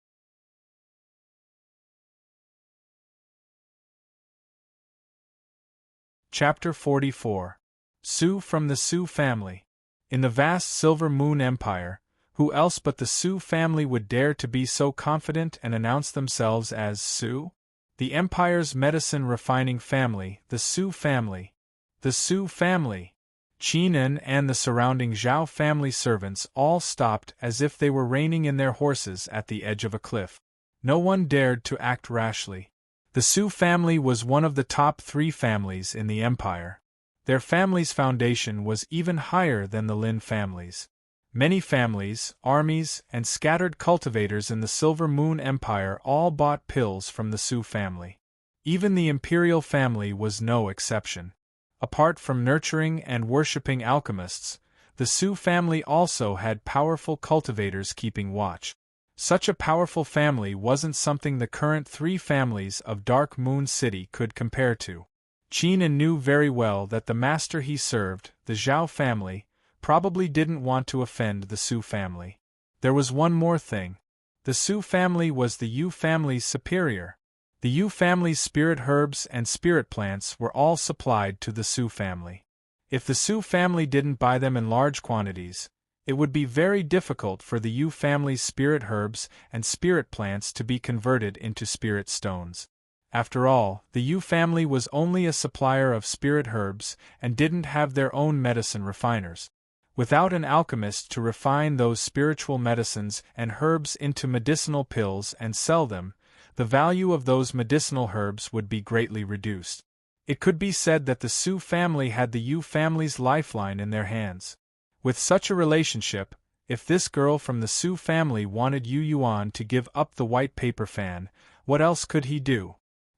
Chapter 44. Su from the Su family. In the vast Silver Moon Empire, who else but the Su family would dare to be so confident and announce themselves as Su? The Empire's medicine-refining family, the Su family. The Su family! Qin and the surrounding Zhao family servants all stopped as if they were reining in their horses at the edge of a cliff. No one dared to act rashly. The Su family was one of the top 3 families in the empire. Their family's foundation was even higher than the Lin family's. Many families, armies, and scattered cultivators in the Silver Moon Empire all bought pills from the Su family. Even the imperial family was no exception. Apart from nurturing and worshipping alchemists, the Su family also had powerful cultivators keeping watch. Such a powerful family wasn't something the current 3 families of Dark Moon City could compare to. Qin knew very well that the master he served, the Zhao family, probably didn't want to offend the Su family. There was one more thing. The Su family was the Yu family's superior. The Yu family's spirit herbs and spirit plants were all supplied to the Su family. If the Su family didn't buy them in large quantities, it would be very difficult for the Yu family's spirit herbs and spirit plants to be converted into spirit stones. After all, the Yu family was only a supplier of spirit herbs and didn't have their own medicine refiners. Without an alchemist to refine those spiritual medicines and herbs into medicinal pills and sell them, the value of those medicinal herbs would be greatly reduced. It could be said that the Su family had the Yu family's lifeline in their hands. With such a relationship, if this girl from the Su family wanted Yu Yuan to give up the white paper fan, what else could he do?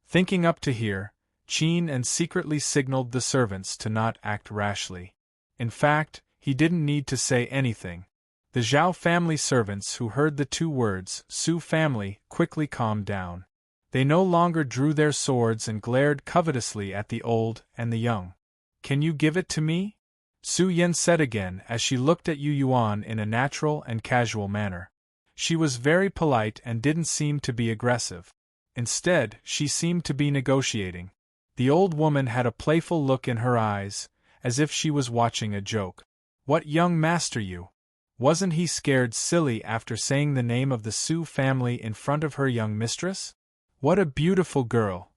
Thinking up to here, Qin and secretly signaled the servants to not act rashly. In fact, he didn't need to say anything. The Zhao family servants who heard the two words, Su family, quickly calmed down. They no longer drew their swords and glared covetously at the old and the young. "Can you give it to me?" Su Yan said again as she looked at Yu Yuan in a natural and casual manner. She was very polite and didn't seem to be aggressive. Instead, she seemed to be negotiating. The old woman had a playful look in her eyes, as if she was watching a joke. "What young master you? Wasn't he scared silly after saying the name of the Su family in front of her young mistress? What a beautiful girl!"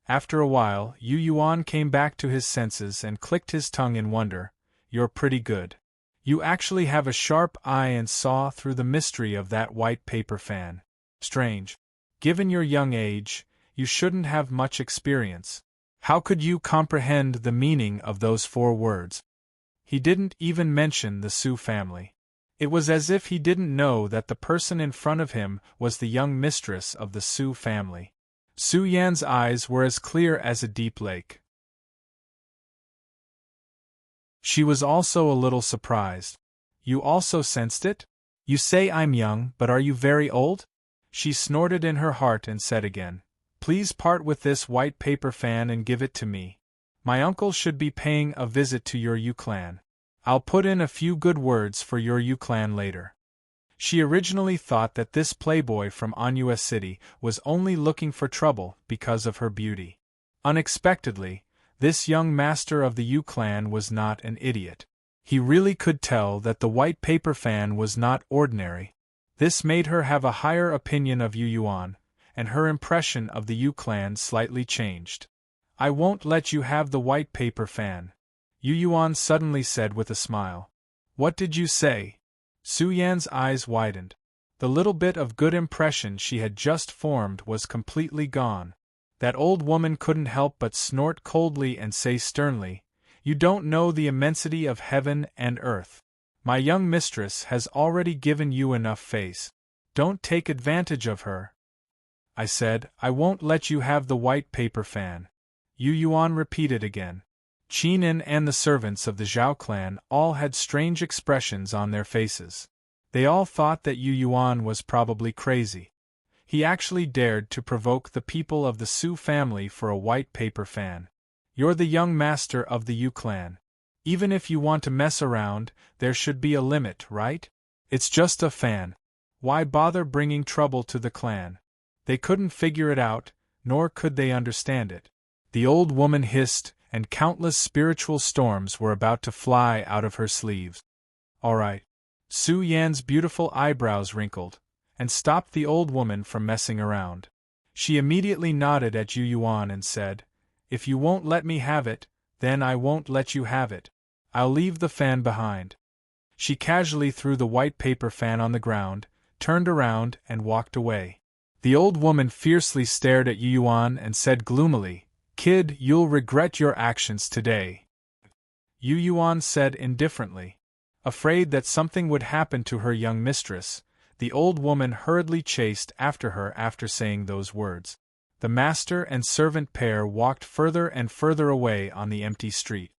After a while, Yu Yuan came back to his senses and clicked his tongue in wonder. "You're pretty good. You actually have a sharp eye and saw through the mystery of that white paper fan. Strange. Given your young age, you shouldn't have much experience. How could you comprehend the meaning of those 4 words?" He didn't even mention the Su family. It was as if he didn't know that the person in front of him was the young mistress of the Su family. Su Yan's eyes were as clear as a deep lake. She was also a little surprised. "You also sensed it? You say I'm young, but are you very old?" She snorted in her heart and said again, "Please part with this white paper fan and give it to me. My uncle should be paying a visit to your Yu clan. I'll put in a few good words for your Yu clan later." She originally thought that this playboy from Anua City was only looking for trouble because of her beauty. Unexpectedly, this young master of the Yu clan was not an idiot. He really could tell that the white paper fan was not ordinary. This made her have a higher opinion of Yu Yuan, and her impression of the Yu clan slightly changed. "I won't let you have the white paper fan," Yu Yuan suddenly said with a smile. "What did you say?" Su Yan's eyes widened. The little bit of good impression she had just formed was completely gone. That old woman couldn't help but snort coldly and say sternly, "You don't know the immensity of heaven and earth. My young mistress has already given you enough face. Don't take advantage of her." "I said, I won't let you have the white paper fan," Yu Yuan repeated again. Qinin and the servants of the Zhao clan all had strange expressions on their faces. They all thought that Yu Yuan was probably crazy. He actually dared to provoke the people of the Su family for a white paper fan. "You're the young master of the Yu clan. Even if you want to mess around, there should be a limit, right? It's just a fan. Why bother bringing trouble to the clan?" They couldn't figure it out, nor could they understand it. The old woman hissed, and countless spiritual storms were about to fly out of her sleeves. "All right." Su Yan's beautiful eyebrows wrinkled, and stopped the old woman from messing around. She immediately nodded at Yu Yuan and said, "If you won't let me have it, then I won't let you have it. I'll leave the fan behind." She casually threw the white paper fan on the ground, turned around and walked away. The old woman fiercely stared at Yu Yuan and said gloomily, "Kid, you'll regret your actions today." Yu Yuan said indifferently. Afraid that something would happen to her young mistress, the old woman hurriedly chased after her after saying those words. The master and servant pair walked further and further away on the empty street.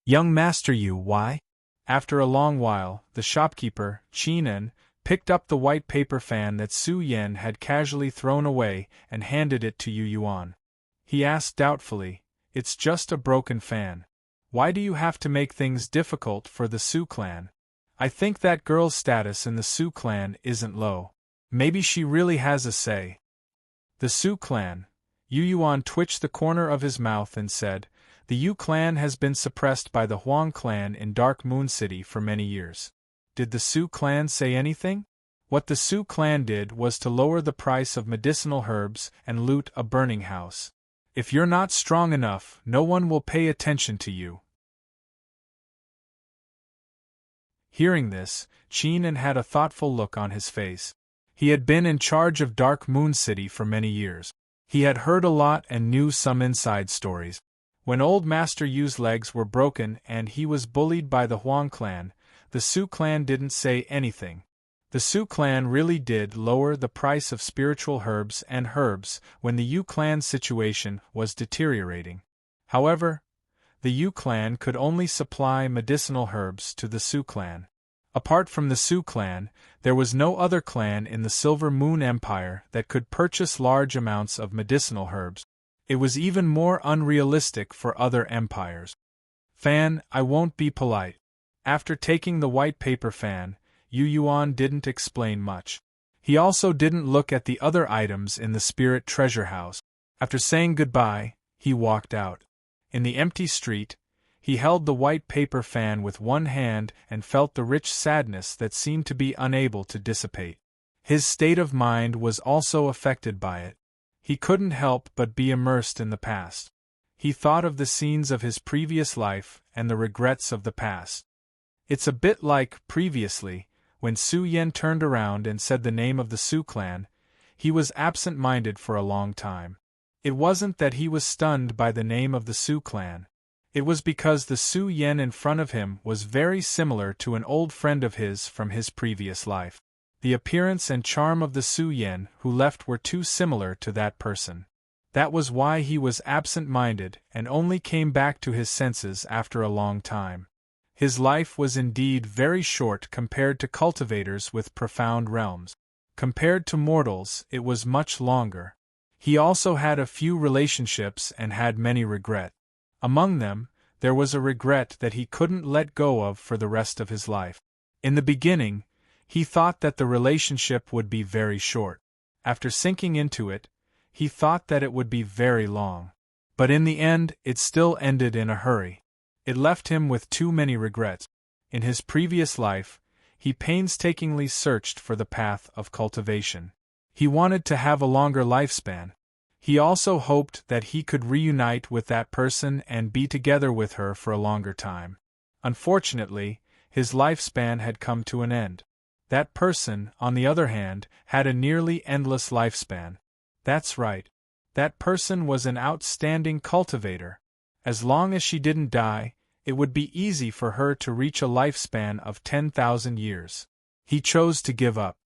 "Young master Yu, why?" After a long while, the shopkeeper, Qinen, picked up the white paper fan that Su Yan had casually thrown away and handed it to Yu Yuan. He asked doubtfully, "It's just a broken fan. Why do you have to make things difficult for the Su clan? I think that girl's status in the Su clan isn't low. Maybe she really has a say." "The Su clan?" Yu Yuan twitched the corner of his mouth and said, "The Yu clan has been suppressed by the Huang clan in Dark Moon City for many years. Did the Su clan say anything?" "What the Su clan did was to lower the price of medicinal herbs and loot a burning house. If you're not strong enough, no one will pay attention to you." Hearing this, Qinen had a thoughtful look on his face. He had been in charge of Dark Moon City for many years. He had heard a lot and knew some inside stories. When Old Master Yu's legs were broken and he was bullied by the Huang clan, the Su clan didn't say anything. The Su clan really did lower the price of spiritual herbs and herbs when the Yu clan's situation was deteriorating. However, the Yu clan could only supply medicinal herbs to the Su clan. Apart from the Su clan, there was no other clan in the Silver Moon Empire that could purchase large amounts of medicinal herbs. It was even more unrealistic for other empires. Fan, I won't be polite. After taking the white paper fan, Yu Yuan didn't explain much. He also didn't look at the other items in the spirit treasure house. After saying goodbye, he walked out. In the empty street, he held the white paper fan with one hand and felt the rich sadness that seemed to be unable to dissipate. His state of mind was also affected by it. He couldn't help but be immersed in the past. He thought of the scenes of his previous life and the regrets of the past. It's a bit like previously, when Su Yen turned around and said the name of the Su clan. He was absent-minded for a long time. It wasn't that he was stunned by the name of the Su clan. It was because the Su Yen in front of him was very similar to an old friend of his from his previous life. The appearance and charm of the Su Yen who left were too similar to that person. That was why he was absent-minded and only came back to his senses after a long time. His life was indeed very short compared to cultivators with profound realms. Compared to mortals, it was much longer. He also had a few relationships and had many regrets. Among them, there was a regret that he couldn't let go of for the rest of his life. In the beginning, he thought that the relationship would be very short. After sinking into it, he thought that it would be very long. But in the end, it still ended in a hurry. It left him with too many regrets. In his previous life, he painstakingly searched for the path of cultivation. He wanted to have a longer lifespan. He also hoped that he could reunite with that person and be together with her for a longer time. Unfortunately, his lifespan had come to an end. That person, on the other hand, had a nearly endless lifespan. That's right. That person was an outstanding cultivator. As long as she didn't die, it would be easy for her to reach a lifespan of 10,000 years. He chose to give up.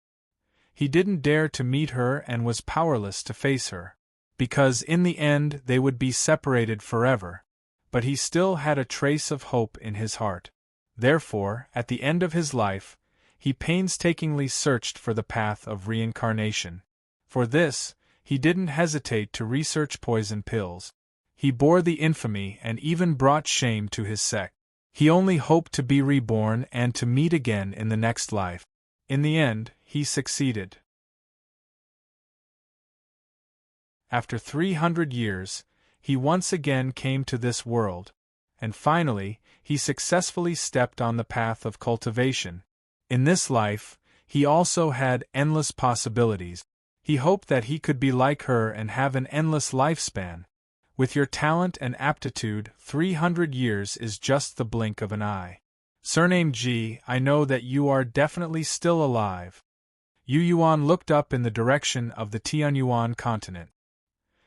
He didn't dare to meet her and was powerless to face her, because in the end they would be separated forever. But he still had a trace of hope in his heart. Therefore, at the end of his life, he painstakingly searched for the path of reincarnation. For this, he didn't hesitate to research poison pills. He bore the infamy and even brought shame to his sect. He only hoped to be reborn and to meet again in the next life. In the end, he succeeded. After 300 years, he once again came to this world, and finally, he successfully stepped on the path of cultivation. In this life, he also had endless possibilities. He hoped that he could be like her and have an endless lifespan. With your talent and aptitude, 300 years is just the blink of an eye. Surname G, I know that you are definitely still alive. Yu Yuan looked up in the direction of the Tianyuan continent.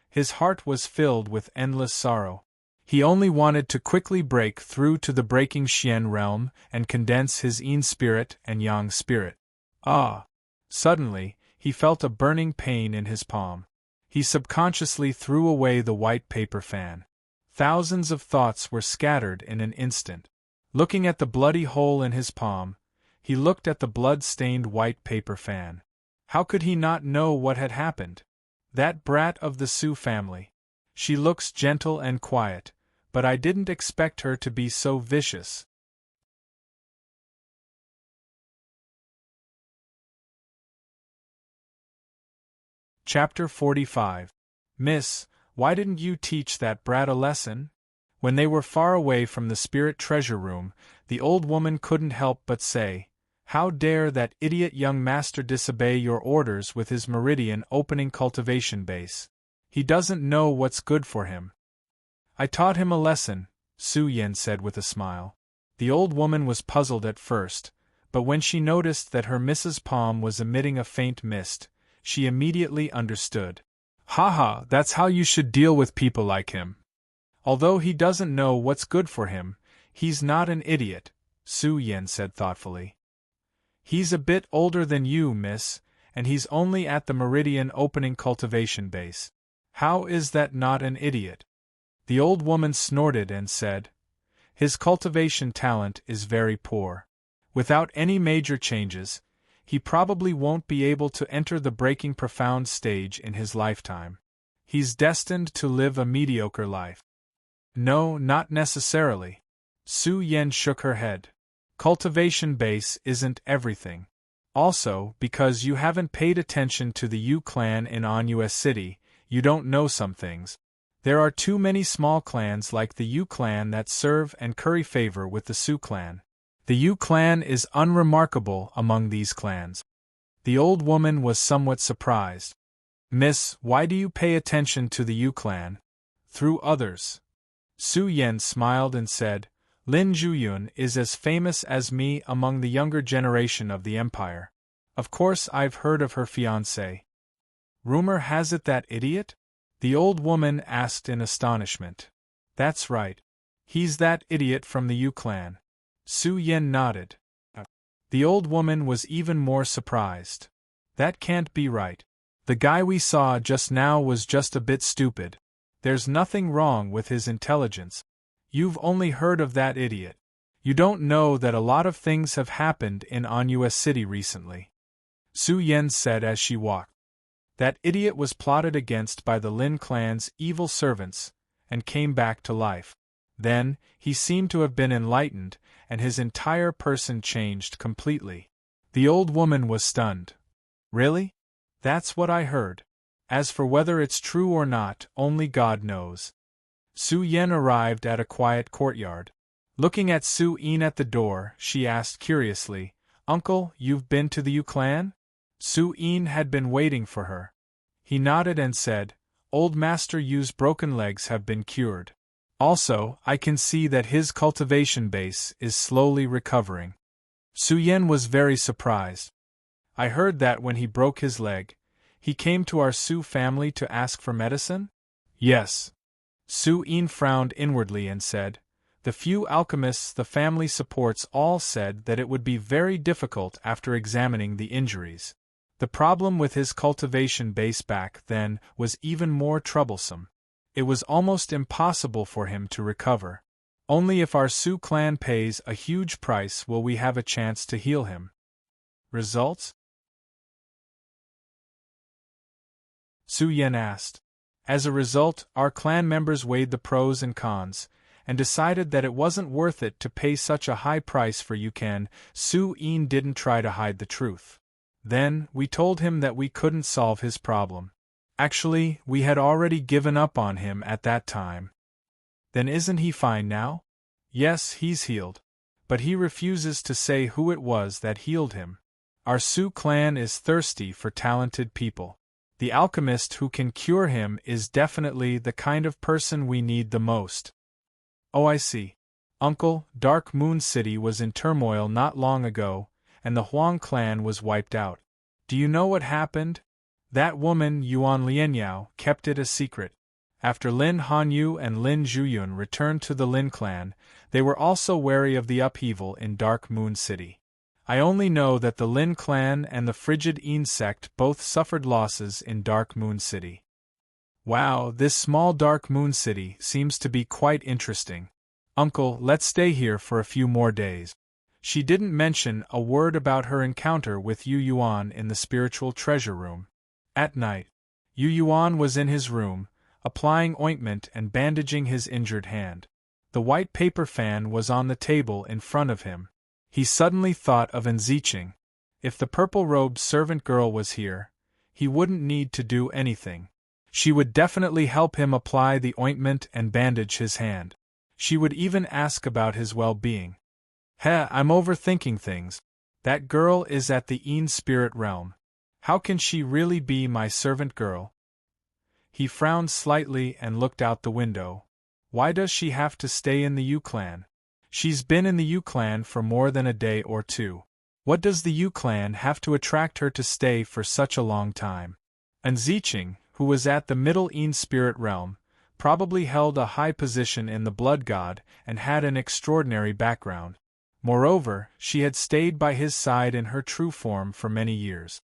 His heart was filled with endless sorrow. He only wanted to quickly break through to the breaking Xian realm and condense his Yin spirit and Yang spirit. Ah! Suddenly, he felt a burning pain in his palm. He subconsciously threw away the white paper fan. Thousands of thoughts were scattered in an instant. Looking at the bloody hole in his palm, he looked at the blood-stained white paper fan. How could he not know what had happened? That brat of the Su family. She looks gentle and quiet, but I didn't expect her to be so vicious. Chapter 45. Miss, why didn't you teach that brat a lesson? When they were far away from the spirit treasure room, the old woman couldn't help but say, "How dare that idiot young master disobey your orders with his meridian opening cultivation base? He doesn't know what's good for him." "I taught him a lesson," Su Yen said with a smile. The old woman was puzzled at first, but when she noticed that her Mrs. Palm was emitting a faint mist, she immediately understood. Haha, that's how you should deal with people like him. Although he doesn't know what's good for him, he's not an idiot, Su Yin said thoughtfully. He's a bit older than you, miss, and he's only at the Meridian opening cultivation base. How is that not an idiot? The old woman snorted and said, his cultivation talent is very poor. Without any major changes, he probably won't be able to enter the breaking profound stage in his lifetime. He's destined to live a mediocre life. No, not necessarily. Su Yen shook her head. Cultivation base isn't everything. Also, because you haven't paid attention to the Yu clan in Onua City, you don't know some things. There are too many small clans like the Yu clan that serve and curry favor with the Su clan. The Yu clan is unremarkable among these clans. The old woman was somewhat surprised. Miss, why do you pay attention to the Yu clan? Through others. Su Yen smiled and said, Lin Zhuyun is as famous as me among the younger generation of the empire. Of course I've heard of her fiancé. Rumor has it that idiot? The old woman asked in astonishment. That's right. He's that idiot from the Yu clan. Su Yen nodded. The old woman was even more surprised. That can't be right. The guy we saw just now was just a bit stupid. There's nothing wrong with his intelligence. You've only heard of that idiot. You don't know that a lot of things have happened in Onua City recently. Su Yen said as she walked. That idiot was plotted against by the Lin clan's evil servants, and came back to life. Then, he seemed to have been enlightened, and his entire person changed completely. The old woman was stunned. Really? That's what I heard. As for whether it's true or not, only God knows. Su Yen arrived at a quiet courtyard. Looking at Su Yin at the door, she asked curiously, Uncle, you've been to the Yu clan? Su Yin had been waiting for her. He nodded and said, Old Master Yu's broken legs have been cured. Also, I can see that his cultivation base is slowly recovering. Su Yen was very surprised. I heard that when he broke his leg, he came to our Su family to ask for medicine? Yes. Su Yin frowned inwardly and said, The few alchemists the family supports all said that it would be very difficult after examining the injuries. The problem with his cultivation base back then was even more troublesome. It was almost impossible for him to recover. Only if our Su clan pays a huge price will we have a chance to heal him. Results? Su Yen asked. As a result, our clan members weighed the pros and cons, and decided that it wasn't worth it to pay such a high price for Yukan. Su Yin didn't try to hide the truth. Then, we told him that we couldn't solve his problem. Actually, we had already given up on him at that time. Then isn't he fine now? Yes, he's healed. But he refuses to say who it was that healed him. Our Su clan is thirsty for talented people. The alchemist who can cure him is definitely the kind of person we need the most. Oh, I see. Uncle, Dark Moon City was in turmoil not long ago, and the Huang clan was wiped out. Do you know what happened? That woman, Yuan Lianyao, kept it a secret. After Lin Hanyu and Lin Zhuyun returned to the Lin clan, they were also wary of the upheaval in Dark Moon City. I only know that the Lin clan and the Frigid Een sect both suffered losses in Dark Moon City. Wow, this small Dark Moon City seems to be quite interesting. Uncle, let's stay here for a few more days. She didn't mention a word about her encounter with Yu Yuan in the spiritual treasure room. At night, Yu Yuan was in his room, applying ointment and bandaging his injured hand. The white paper fan was on the table in front of him. He suddenly thought of Enziching. If the purple-robed servant girl was here, he wouldn't need to do anything. She would definitely help him apply the ointment and bandage his hand. She would even ask about his well-being. I'm overthinking things. That girl is at the Een spirit realm. How can she really be my servant girl? He frowned slightly and looked out the window. Why does she have to stay in the Yu clan? She's been in the Yu clan for more than a day or two. What does the Yu clan have to attract her to stay for such a long time? And Zicheng, who was at the Middle Ean spirit realm, probably held a high position in the Blood God and had an extraordinary background. Moreover, she had stayed by his side in her true form for many years.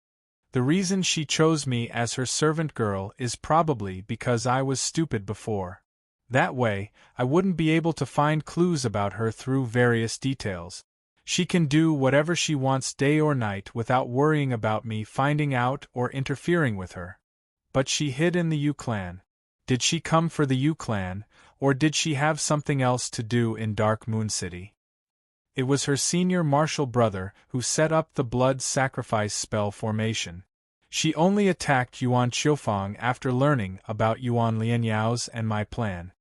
The reason she chose me as her servant girl is probably because I was stupid before. That way, I wouldn't be able to find clues about her through various details. She can do whatever she wants day or night without worrying about me finding out or interfering with her. But she hid in the Yu clan. Did she come for the Yu clan, or did she have something else to do in Dark Moon City? It was her senior martial brother who set up the blood sacrifice spell formation. She only attacked Yuan Qiufang after learning about Yuan Lianyao's and my plan.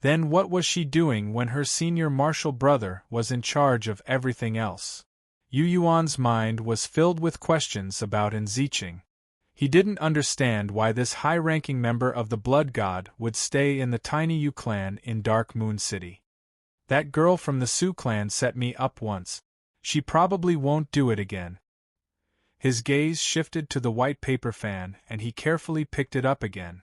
Then what was she doing when her senior martial brother was in charge of everything else? Yu Yuan's mind was filled with questions about Zicheng. He didn't understand why this high-ranking member of the Blood God would stay in the tiny Yu clan in Dark Moon City. That girl from the Su clan set me up once. She probably won't do it again. His gaze shifted to the white paper fan and he carefully picked it up again.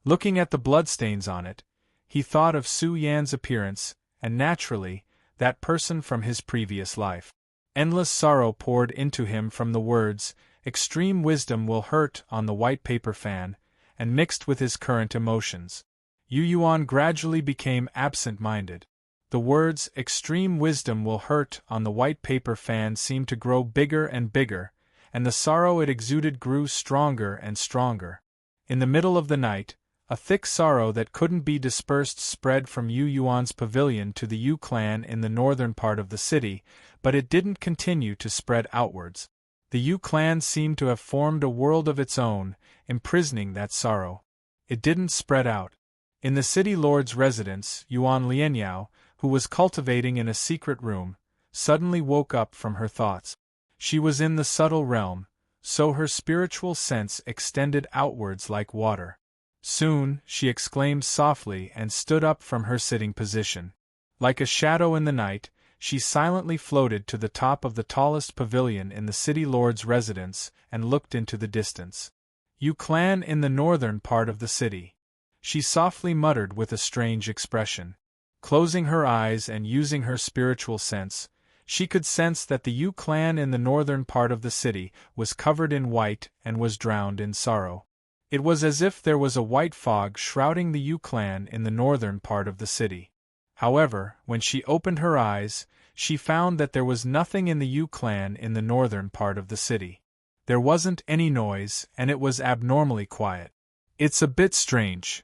Looking at the bloodstains on it, he thought of Su Yan's appearance, and naturally, that person from his previous life. Endless sorrow poured into him from the words, "Extreme wisdom will hurt" on the white paper fan, and mixed with his current emotions. Yu Yuan gradually became absent-minded. The words, "extreme wisdom will hurt" on the white paper fan seemed to grow bigger and bigger, and the sorrow it exuded grew stronger and stronger. In the middle of the night, a thick sorrow that couldn't be dispersed spread from Yu Yuan's pavilion to the Yu clan in the northern part of the city, but it didn't continue to spread outwards. The Yu clan seemed to have formed a world of its own, imprisoning that sorrow. It didn't spread out. In the city lord's residence, Yuan Lianyao, who was cultivating in a secret room, suddenly woke up from her thoughts. She was in the subtle realm, so her spiritual sense extended outwards like water. Soon, she exclaimed softly and stood up from her sitting position. Like a shadow in the night, she silently floated to the top of the tallest pavilion in the city lord's residence and looked into the distance. Yu clan in the northern part of the city. She softly muttered with a strange expression. Closing her eyes and using her spiritual sense, she could sense that the Yu clan in the northern part of the city was covered in white and was drowned in sorrow. It was as if there was a white fog shrouding the Yu clan in the northern part of the city. However, when she opened her eyes, she found that there was nothing in the Yu clan in the northern part of the city. There wasn't any noise, and it was abnormally quiet. It's a bit strange.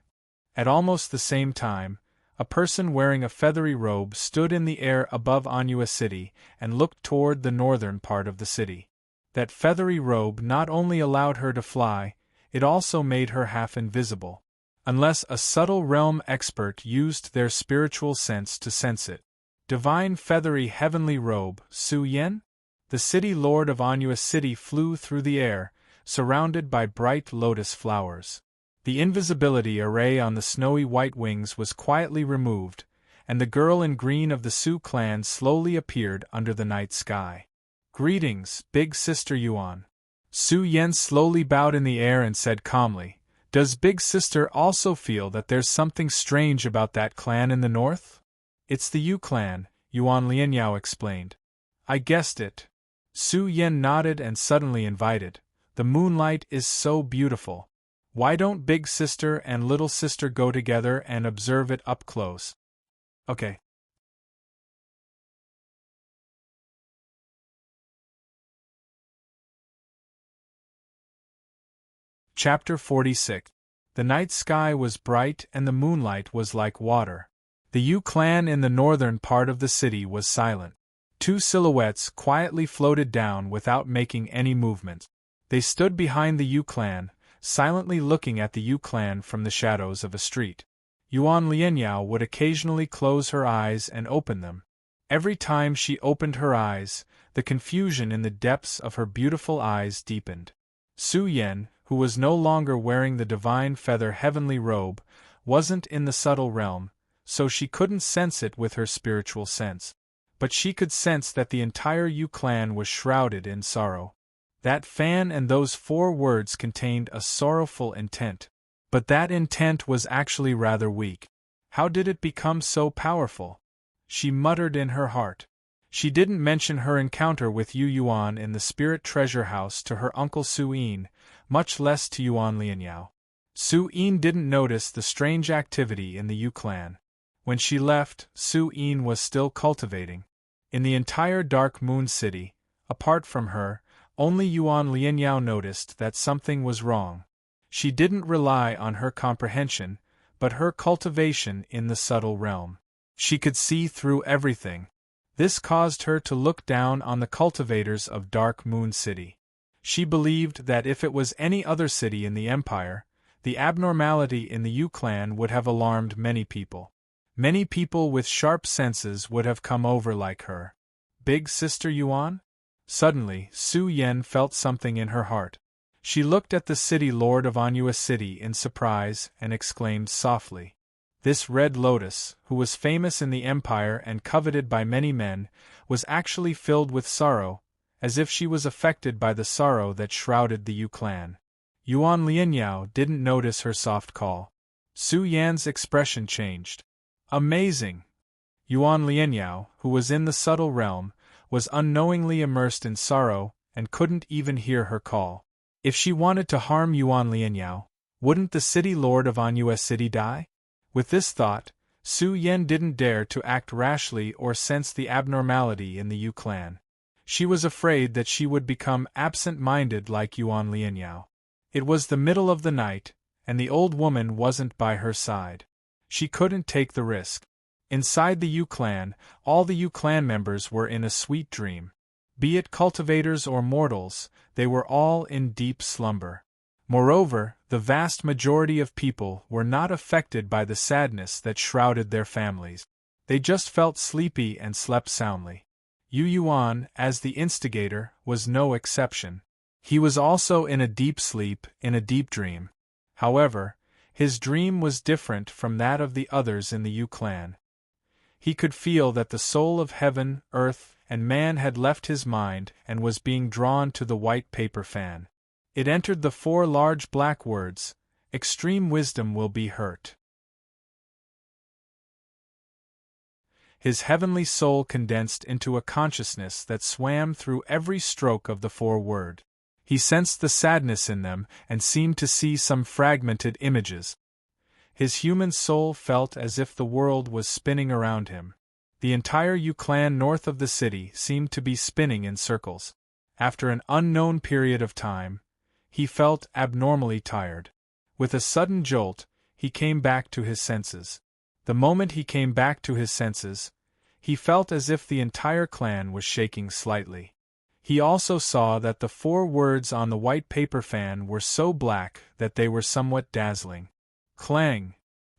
At almost the same time, a person wearing a feathery robe stood in the air above Anua City and looked toward the northern part of the city. That feathery robe not only allowed her to fly, it also made her half invisible. Unless a subtle realm expert used their spiritual sense to sense it. Divine feathery heavenly robe, Su Yan? The city lord of Anua City flew through the air, surrounded by bright lotus flowers. The invisibility array on the snowy white wings was quietly removed, and the girl in green of the Su clan slowly appeared under the night sky. "Greetings, big sister Yuan." Su Yan slowly bowed in the air and said calmly, "Does big sister also feel that there's something strange about that clan in the north?" "It's the Yu clan," Yuan Lianyao explained. "I guessed it." Su Yan nodded and suddenly invited, "The moonlight is so beautiful. Why don't big sister and little sister go together and observe it up close?" "Okay." Chapter 46. The night sky was bright and the moonlight was like water. The Yu clan in the northern part of the city was silent. Two silhouettes quietly floated down without making any movement. They stood behind the Yu clan, silently looking at the Yu clan from the shadows of a street. Yuan Lianyao would occasionally close her eyes and open them. Every time she opened her eyes, the confusion in the depths of her beautiful eyes deepened. Su Yan, who was no longer wearing the divine feather heavenly robe, wasn't in the subtle realm, so she couldn't sense it with her spiritual sense. but she could sense that the entire Yu clan was shrouded in sorrow. That fan and those 4 words contained a sorrowful intent. But that intent was actually rather weak. How did it become so powerful? She muttered in her heart. She didn't mention her encounter with Yu Yuan in the spirit treasure house to her uncle Su Yin, much less to Yuan Lianyao. Su Yin didn't notice the strange activity in the Yu clan. When she left, Su Yin was still cultivating. In the entire Dark Moon City, apart from her, only Yuan Lianyao noticed that something was wrong. She didn't rely on her comprehension, but her cultivation in the subtle realm. She could see through everything. This caused her to look down on the cultivators of Dark Moon City. She believed that if it was any other city in the empire, the abnormality in the Yu clan would have alarmed many people. Many people with sharp senses would have come over like her. Big Sister Yuan? Suddenly, Su Yen felt something in her heart. She looked at the city lord of Anua City in surprise and exclaimed softly. This Red Lotus, who was famous in the empire and coveted by many men, was actually filled with sorrow, as if she was affected by the sorrow that shrouded the Yu clan. Yuan Lianyao didn't notice her soft call. Su Yan's expression changed. Amazing! Yuan Lianyao, who was in the subtle realm, was unknowingly immersed in sorrow and couldn't even hear her call. If she wanted to harm Yuan Lianyao, wouldn't the city lord of Anua City die? With this thought, Su Yen didn't dare to act rashly or sense the abnormality in the Yu clan. She was afraid that she would become absent-minded like Yuan Lianyao. It was the middle of the night, and the old woman wasn't by her side. She couldn't take the risk. Inside the Yu clan, all the Yu clan members were in a sweet dream. Be it cultivators or mortals, they were all in deep slumber. Moreover, the vast majority of people were not affected by the sadness that shrouded their families. They just felt sleepy and slept soundly. Yu Yuan, as the instigator, was no exception. He was also in a deep sleep, in a deep dream. However, his dream was different from that of the others in the Yu clan. He could feel that the soul of heaven, earth, and man had left his mind and was being drawn to the white paper fan. It entered the 4 large black words, "Extreme wisdom will be hurt." His heavenly soul condensed into a consciousness that swam through every stroke of the 4 word. He sensed the sadness in them and seemed to see some fragmented images. His human soul felt as if the world was spinning around him. The entire Yu clan north of the city seemed to be spinning in circles. After an unknown period of time, he felt abnormally tired. With a sudden jolt, he came back to his senses. The moment he came back to his senses, he felt as if the entire clan was shaking slightly. He also saw that the 4 words on the white paper fan were so black that they were somewhat dazzling. Clang!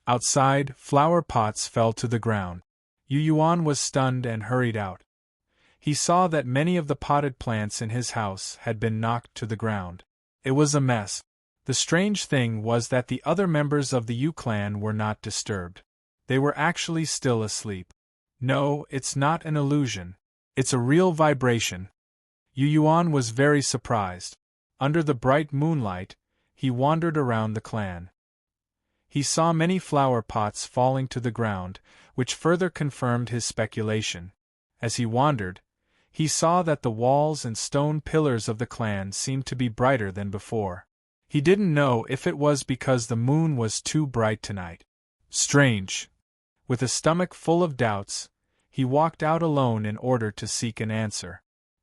Outside, flower pots fell to the ground. Yu Yuan was stunned and hurried out. He saw that many of the potted plants in his house had been knocked to the ground. It was a mess. The strange thing was that the other members of the Yu clan were not disturbed. They were actually still asleep. No, it's not an illusion. It's a real vibration. Yu Yuan was very surprised. Under the bright moonlight, he wandered around the clan. He saw many flower pots falling to the ground, which further confirmed his speculation. As he wandered, he saw that the walls and stone pillars of the clan seemed to be brighter than before. He didn't know if it was because the moon was too bright tonight. Strange. With a stomach full of doubts, he walked out alone in order to seek an answer.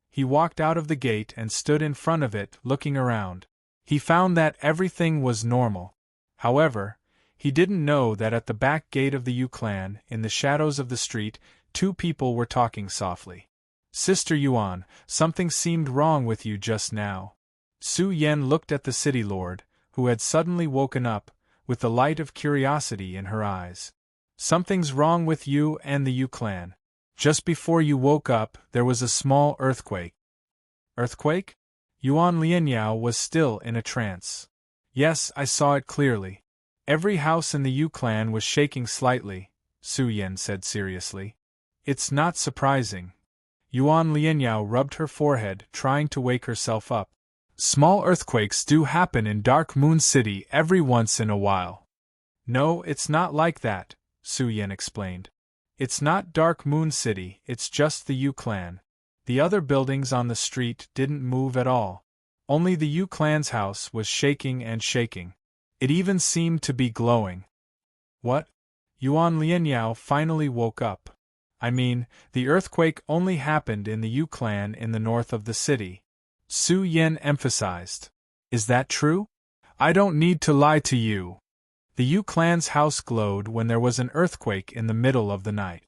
He walked out of the gate and stood in front of it, looking around. He found that everything was normal. However, he didn't know that at the back gate of the Yu clan, in the shadows of the street, 2 people were talking softly. Sister Yuan, something seemed wrong with you just now. Su Yen looked at the city lord, who had suddenly woken up, with the light of curiosity in her eyes. Something's wrong with you and the Yu clan. Just before you woke up, there was a small earthquake. Earthquake? Yuan Lianyao was still in a trance. Yes, I saw it clearly. Every house in the Yu clan was shaking slightly, Su Yen said seriously. It's not surprising. Yuan Lianyao rubbed her forehead, trying to wake herself up. Small earthquakes do happen in Dark Moon City every once in a while. No, it's not like that, Su Yan explained. It's not Dark Moon City, it's just the Yu clan. The other buildings on the street didn't move at all. Only the Yu clan's house was shaking and shaking. It even seemed to be glowing. What? Yuan Lianyao finally woke up. I mean, the earthquake only happened in the Yu clan in the north of the city. Su Yan emphasized. Is that true? I don't need to lie to you. The Yu clan's house glowed when there was an earthquake in the middle of the night.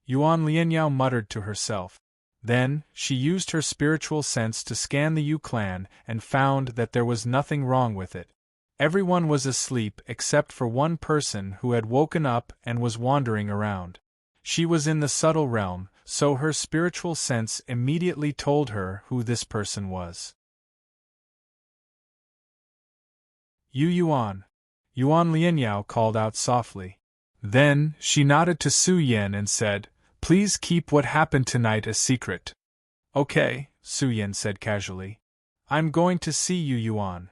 Yuan Lianyao muttered to herself. Then, she used her spiritual sense to scan the Yu clan and found that there was nothing wrong with it. Everyone was asleep except for one person who had woken up and was wandering around. She was in the subtle realm, so her spiritual sense immediately told her who this person was. Yuan. Yuan Lianyao called out softly. Then, she nodded to Su Yan and said, Please keep what happened tonight a secret. Okay, Su Yan said casually. I'm going to see you, Yuan.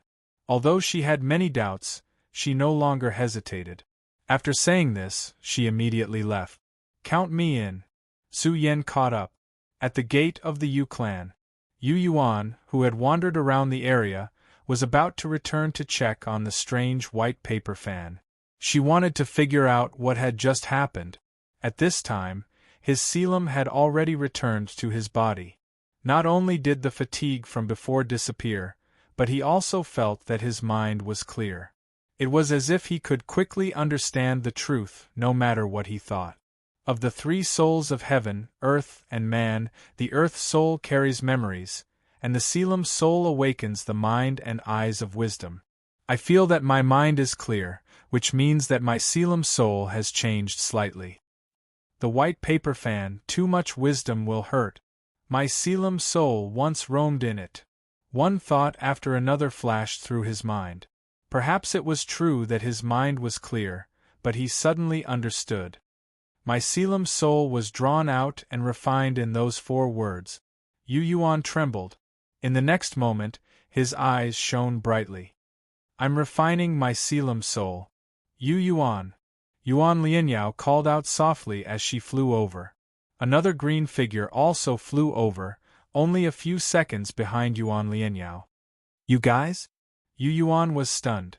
Although she had many doubts, she no longer hesitated. After saying this, she immediately left. Count me in. Su Yan caught up. At the gate of the Yu clan, Yuan, who had wandered around the area, was about to return to check on the strange white paper fan. She wanted to figure out what had just happened. At this time, his selim had already returned to his body. Not only did the fatigue from before disappear, but he also felt that his mind was clear. It was as if he could quickly understand the truth, no matter what he thought. Of the three souls of heaven, earth, and man, the earth soul carries memories, and the selim soul awakens the mind and eyes of wisdom. I feel that my mind is clear, which means that my selim soul has changed slightly. The white paper fan, too much wisdom will hurt. My selim soul once roamed in it. One thought after another flashed through his mind. Perhaps it was true that his mind was clear, but he suddenly understood. My selim soul was drawn out and refined in those 4 words. Yuan trembled. In the next moment, his eyes shone brightly. I'm refining my selim soul. Yuan. Yuan Lianyao called out softly as she flew over. Another green figure also flew over, only a few seconds behind Yuan Lianyao. You guys? Yuan was stunned.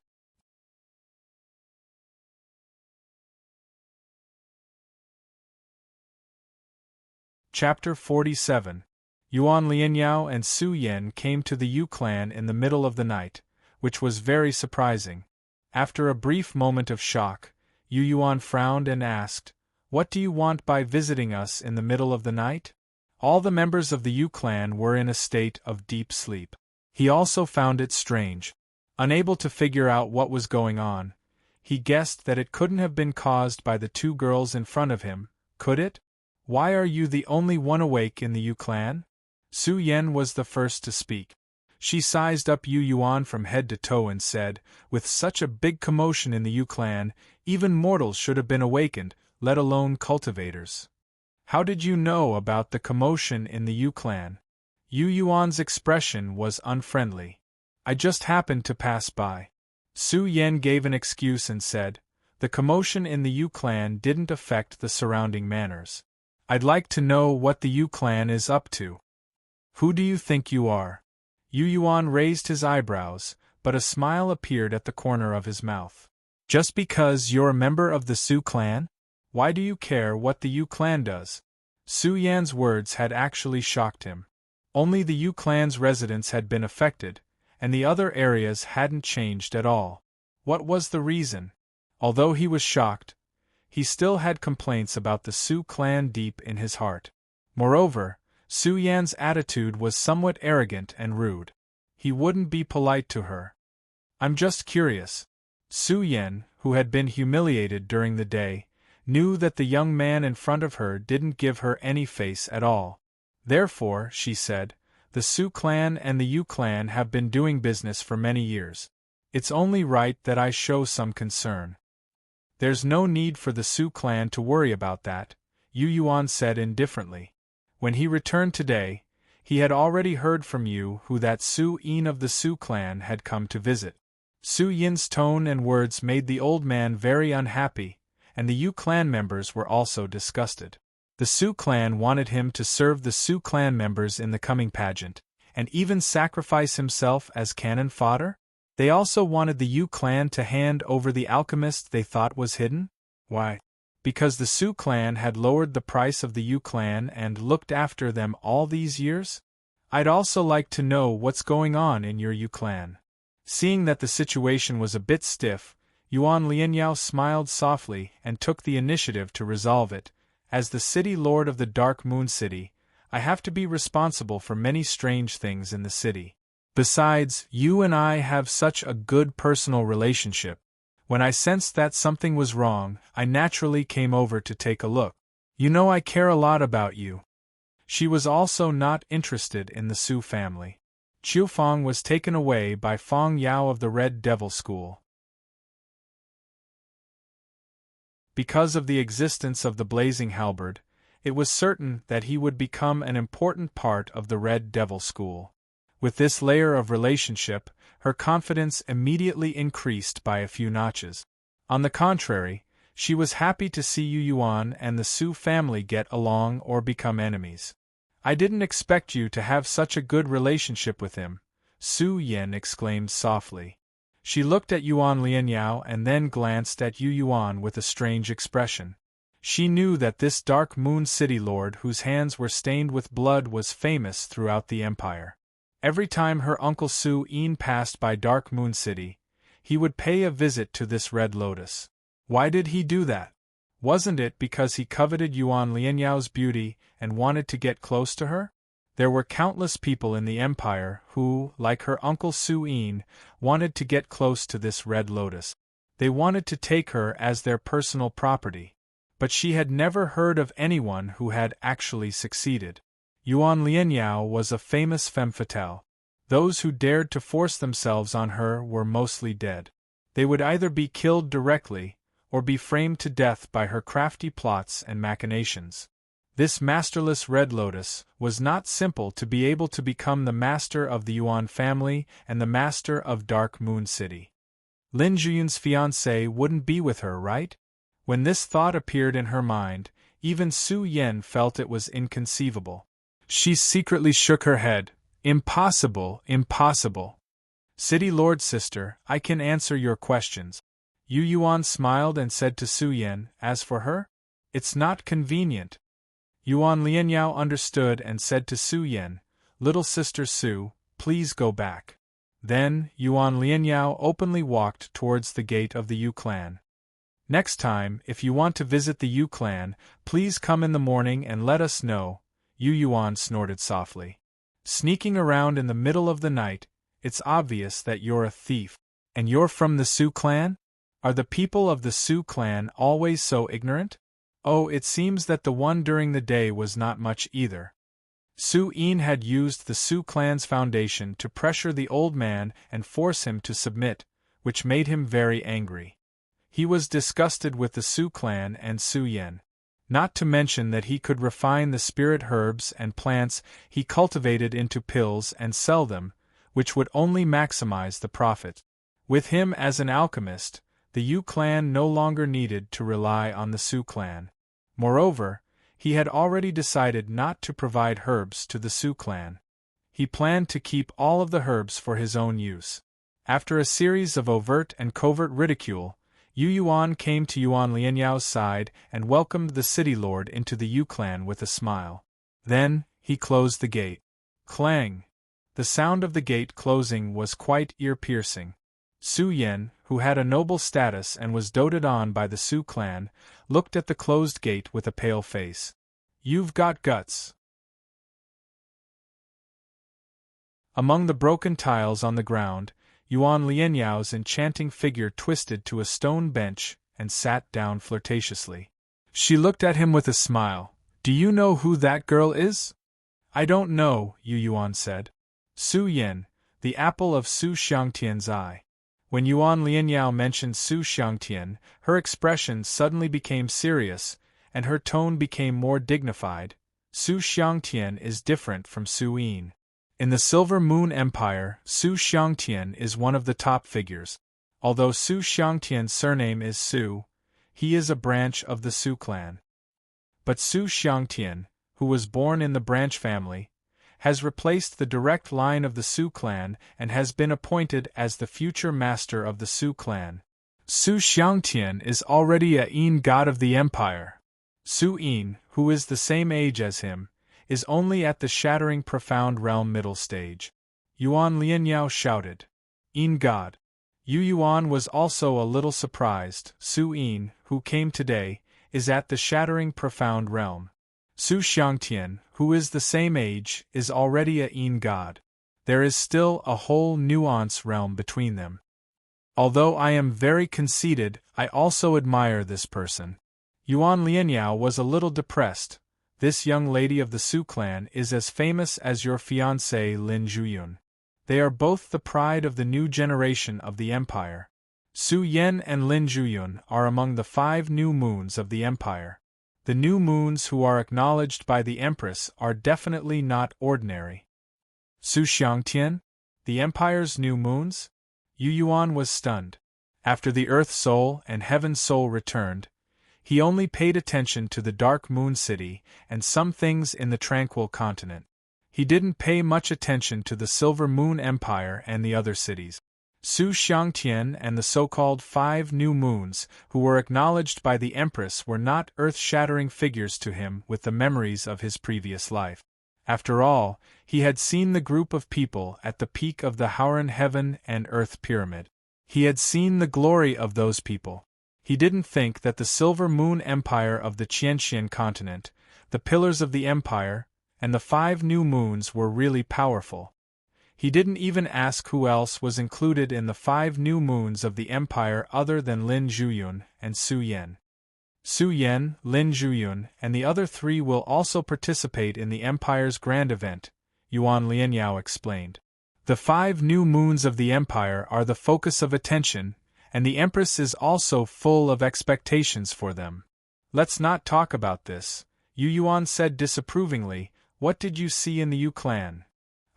Chapter 47. Yuan Lianyao and Su Yan came to the Yu clan in the middle of the night, which was very surprising. After a brief moment of shock, Yuan frowned and asked, What do you want by visiting us in the middle of the night? All the members of the Yu clan were in a state of deep sleep. He also found it strange. Unable to figure out what was going on, he guessed that it couldn't have been caused by the 2 girls in front of him, could it? Why are you the only one awake in the Yu clan? Su Yan was the first to speak. She sized up Yuan from head to toe and said, With such a big commotion in the Yu clan, even mortals should have been awakened, let alone cultivators. How did you know about the commotion in the Yu clan? Yuan's expression was unfriendly. I just happened to pass by. Su Yan gave an excuse and said, The commotion in the Yu clan didn't affect the surrounding manners. I'd like to know what the Yu clan is up to. Who do you think you are? Yuan raised his eyebrows, but a smile appeared at the corner of his mouth. Just because you're a member of the Su clan? Why do you care what the Yu clan does? Su Yan's words had actually shocked him. Only the Yu clan's residents had been affected, and the other areas hadn't changed at all. What was the reason? Although he was shocked, he still had complaints about the Su clan deep in his heart. Moreover, Su Yan's attitude was somewhat arrogant and rude. He wouldn't be polite to her. I'm just curious. Su Yan, who had been humiliated during the day, knew that the young man in front of her didn't give her any face at all. Therefore, she said, the Su clan and the Yu clan have been doing business for many years. It's only right that I show some concern. There's no need for the Su clan to worry about that. Yu Yuan said indifferently. When he returned today, he had already heard from you who that Su Yin of the Su clan had come to visit. Su Yin's tone and words made the old man very unhappy, and the Yu clan members were also disgusted. The Su clan wanted him to serve the Su clan members in the coming pageant, and even sacrifice himself as cannon fodder? They also wanted the Yu clan to hand over the alchemist they thought was hidden? Why? Because the Su clan had lowered the price of the Yu clan and looked after them all these years? I'd also like to know what's going on in your Yu clan. Seeing that the situation was a bit stiff, Yuan Lianyao smiled softly and took the initiative to resolve it. As the city lord of the Dark Moon City, I have to be responsible for many strange things in the city. Besides, you and I have such a good personal relationship. When I sensed that something was wrong, I naturally came over to take a look. You know I care a lot about you. She was also not interested in the Su family. Qiu Feng was taken away by Feng Yao of the Red Devil School. Because of the existence of the blazing halberd, it was certain that he would become an important part of the Red Devil School. With this layer of relationship, her confidence immediately increased by a few notches. On the contrary, she was happy to see Yu Yuan and the Su family get along or become enemies. I didn't expect you to have such a good relationship with him, Su Yin exclaimed softly. She looked at Yuan Lianyao and then glanced at Yu Yuan with a strange expression. She knew that this Dark Moon City lord whose hands were stained with blood was famous throughout the empire. Every time her uncle Su Yin passed by Dark Moon City, he would pay a visit to this red lotus. Why did he do that? Wasn't it because he coveted Yuan Lianyao's beauty and wanted to get close to her? There were countless people in the empire who, like her uncle Su Yin, wanted to get close to this red lotus. They wanted to take her as their personal property. But she had never heard of anyone who had actually succeeded. Yuan Lianyao was a famous femme fatale. Those who dared to force themselves on her were mostly dead. They would either be killed directly, or be framed to death by her crafty plots and machinations. This masterless Red Lotus was not simple to be able to become the master of the Yuan family and the master of Dark Moon City. Lin Zhuyun's fiancé wouldn't be with her, right? When this thought appeared in her mind, even Su Yen felt it was inconceivable. She secretly shook her head. Impossible, impossible. City Lord sister, I can answer your questions. Yu Yuan smiled and said to Su Yen, as for her? It's not convenient. Yuan Lianyao understood and said to Su Yen, little sister Su, please go back. Then, Yuan Lianyao openly walked towards the gate of the Yu clan. Next time, if you want to visit the Yu clan, please come in the morning and let us know, Yu Yuan snorted softly. Sneaking around in the middle of the night, it's obvious that you're a thief. And you're from the Su clan? Are the people of the Su clan always so ignorant? Oh, it seems that the one during the day was not much either. Su Yin had used the Su clan's foundation to pressure the old man and force him to submit, which made him very angry. He was disgusted with the Su clan and Su Yen. Not to mention that he could refine the spirit herbs and plants he cultivated into pills and sell them, which would only maximize the profit. With him as an alchemist, the Yu clan no longer needed to rely on the Su clan. Moreover, he had already decided not to provide herbs to the Su clan. He planned to keep all of the herbs for his own use. After a series of overt and covert ridicule, Yu Yuan came to Yuan Lianyao's side and welcomed the city lord into the Yu clan with a smile. Then, he closed the gate. Clang! The sound of the gate closing was quite ear-piercing. Su Yen, who had a noble status and was doted on by the Su clan, looked at the closed gate with a pale face. You've got guts. Among the broken tiles on the ground, Yuan Lianyao's enchanting figure twisted to a stone bench and sat down flirtatiously. She looked at him with a smile. Do you know who that girl is? I don't know, Yu Yuan said. Su Yen, the apple of Su Xiangtian's eye. When Yuan Lianyao mentioned Su Xiangtian, her expression suddenly became serious, and her tone became more dignified. Su Xiangtian is different from Su Yin. In the Silver Moon Empire, Su Xiangtian is one of the top figures. Although Su Xiangtian's surname is Su, he is a branch of the Su clan. But Su Xiangtian, who was born in the branch family, has replaced the direct line of the Su clan and has been appointed as the future master of the Su clan. Su Xiangtian is already a Yin god of the empire. Su Yin, who is the same age as him, is only at the shattering profound realm middle stage. Yuan Lianyao shouted. Yin god. Yu Yuan was also a little surprised. Su Yin, who came today, is at the shattering profound realm. Su Xiangtian, who is the same age, is already a Yin god. There is still a whole nuance realm between them. Although I am very conceited, I also admire this person. Yuan Lianyao was a little depressed. This young lady of the Su clan is as famous as your fiancé Lin Zhuyun. They are both the pride of the new generation of the empire. Su Yen and Lin Zhuyun are among the 5 new moons of the empire. The new moons who are acknowledged by the empress are definitely not ordinary. Su Xiangtian? The empire's new moons? Yu Yuan was stunned. After the Earth Soul and Heaven Soul returned, he only paid attention to the Dark Moon City and some things in the Tranquil Continent. He didn't pay much attention to the Silver Moon Empire and the other cities. Su Xiangtian and the so-called 5 new moons who were acknowledged by the Empress were not earth-shattering figures to him with the memories of his previous life. After all, he had seen the group of people at the peak of the Hauran Heaven and Earth Pyramid. He had seen the glory of those people. He didn't think that the Silver Moon Empire of the Qianxian continent, the pillars of the empire, and the 5 new moons were really powerful. He didn't even ask who else was included in the 5 new moons of the empire other than Lin Zhuyun and Su Yen. Su Yen, Lin Zhuyun, and the other 3 will also participate in the empire's grand event, Yuan Lianyao explained. The 5 new moons of the empire are the focus of attention, and the empress is also full of expectations for them. Let's not talk about this, Yu Yuan said disapprovingly. What did you see in the Yu clan?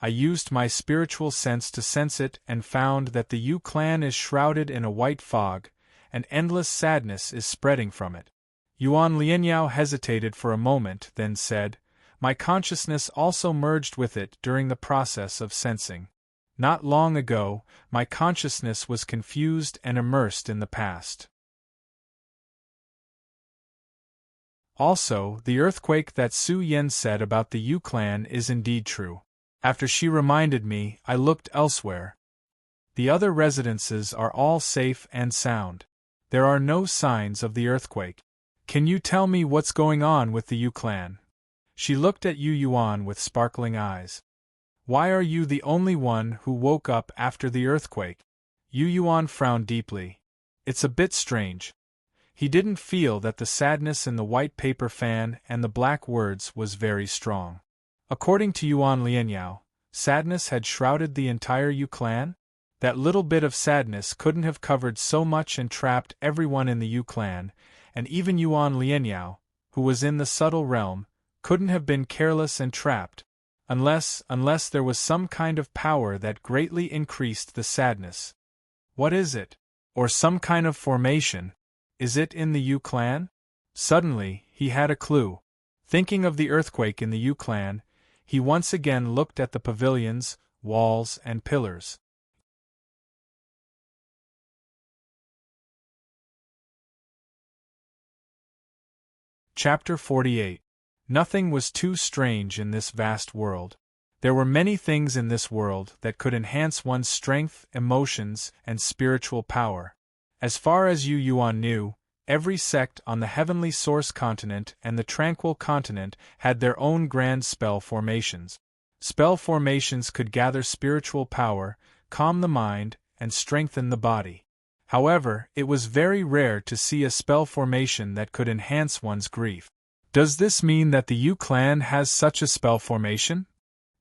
I used my spiritual sense to sense it and found that the Yu clan is shrouded in a white fog, and endless sadness is spreading from it. Yuan Lianyao hesitated for a moment, then said, my consciousness also merged with it during the process of sensing. Not long ago, my consciousness was confused and immersed in the past. Also, the earthquake that Su Yen said about the Yu clan is indeed true. After she reminded me, I looked elsewhere. The other residences are all safe and sound. There are no signs of the earthquake. Can you tell me what's going on with the Yu clan? She looked at Yu Yuan with sparkling eyes. Why are you the only one who woke up after the earthquake? Yu Yuan frowned deeply. It's a bit strange. He didn't feel that the sadness in the white paper fan and the black words was very strong. According to Yuan Lianyao, sadness had shrouded the entire Yu clan? That little bit of sadness couldn't have covered so much and trapped everyone in the Yu clan, and even Yuan Lianyao, who was in the subtle realm, couldn't have been careless and trapped. Unless there was some kind of power that greatly increased the sadness. What is it? Or some kind of formation? Is it in the Yu clan? Suddenly, he had a clue. Thinking of the earthquake in the Yu clan, he once again looked at the pavilions, walls, and pillars. Chapter 48. Nothing was too strange in this vast world. There were many things in this world that could enhance one's strength, emotions, and spiritual power. As far as Yu Yuan knew, every sect on the Heavenly Source continent and the Tranquil continent had their own grand spell formations. Spell formations could gather spiritual power, calm the mind, and strengthen the body. However, it was very rare to see a spell formation that could enhance one's grief. Does this mean that the Yu clan has such a spell formation?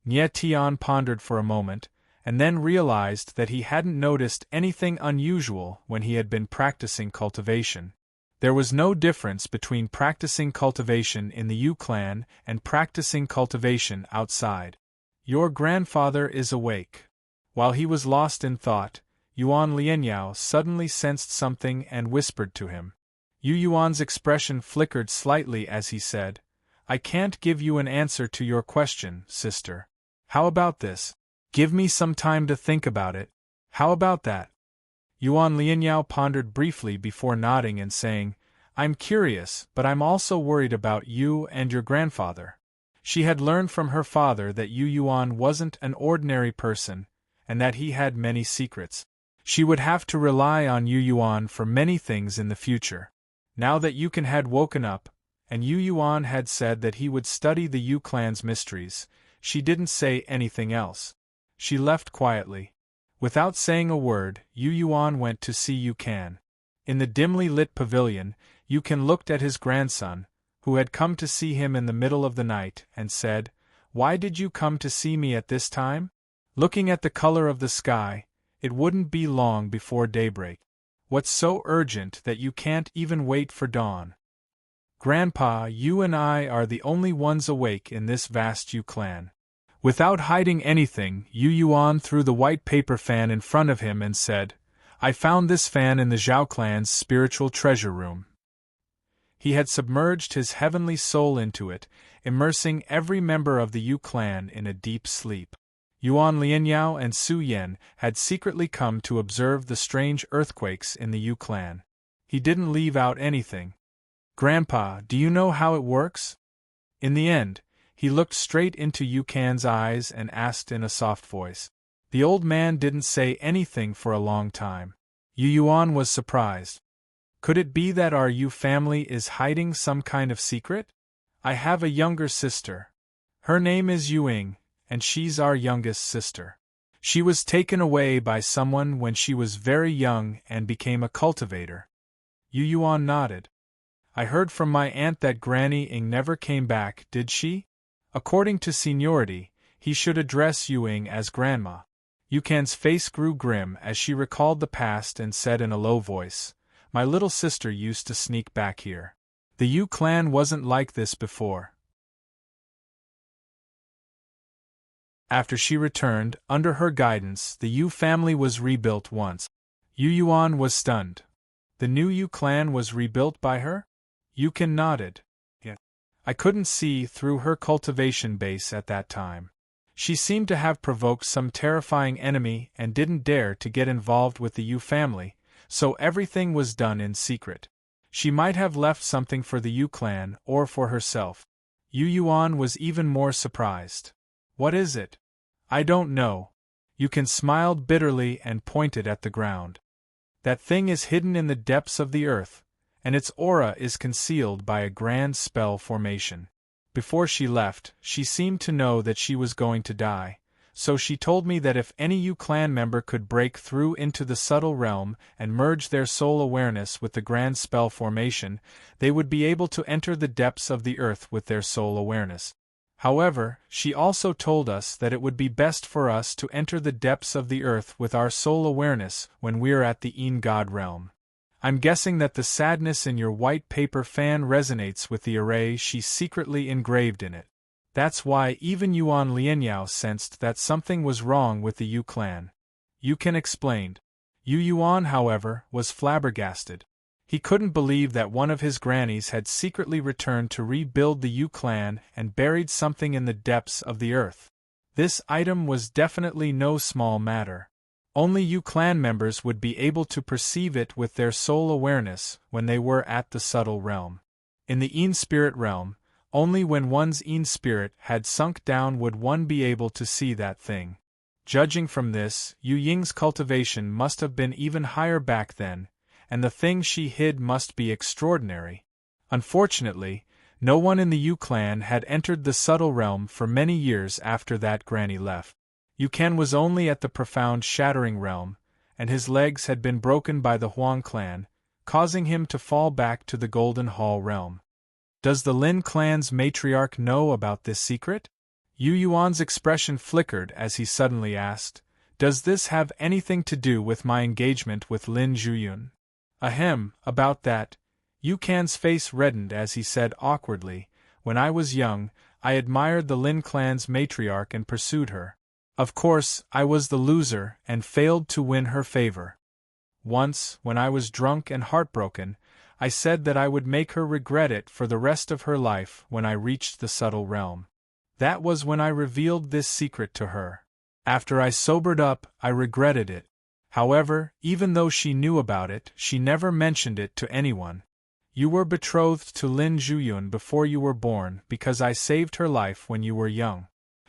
Nye Tian pondered for a moment, and then realized that he hadn't noticed anything unusual when he had been practicing cultivation. There was no difference between practicing cultivation in the Yu clan and practicing cultivation outside. Your grandfather is awake. While he was lost in thought, Yuan Lianyao suddenly sensed something and whispered to him. Yu Yuan's expression flickered slightly as he said, I can't give you an answer to your question, sister. How about this? Give me some time to think about it. How about that? Yuan Lianyao pondered briefly before nodding and saying, I'm curious, but I'm also worried about you and your grandfather. She had learned from her father that Yu Yuan wasn't an ordinary person, and that he had many secrets. She would have to rely on Yu Yuan for many things in the future. Now that Yukan had woken up, and Yu Yuan had said that he would study the Yu clan's mysteries, she didn't say anything else. She left quietly. Without saying a word, Yu Yuan went to see Yukan. In the dimly lit pavilion, Yukan looked at his grandson, who had come to see him in the middle of the night, and said, Why did you come to see me at this time? Looking at the color of the sky, it wouldn't be long before daybreak. What's so urgent that you can't even wait for dawn? Grandpa, you and I are the only ones awake in this vast Yu clan. Without hiding anything, Yu Yuan threw the white paper fan in front of him and said, I found this fan in the Zhao clan's spiritual treasure room. He had submerged his heavenly soul into it, immersing every member of the Yu clan in a deep sleep. Yuan Lianyao and Su Yan had secretly come to observe the strange earthquakes in the Yu clan. He didn't leave out anything. Grandpa, do you know how it works? In the end, he looked straight into Yukan's eyes and asked in a soft voice. The old man didn't say anything for a long time. Yu Yuan was surprised. Could it be that our Yu family is hiding some kind of secret? I have a younger sister. Her name is Yuing, and she's our youngest sister. She was taken away by someone when she was very young and became a cultivator. Yu Yuan nodded. I heard from my aunt that Granny Ing never came back, did she? According to seniority, he should address Yuing as Grandma. Yukan's face grew grim as she recalled the past and said in a low voice, My little sister used to sneak back here. The Yu clan wasn't like this before. After she returned, under her guidance, the Yu family was rebuilt once. Yu Yuan was stunned. The new Yu clan was rebuilt by her? Yukan nodded. Yet, I couldn't see through her cultivation base at that time. She seemed to have provoked some terrifying enemy and didn't dare to get involved with the Yu family, so everything was done in secret. She might have left something for the Yu clan or for herself. Yu Yuan was even more surprised. What is it? I don't know. Yukan smiled bitterly and pointed at the ground. That thing is hidden in the depths of the earth, and its aura is concealed by a grand spell formation. Before she left, she seemed to know that she was going to die, so she told me that if any Yu clan member could break through into the subtle realm and merge their soul awareness with the grand spell formation, they would be able to enter the depths of the earth with their soul awareness. However, she also told us that it would be best for us to enter the depths of the earth with our soul awareness when we're at the Yin God realm. I'm guessing that the sadness in your white paper fan resonates with the array she secretly engraved in it. That's why even Yuan Lianyao sensed that something was wrong with the Yu clan. Yukan explained. Yu Yuan, however, was flabbergasted. He couldn't believe that one of his grannies had secretly returned to rebuild the Yu clan and buried something in the depths of the earth. This item was definitely no small matter. Only Yu clan members would be able to perceive it with their soul awareness when they were at the subtle realm. In the Yin spirit realm, only when one's Yin spirit had sunk down would one be able to see that thing. Judging from this, Yu Ying's cultivation must have been even higher back then, and the thing she hid must be extraordinary. Unfortunately, no one in the Yu clan had entered the subtle realm for many years after that granny left. Yukan was only at the profound shattering realm, and his legs had been broken by the Huang clan, causing him to fall back to the Golden Hall realm. Does the Lin clan's matriarch know about this secret? Yu Yuan's expression flickered as he suddenly asked, Does this have anything to do with my engagement with Lin Zhuyun? Ahem, about that, Yu Kan's face reddened as he said awkwardly, "When I was young, I admired the Lin clan's matriarch and pursued her. Of course, I was the loser and failed to win her favor. Once, when I was drunk and heartbroken, I said that I would make her regret it for the rest of her life when I reached the subtle realm. That was when I revealed this secret to her. After I sobered up, I regretted it. However, even though she knew about it, she never mentioned it to anyone. You were betrothed to Lin Zhuyun before you were born because I saved her life when you were young.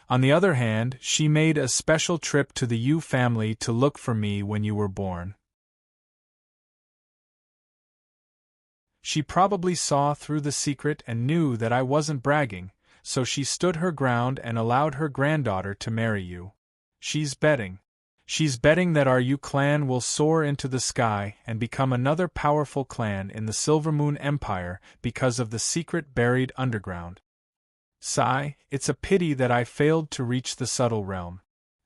On the other hand, she made a special trip to the Yu family to look for me when you were born. She probably saw through the secret and knew that I wasn't bragging, so she stood her ground and allowed her granddaughter to marry you. She's betting. She's betting that our Yu clan will soar into the sky and become another powerful clan in the Silvermoon Empire because of the secret buried underground. Sigh, it's a pity that I failed to reach the subtle realm.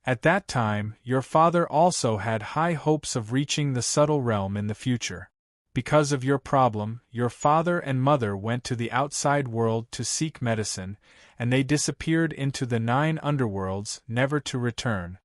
At that time, your father also had high hopes of reaching the subtle realm in the future. Because of your problem, your father and mother went to the outside world to seek medicine, and they disappeared into the 9 underworlds, never to return.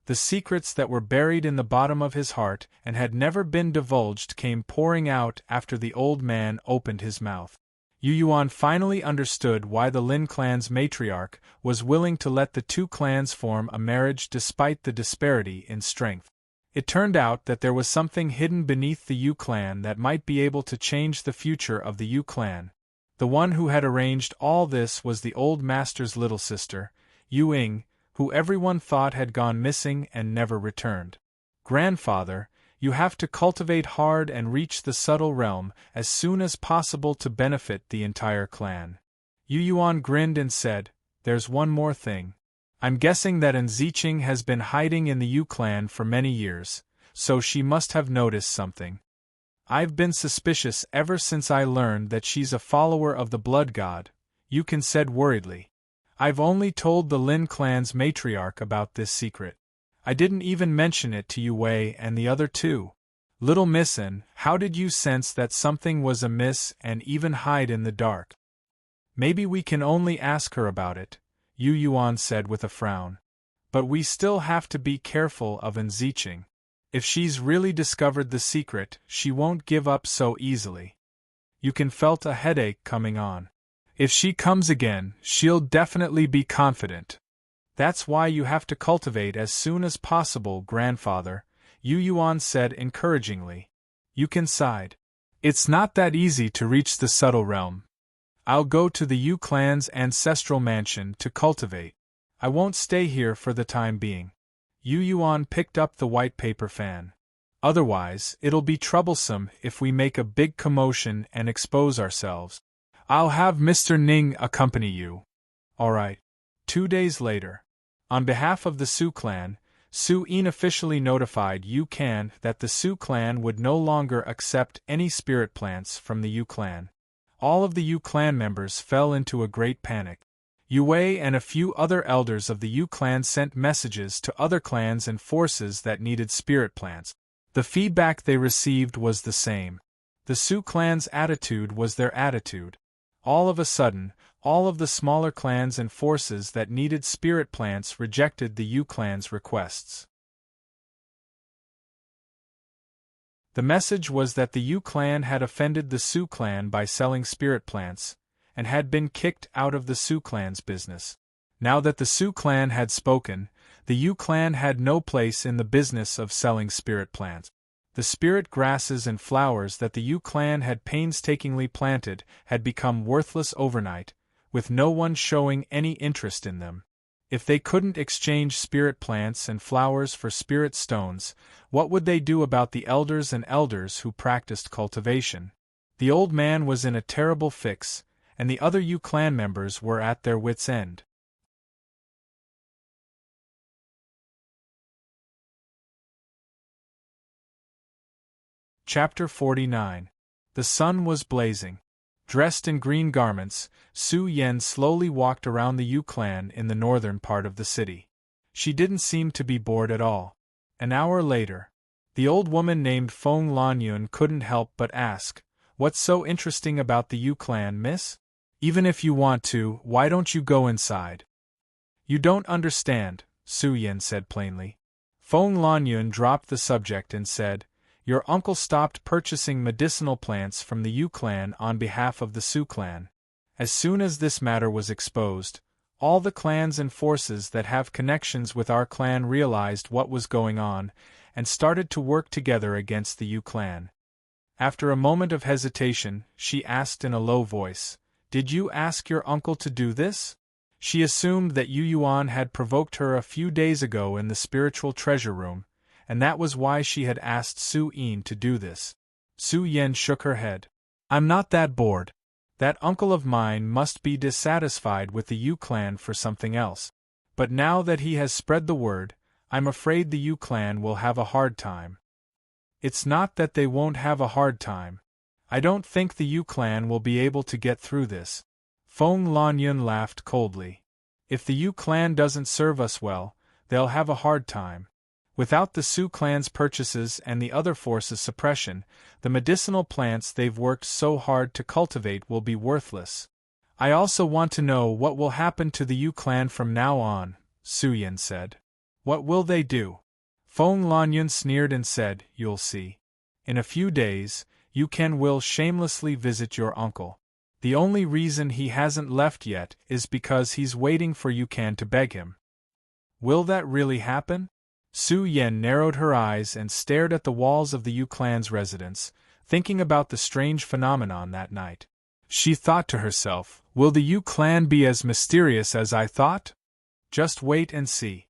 The secrets that were buried in the bottom of his heart and had never been divulged came pouring out after the old man opened his mouth. Yu Yuan finally understood why the Lin clan's matriarch was willing to let the 2 clans form a marriage despite the disparity in strength. It turned out that there was something hidden beneath the Yu clan that might be able to change the future of the Yu clan. The one who had arranged all this was the old master's little sister, Yu Ying, who everyone thought had gone missing and never returned. Grandfather, you have to cultivate hard and reach the subtle realm as soon as possible to benefit the entire clan. Yu Yuan grinned and said, "There's one more thing. I'm guessing that Ziqing has been hiding in the Yu clan for many years, so she must have noticed something. I've been suspicious ever since I learned that she's a follower of the blood god," Yu Kan said worriedly. "I've only told the Lin clan's matriarch about this secret. I didn't even mention it to Yu Wei and the other 2. Little Missin, how did you sense that something was amiss and even hide in the dark?" "Maybe we can only ask her about it," Yu Yuan said with a frown. "But we still have to be careful of Ziqing. If she's really discovered the secret, she won't give up so easily." Yu Kan felt a headache coming on. "If she comes again, she'll definitely be confident. That's why you have to cultivate as soon as possible, grandfather," Yu Yuan said encouragingly. Yu Kan sighed. "It's not that easy to reach the subtle realm. I'll go to the Yu clan's ancestral mansion to cultivate. I won't stay here for the time being." Yu Yuan picked up the white paper fan. "Otherwise, it'll be troublesome if we make a big commotion and expose ourselves. I'll have Mr. Ning accompany you." "All right." 2 days later. On behalf of the Su clan, Su Yin officially notified Yu Kan that the Su clan would no longer accept any spirit plants from the Yu clan. All of the Yu clan members fell into a great panic. Yu Wei and a few other elders of the Yu clan sent messages to other clans and forces that needed spirit plants. The feedback they received was the same. The Su clan's attitude was their attitude. All of a sudden, all of the smaller clans and forces that needed spirit plants rejected the Yu clan's requests. The message was that the Yu clan had offended the Su clan by selling spirit plants, and had been kicked out of the Su clan's business. Now that the Su clan had spoken, the Yu clan had no place in the business of selling spirit plants. The spirit grasses and flowers that the Yu clan had painstakingly planted had become worthless overnight, with no one showing any interest in them. If they couldn't exchange spirit plants and flowers for spirit stones, what would they do about the elders and elders who practiced cultivation? The old man was in a terrible fix, and the other Yu clan members were at their wits' end. Chapter 49. The sun was blazing. Dressed in green garments, Su Yen slowly walked around the Yu clan in the northern part of the city. She didn't seem to be bored at all. An hour later, the old woman named Feng Lanyun couldn't help but ask, What's so interesting about the Yu clan, miss? Even if you want to, why don't you go inside? You don't understand, Su Yin said plainly. Feng Lanyun dropped the subject and said, Your uncle stopped purchasing medicinal plants from the Yu clan on behalf of the Su clan. As soon as this matter was exposed, all the clans and forces that have connections with our clan realized what was going on, and started to work together against the Yu clan. After a moment of hesitation, she asked in a low voice, Did you ask your uncle to do this? She assumed that Yu Yuan had provoked her a few days ago in the spiritual treasure room, and that was why she had asked Su Yin to do this. Su Yin shook her head. I'm not that bored. That uncle of mine must be dissatisfied with the Yu clan for something else. But now that he has spread the word, I'm afraid the Yu clan will have a hard time. It's not that they won't have a hard time. I don't think the Yu clan will be able to get through this. Feng Lanyun laughed coldly. If the Yu clan doesn't serve us well, they'll have a hard time. Without the Su clan's purchases and the other forces' suppression, the medicinal plants they've worked so hard to cultivate will be worthless. I also want to know what will happen to the Yu clan from now on, Su Yin said. What will they do? Feng Lanyun sneered and said, You'll see. In a few days, Yu Ken will shamelessly visit your uncle. The only reason he hasn't left yet is because he's waiting for Yu Ken to beg him. Will that really happen? Su Yin narrowed her eyes and stared at the walls of the Yu clan's residence, thinking about the strange phenomenon that night. She thought to herself, Will the Yu clan be as mysterious as I thought? Just wait and see.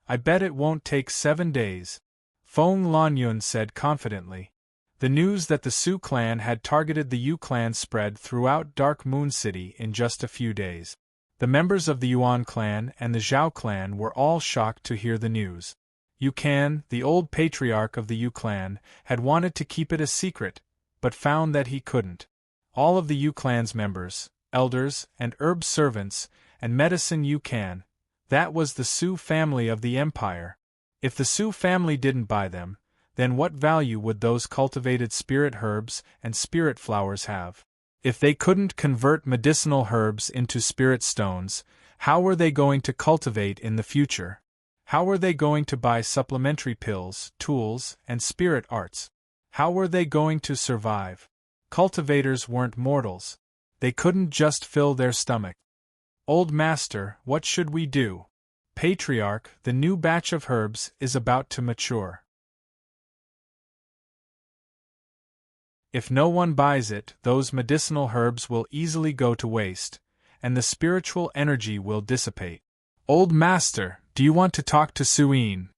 I bet it won't take 7 days. Feng Lanyun said confidently. The news that the Su clan had targeted the Yu clan spread throughout Dark Moon City in just a few days. The members of the Yuan clan and the Zhao clan were all shocked to hear the news. Yu Kan, the old patriarch of the Yu clan, had wanted to keep it a secret, but found that he couldn't. All of the Yu clan's members, elders, and herb servants, and medicine Yu Kan, that was the Su family of the empire. If the Su family didn't buy them, then what value would those cultivated spirit herbs and spirit flowers have? If they couldn't convert medicinal herbs into spirit stones, how were they going to cultivate in the future? How were they going to buy supplementary pills, tools, and spirit arts? How were they going to survive? Cultivators weren't mortals. They couldn't just fill their stomach. Old Master, what should we do? Patriarch, the new batch of herbs is about to mature. If no one buys it, those medicinal herbs will easily go to waste, and the spiritual energy will dissipate. Old Master, do you want to talk to Su Yin?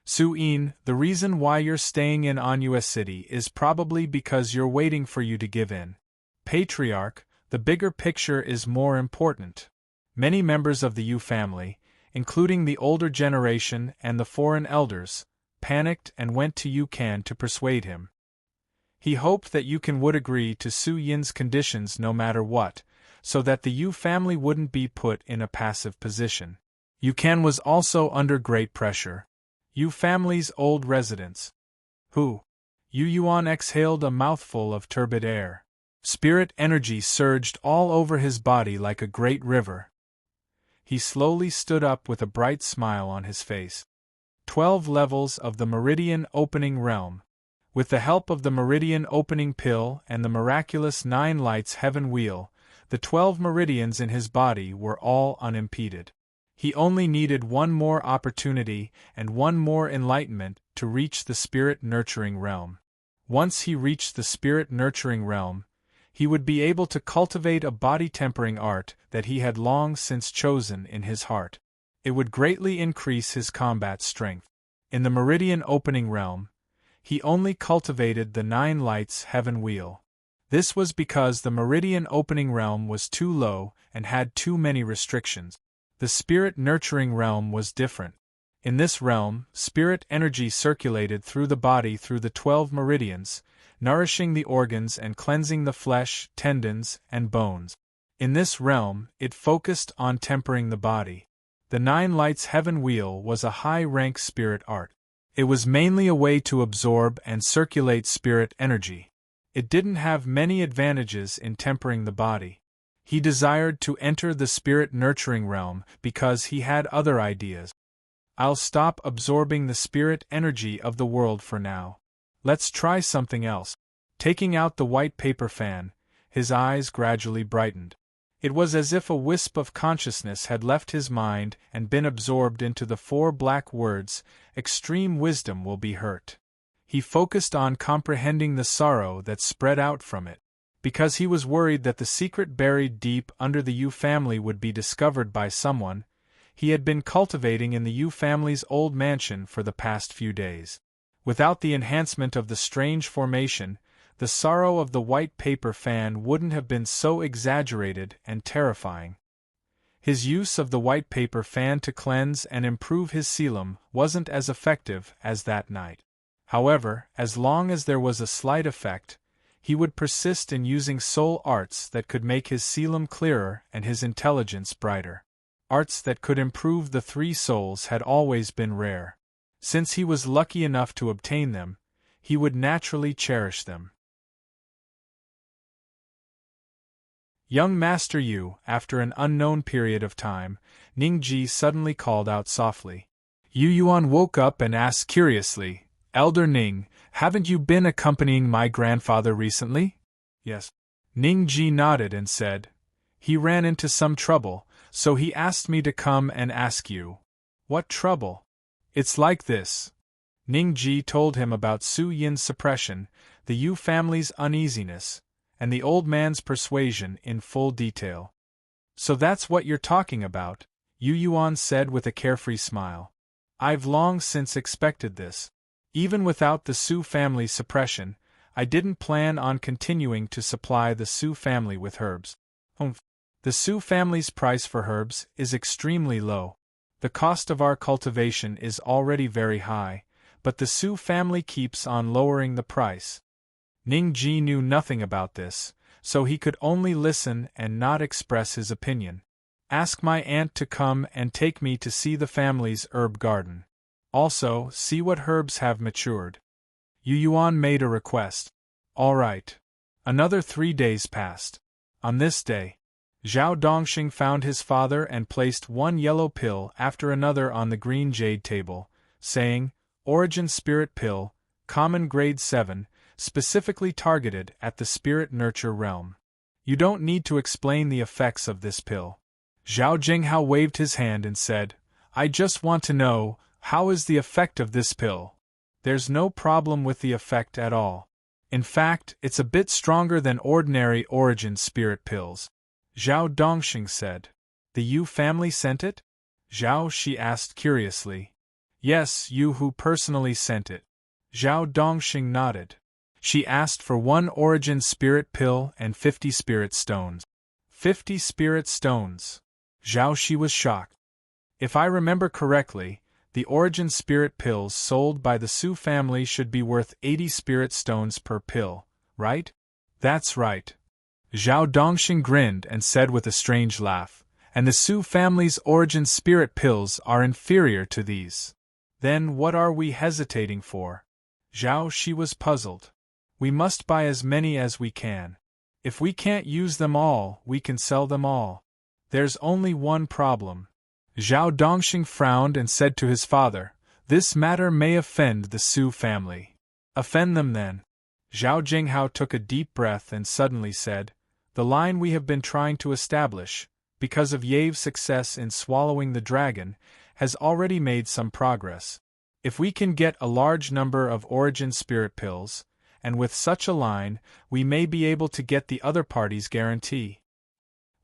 Su Yin, the reason why you're staying in Anua City is probably because you're waiting for you to give in. Patriarch, the bigger picture is more important. Many members of the Yu family, including the older generation and the foreign elders, panicked and went to Yu Kan to persuade him. He hoped that Yu Kan would agree to Su Yin's conditions no matter what, so that the Yu family wouldn't be put in a passive position. Yu Kan was also under great pressure. Yu family's old residents. Yu Yuan exhaled a mouthful of turbid air. Spirit energy surged all over his body like a great river. He slowly stood up with a bright smile on his face. 12 levels of the Meridian Opening Realm. With the help of the Meridian Opening Pill and the miraculous 9 Lights Heaven Wheel, the 12 meridians in his body were all unimpeded. He only needed one more opportunity and one more enlightenment to reach the Spirit Nurturing Realm. Once he reached the Spirit Nurturing Realm, he would be able to cultivate a body-tempering art that he had long since chosen in his heart. It would greatly increase his combat strength. In the Meridian Opening Realm, he only cultivated the 9 Lights Heaven Wheel. This was because the Meridian Opening Realm was too low and had too many restrictions. The Spirit Nurturing Realm was different. In this realm, spirit energy circulated through the body through the 12 meridians, nourishing the organs and cleansing the flesh, tendons, and bones. In this realm, it focused on tempering the body. The 9 Lights Heaven Wheel was a high-rank spirit art. It was mainly a way to absorb and circulate spirit energy. It didn't have many advantages in tempering the body. He desired to enter the spirit-nurturing realm because he had other ideas. I'll stop absorbing the spirit energy of the world for now. Let's try something else. Taking out the white paper fan, his eyes gradually brightened. It was as if a wisp of consciousness had left his mind and been absorbed into the 4 black words, "Extreme wisdom will be hurt." He focused on comprehending the sorrow that spread out from it. Because he was worried that the secret buried deep under the Yu family would be discovered by someone, he had been cultivating in the Yu family's old mansion for the past few days. Without the enhancement of the strange formation, the sorrow of the white paper fan wouldn't have been so exaggerated and terrifying. His use of the white paper fan to cleanse and improve his seelam wasn't as effective as that night. However, as long as there was a slight effect, he would persist in using soul arts that could make his seelam clearer and his intelligence brighter. Arts that could improve the 3 souls had always been rare. Since he was lucky enough to obtain them, he would naturally cherish them. Young Master Yu, after an unknown period of time, Ningji suddenly called out softly. Yu Yuan woke up and asked curiously, "Elder Ning, haven't you been accompanying my grandfather recently?" "Yes." Ningji nodded and said, "He ran into some trouble, so he asked me to come and ask you." "What trouble?" "It's like this." Ningji told him about Su Yin's suppression, the Yu family's uneasiness, and the old man's persuasion in full detail. "So that's what you're talking about," Yu Yuan said with a carefree smile. "I've long since expected this. Even without the Su family suppression, I didn't plan on continuing to supply the Su family with herbs. The Su family's price for herbs is extremely low. The cost of our cultivation is already very high, but the Su family keeps on lowering the price." Ningji knew nothing about this, so he could only listen and not express his opinion. "Ask my aunt to come and take me to see the family's herb garden. Also, see what herbs have matured." Yu Yuan made a request. "All right." Another 3 days passed. On this day, Zhao Dongxing found his father and placed one yellow pill after another on the green jade table, saying, "Origin Spirit Pill, Common Grade 7, specifically targeted at the spirit nurture realm. You don't need to explain the effects of this pill." Zhao Jinghao waved his hand and said, "I just want to know, how is the effect of this pill?" "There's no problem with the effect at all. In fact, it's a bit stronger than ordinary origin spirit pills," Zhao Dongxing said. "The Yu family sent it?" Zhao Shi asked curiously. "Yes, Yu Hu personally sent it." Zhao Dongxing nodded. "She asked for 1 origin spirit pill and 50 spirit stones." 50 spirit stones. Zhao Shi was shocked. "If I remember correctly, the origin spirit pills sold by the Su family should be worth 80 spirit stones per pill, right?" "That's right." Zhao Dongxing grinned and said with a strange laugh, "And the Su family's origin spirit pills are inferior to these. Then what are we hesitating for?" Zhao Shi was puzzled. "We must buy as many as we can. If we can't use them all, we can sell them all. There's only one problem." Zhao Dongxing frowned and said to his father, "This matter may offend the Su family." "Offend them then." Zhao Jinghao took a deep breath and suddenly said, "The line we have been trying to establish, because of Yave's success in swallowing the dragon, has already made some progress. If we can get a large number of origin spirit pills, and with such a line, we may be able to get the other party's guarantee.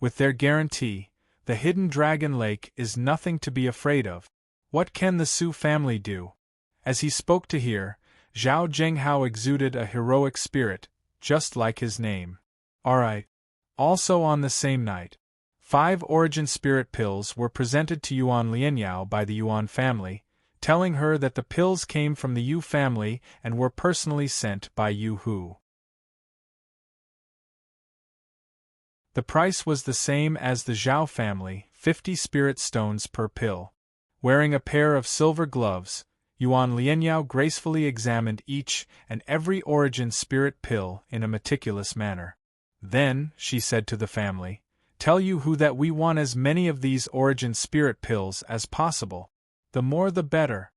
With their guarantee, the hidden dragon lake is nothing to be afraid of. What can the Su family do?" As he spoke to her, Zhao Jinghao exuded a heroic spirit, just like his name. "All right." Also on the same night, 5 origin spirit pills were presented to Yuan Lianyao by the Yuan family, telling her that the pills came from the Yu family and were personally sent by Yu Hu. The price was the same as the Zhao family, 50 spirit stones per pill. Wearing a pair of silver gloves, Yuan Lianyao gracefully examined each and every origin spirit pill in a meticulous manner. Then, she said to the family, tell you who that we want as many of these origin spirit pills as possible. The more the better.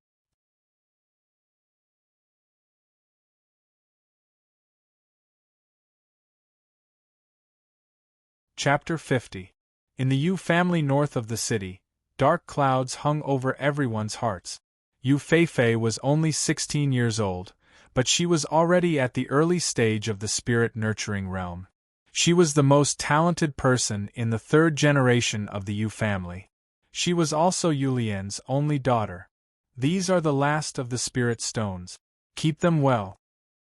Chapter 50. In the Yu family north of the city, dark clouds hung over everyone's hearts. Yu Feifei was only 16 years old, but she was already at the early stage of the spirit-nurturing realm. She was the most talented person in the third generation of the Yu family. She was also Yu Lian's only daughter. These are the last of the spirit stones. Keep them well.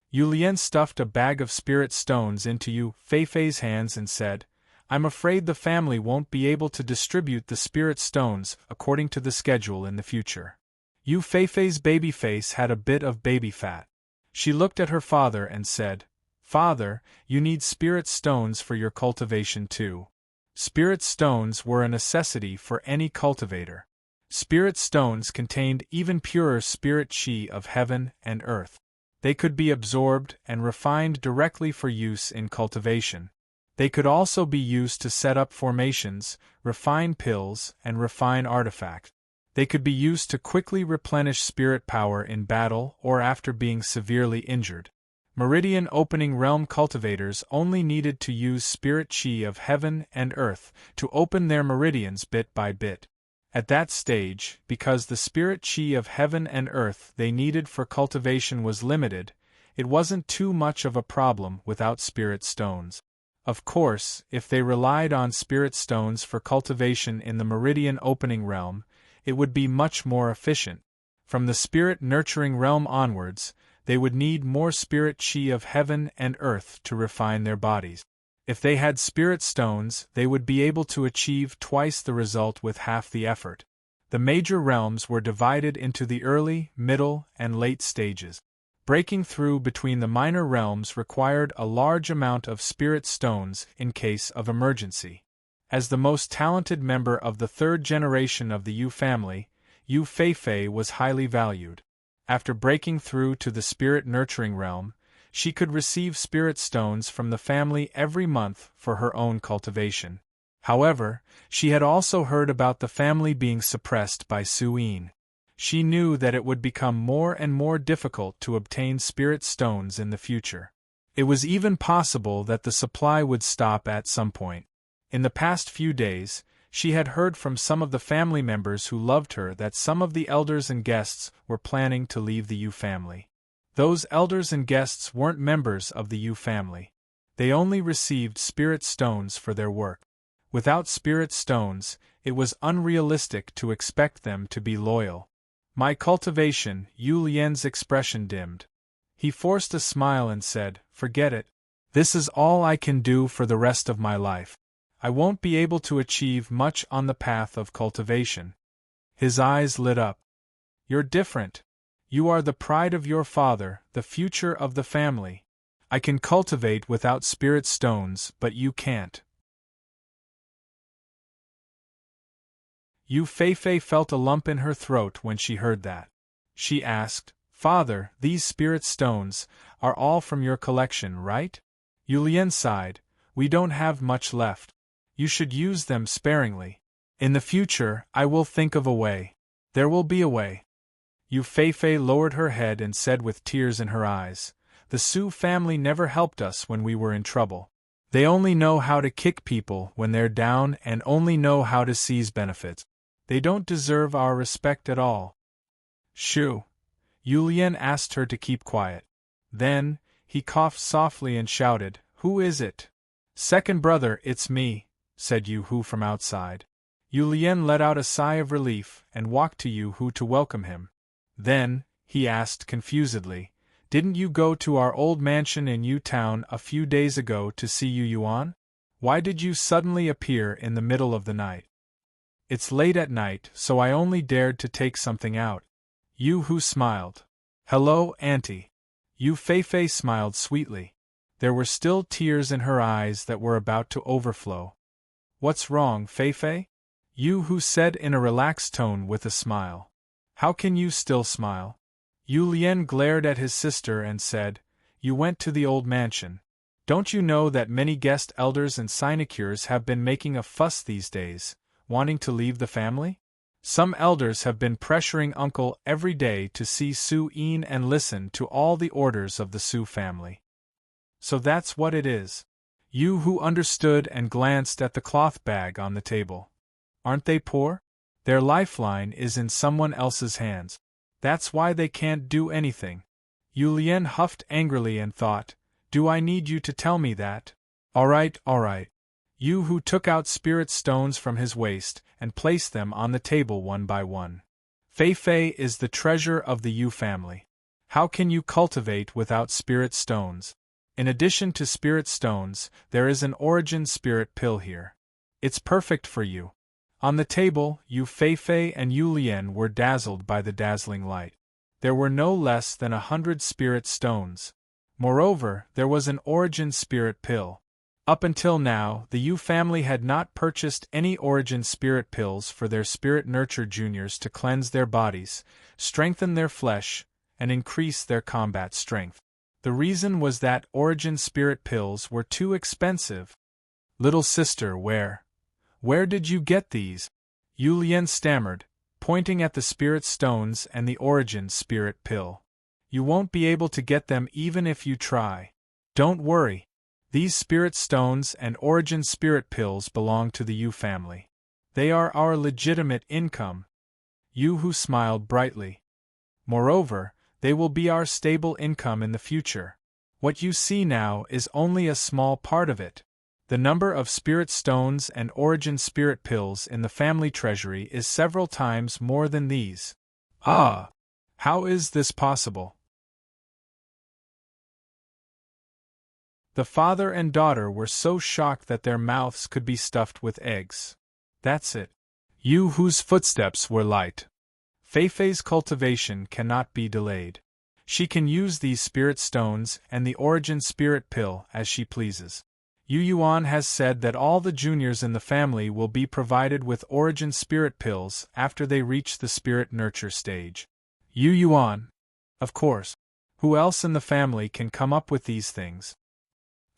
Yu Lian stuffed a bag of spirit stones into Yu Feifei's hands and said, I'm afraid the family won't be able to distribute the spirit stones according to the schedule in the future. Yu Feifei's baby face had a bit of baby fat. She looked at her father and said, Father, you need spirit stones for your cultivation too. Spirit stones were a necessity for any cultivator. Spirit stones contained even purer spirit chi of heaven and earth. They could be absorbed and refined directly for use in cultivation. They could also be used to set up formations, refine pills, and refine artifacts. They could be used to quickly replenish spirit power in battle or after being severely injured. Meridian opening realm cultivators only needed to use spirit chi of heaven and earth to open their meridians bit by bit. At that stage, because the spirit chi of heaven and earth they needed for cultivation was limited, it wasn't too much of a problem without spirit stones. Of course, if they relied on spirit stones for cultivation in the meridian opening realm, it would be much more efficient. From the spirit nurturing realm onwards, they would need more spirit chi of heaven and earth to refine their bodies. If they had spirit stones, they would be able to achieve twice the result with half the effort. The major realms were divided into the early, middle, and late stages. Breaking through between the minor realms required a large amount of spirit stones in case of emergency. As the most talented member of the third generation of the Yu family, Yu Feifei was highly valued. After breaking through to the spirit-nurturing realm, she could receive spirit stones from the family every month for her own cultivation. However, she had also heard about the family being suppressed by Serene. She knew that it would become more and more difficult to obtain spirit stones in the future. It was even possible that the supply would stop at some point. In the past few days, she had heard from some of the family members who loved her that some of the elders and guests were planning to leave the Yu family. Those elders and guests weren't members of the Yu family. They only received spirit stones for their work. Without spirit stones, it was unrealistic to expect them to be loyal. My cultivation, Yu Lian's expression dimmed. He forced a smile and said, Forget it. This is all I can do for the rest of my life. I won't be able to achieve much on the path of cultivation. His eyes lit up. You're different. You are the pride of your father, the future of the family. I can cultivate without spirit stones, but you can't. Yu Feifei felt a lump in her throat when she heard that. She asked, Father, these spirit stones are all from your collection, right? Yu Lian sighed. We don't have much left. You should use them sparingly. In the future, I will think of a way. There will be a way. Yu Feifei lowered her head and said with tears in her eyes, The Su family never helped us when we were in trouble. They only know how to kick people when they're down and only know how to seize benefits. They don't deserve our respect at all. Shoo! Yu Lian asked her to keep quiet. Then, he coughed softly and shouted, Who is it? Second brother, it's me, said Yu Hu from outside. Yu Lian let out a sigh of relief and walked to Yu Hu to welcome him. Then, he asked confusedly, Didn't you go to our old mansion in Yu Town a few days ago to see Yu Yuan? Why did you suddenly appear in the middle of the night? It's late at night, so I only dared to take something out. Yu Hu smiled. Hello, Auntie. Yu Feifei smiled sweetly. There were still tears in her eyes that were about to overflow. What's wrong, Feifei? Yu Hu said in a relaxed tone with a smile. How can you still smile? Yu Lian glared at his sister and said, "You went to the old mansion. Don't you know that many guest elders and sinecures have been making a fuss these days, wanting to leave the family? Some elders have been pressuring uncle every day to see Su Yin and listen to all the orders of the Su family." "So that's what it is." Yu Hu understood and glanced at the cloth bag on the table. "Aren't they poor? Their lifeline is in someone else's hands. That's why they can't do anything." Yu Lian huffed angrily and thought, "Do I need you to tell me that?" All right. Yu Hu took out spirit stones from his waist and placed them on the table one by one. "Fei Fei is the treasure of the Yu family. How can you cultivate without spirit stones? In addition to spirit stones, there is an origin spirit pill here. It's perfect for you." On the table, Yu Fei Fei and Yu Lian were dazzled by the dazzling light. There were no less than 100 spirit stones. Moreover, there was an origin spirit pill. Up until now, the Yu family had not purchased any origin spirit pills for their spirit nurture juniors to cleanse their bodies, strengthen their flesh, and increase their combat strength. The reason was that origin spirit pills were too expensive. "Little sister, where did you get these?" Yu Lian stammered, pointing at the spirit stones and the origin spirit pill. "You won't be able to get them even if you try. Don't worry. These spirit stones and origin spirit pills belong to the Yu family. They are our legitimate income." Yu Hu smiled brightly. "Moreover, they will be our stable income in the future. What you see now is only a small part of it. The number of spirit stones and origin spirit pills in the family treasury is several times more than these." "Ah! How is this possible?" The father and daughter were so shocked that their mouths could be stuffed with eggs. "That's it." Yu Hu's footsteps were light. "Fei Fei's cultivation cannot be delayed. She can use these spirit stones and the origin spirit pill as she pleases. Yu Yuan has said that all the juniors in the family will be provided with origin spirit pills after they reach the spirit nurture stage." "Yu Yuan? Of course. Who else in the family can come up with these things?"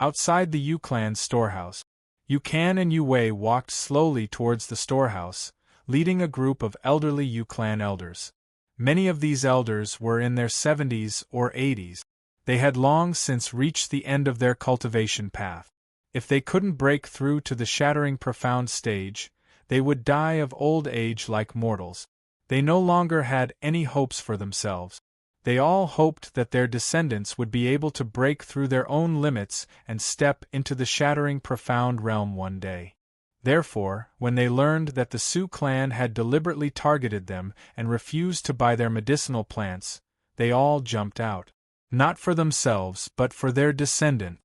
Outside the Yu clan's storehouse, Yu Kan and Yu Wei walked slowly towards the storehouse, leading a group of elderly Yu clan elders. Many of these elders were in their 70s or 80s. They had long since reached the end of their cultivation path. If they couldn't break through to the shattering profound stage, they would die of old age like mortals. They no longer had any hopes for themselves. They all hoped that their descendants would be able to break through their own limits and step into the shattering profound realm one day. Therefore, when they learned that the Su clan had deliberately targeted them and refused to buy their medicinal plants, they all jumped out. Not for themselves but for their descendant.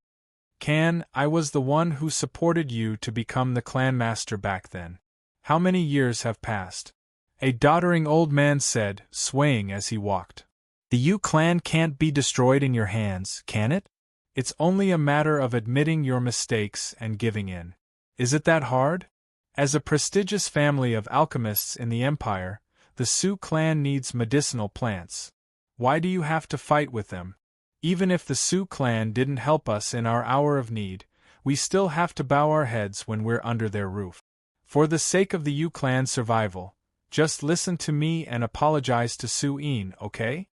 "Kan, I was the one who supported you to become the clan master back then. How many years have passed?" a doddering old man said, swaying as he walked. "The Yu clan can't be destroyed in your hands, can it? It's only a matter of admitting your mistakes and giving in. Is it that hard? As a prestigious family of alchemists in the Empire, the Su clan needs medicinal plants. Why do you have to fight with them? Even if the Su clan didn't help us in our hour of need, we still have to bow our heads when we're under their roof. For the sake of the Yu clan's survival, just listen to me and apologize to Su Yin, okay?"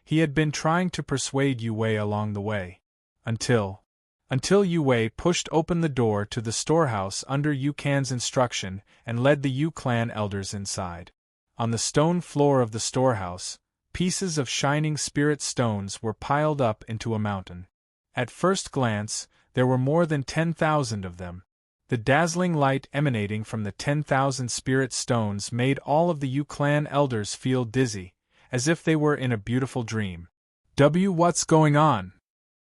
He had been trying to persuade Yu Wei along the way. Until Yu Wei pushed open the door to the storehouse under Yu Kan's instruction and led the Yu clan elders inside. On the stone floor of the storehouse, pieces of shining spirit stones were piled up into a mountain. At first glance, there were more than 10,000 of them. The dazzling light emanating from the 10,000 spirit stones made all of the Yu clan elders feel dizzy, as if they were in a beautiful dream. What's going on?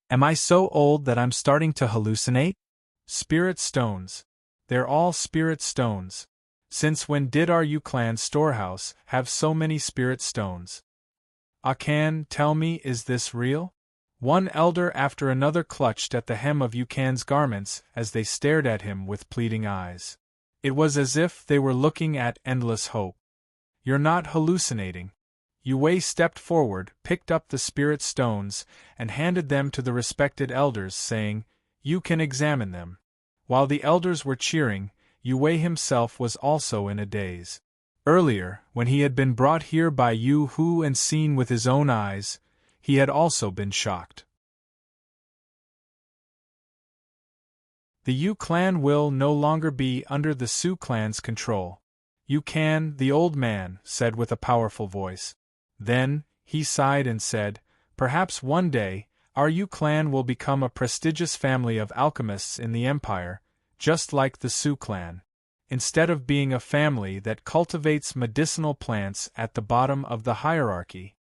Am I so old that I'm starting to hallucinate? Spirit stones. They're all spirit stones. Since when did our Yu clan storehouse have so many spirit stones? Kan, tell me, is this real? One elder after another clutched at the hem of Yu Kan's garments as they stared at him with pleading eyes. It was as if they were looking at endless hope. "You're not hallucinating. Yue Wei stepped forward, picked up the spirit stones, and handed them to the respected elders, saying, "You can examine them." While the elders were cheering, Yue Wei himself was also in a daze. Earlier, when he had been brought here by Yu Hu and seen with his own eyes, he had also been shocked. The Yu clan will no longer be under the Su clan's control. "You can," the old man said with a powerful voice. Then, he sighed and said, "Perhaps one day, our Yu clan will become a prestigious family of alchemists in the empire, just like the Su clan. Instead of being a family that cultivates medicinal plants at the bottom of the hierarchy."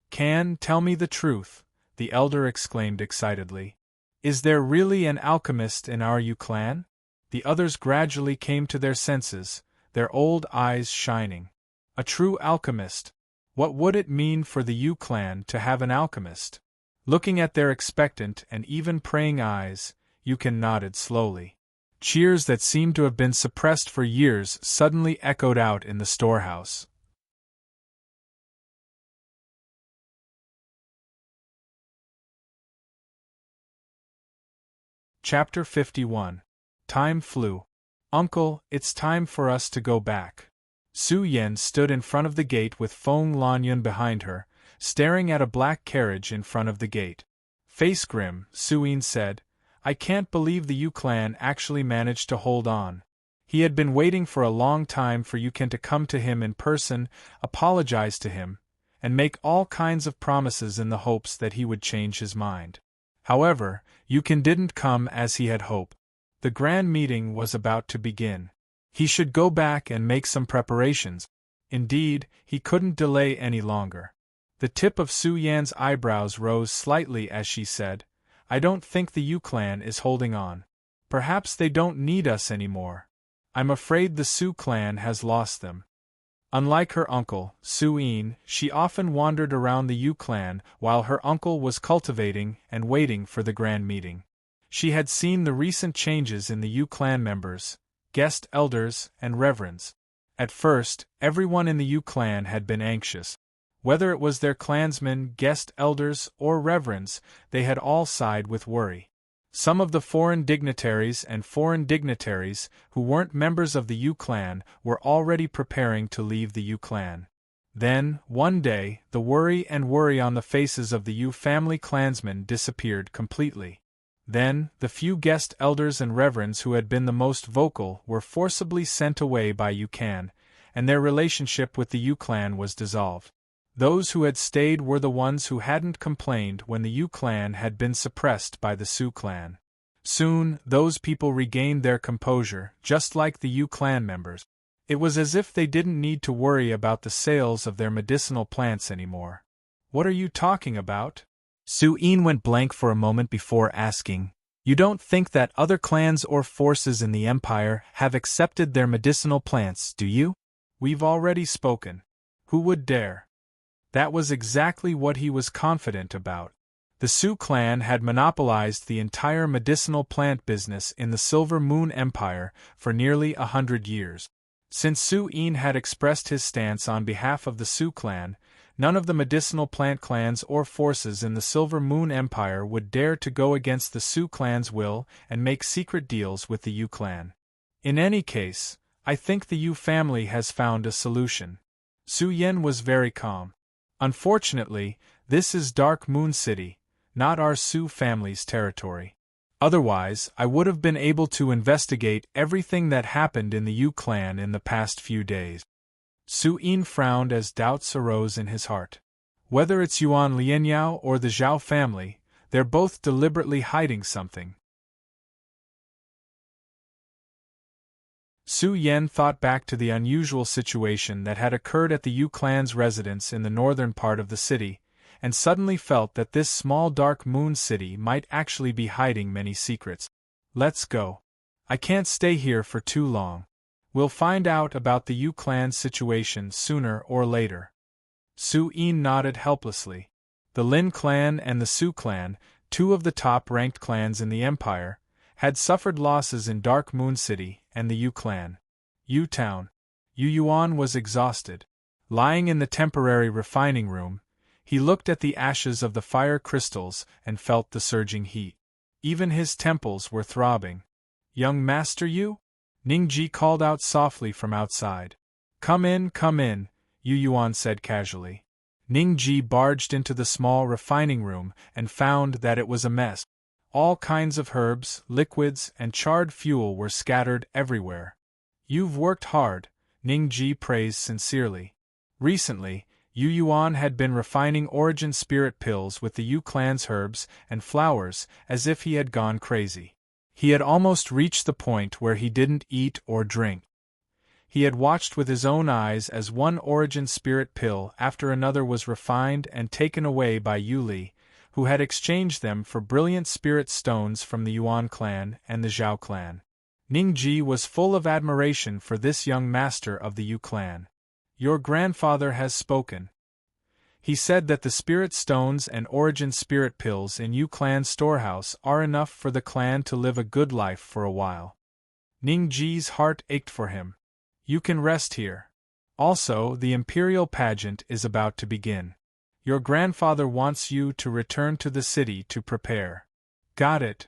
"Can tell me the truth," the elder exclaimed excitedly. "Is there really an alchemist in our Yu clan?" The others gradually came to their senses, their old eyes shining. A true alchemist. What would it mean for the Yu clan to have an alchemist? Looking at their expectant and even praying eyes, Yukin nodded slowly. Cheers that seemed to have been suppressed for years suddenly echoed out in the storehouse. Chapter 51. Time flew. "Uncle, it's time for us to go back." Su Yen stood in front of the gate with Feng Lanyun behind her, staring at a black carriage in front of the gate. Face grim, Su Yin said, "I can't believe the Yu clan actually managed to hold on." He had been waiting for a long time for Yukin to come to him in person, apologize to him, and make all kinds of promises in the hopes that he would change his mind. However, Yukin didn't come as he had hoped. The grand meeting was about to begin. He should go back and make some preparations. Indeed, he couldn't delay any longer. The tip of Su Yan's eyebrows rose slightly as she said, "I don't think the Yu clan is holding on. Perhaps they don't need us anymore. I'm afraid the Su clan has lost them." Unlike her uncle, Su Yin, she often wandered around the Yu clan while her uncle was cultivating and waiting for the grand meeting. She had seen the recent changes in the Yu clan members, guest elders, and reverends. At first, everyone in the Yu clan had been anxious. Whether it was their clansmen, guest elders, or reverends, they had all sighed with worry. Some of the foreign dignitaries who weren't members of the Yu clan were already preparing to leave the Yu clan. Then, one day, the worry on the faces of the Yu family clansmen disappeared completely. Then, the few guest elders and reverends who had been the most vocal were forcibly sent away by Yu Can, and their relationship with the Yu clan was dissolved. Those who had stayed were the ones who hadn't complained when the Yu clan had been suppressed by the Su clan. Soon, those people regained their composure, just like the Yu clan members. It was as if they didn't need to worry about the sales of their medicinal plants anymore. "What are you talking about?" Su Yin went blank for a moment before asking, "You don't think that other clans or forces in the Empire have accepted their medicinal plants, do you?" "We've already spoken. Who would dare?" That was exactly what he was confident about. The Su clan had monopolized the entire medicinal plant business in the Silver Moon Empire for nearly 100 years. Since Su Yin had expressed his stance on behalf of the Su clan, none of the medicinal plant clans or forces in the Silver Moon Empire would dare to go against the Su clan's will and make secret deals with the Yu clan. In any case, I think the Yu family has found a solution. Su Yen was very calm. Unfortunately, this is Dark Moon City, not our Su family's territory. Otherwise, I would have been able to investigate everything that happened in the Yu clan in the past few days. Su Yin frowned as doubts arose in his heart. Whether it's Yuan Lianyao or the Zhao family, they're both deliberately hiding something. Su Yen thought back to the unusual situation that had occurred at the Yu clan's residence in the northern part of the city, and suddenly felt that this small Dark Moon City might actually be hiding many secrets. "Let's go. I can't stay here for too long. We'll find out about the Yu clan's situation sooner or later." Su Yin nodded helplessly. The Lin clan and the Su clan, two of the top-ranked clans in the Empire, had suffered losses in Dark Moon City and the Yu clan. Yu Town. Yu Yuan was exhausted. Lying in the temporary refining room, he looked at the ashes of the fire crystals and felt the surging heat. Even his temples were throbbing. "Young master Yu?" Ningji called out softly from outside. Come in, Yu Yuan said casually. Ningji barged into the small refining room and found that it was a mess. All kinds of herbs, liquids, and charred fuel were scattered everywhere. "You've worked hard," Ningji praised sincerely. Recently, Yu Yuan had been refining origin spirit pills with the Yu clan's herbs and flowers as if he had gone crazy. He had almost reached the point where he didn't eat or drink. He had watched with his own eyes as one origin spirit pill after another was refined and taken away by Yu Li, who had exchanged them for brilliant spirit stones from the Yuan clan and the Zhao clan. Ningji was full of admiration for this young master of the Yu clan. "Your grandfather has spoken. He said that the spirit stones and origin spirit pills in Yu clan's storehouse are enough for the clan to live a good life for a while." Ningji's heart ached for him. "You can rest here. Also, the imperial pageant is about to begin. Your grandfather wants you to return to the city to prepare." "Got it,"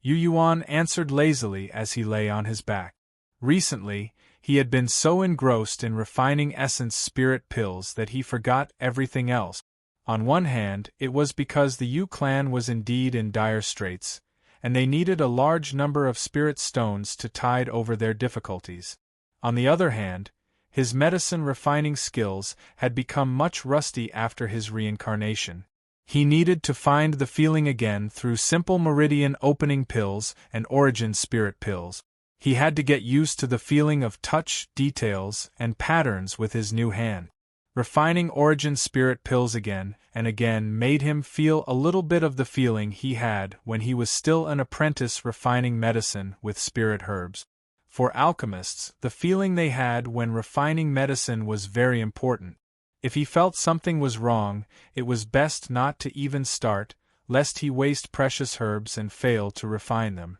Yu Yuan answered lazily as he lay on his back. Recently, he had been so engrossed in refining essence spirit pills that he forgot everything else. On one hand, it was because the Yu clan was indeed in dire straits, and they needed a large number of spirit stones to tide over their difficulties. On the other hand, his medicine refining skills had become much rusty after his reincarnation. He needed to find the feeling again through simple meridian opening pills and origin spirit pills. He had to get used to the feeling of touch, details, and patterns with his new hand. Refining origin spirit pills again and again made him feel a little bit of the feeling he had when he was still an apprentice refining medicine with spirit herbs. For alchemists, the feeling they had when refining medicine was very important. If he felt something was wrong, it was best not to even start, lest he waste precious herbs and fail to refine them.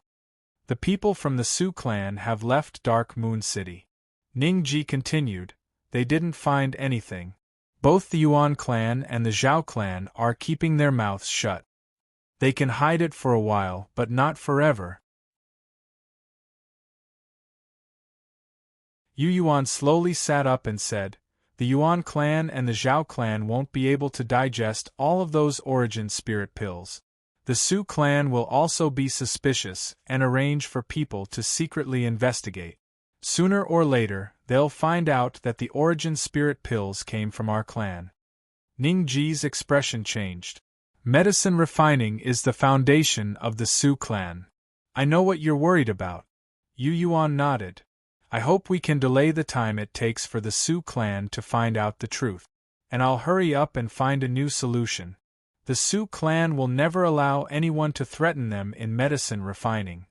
"The people from the Su clan have left Dark Moon City," Ningji continued. "They didn't find anything. Both the Yuan clan and the Zhao clan are keeping their mouths shut. They can hide it for a while, but not forever." Yu Yuan slowly sat up and said, "The Yuan clan and the Zhao clan won't be able to digest all of those origin spirit pills. The Su clan will also be suspicious and arrange for people to secretly investigate. Sooner or later, they'll find out that the origin spirit pills came from our clan." Ningji's expression changed. "Medicine refining is the foundation of the Su clan. I know what you're worried about." Yu Yuan nodded. "I hope we can delay the time it takes for the Su clan to find out the truth. And I'll hurry up and find a new solution. The Su clan will never allow anyone to threaten them in medicine refining."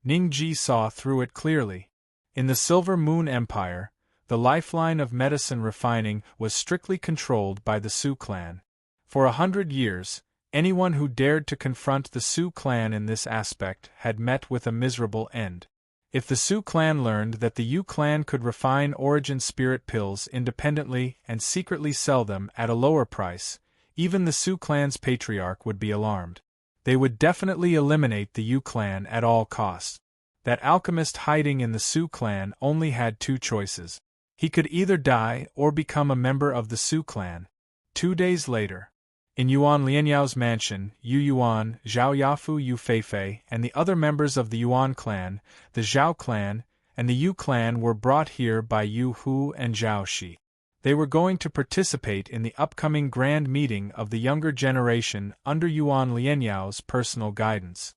Ningji saw through it clearly. In the Silver Moon Empire, the lifeline of medicine refining was strictly controlled by the Su clan. For 100 years, anyone who dared to confront the Su clan in this aspect had met with a miserable end. If the Su clan learned that the Yu clan could refine origin spirit pills independently and secretly sell them at a lower price, even the Su clan's patriarch would be alarmed. They would definitely eliminate the Yu clan at all costs. That alchemist hiding in the Su clan only had two choices. He could either die or become a member of the Su clan. 2 days later, in Yuan Lianyao's mansion, Yu Yuan, Zhao Yafu Yu Feifei, and the other members of the Yuan clan, the Zhao clan, and the Yu clan were brought here by Yu Hu and Zhao Shi. They were going to participate in the upcoming grand meeting of the younger generation under Yuan Lianyao's personal guidance.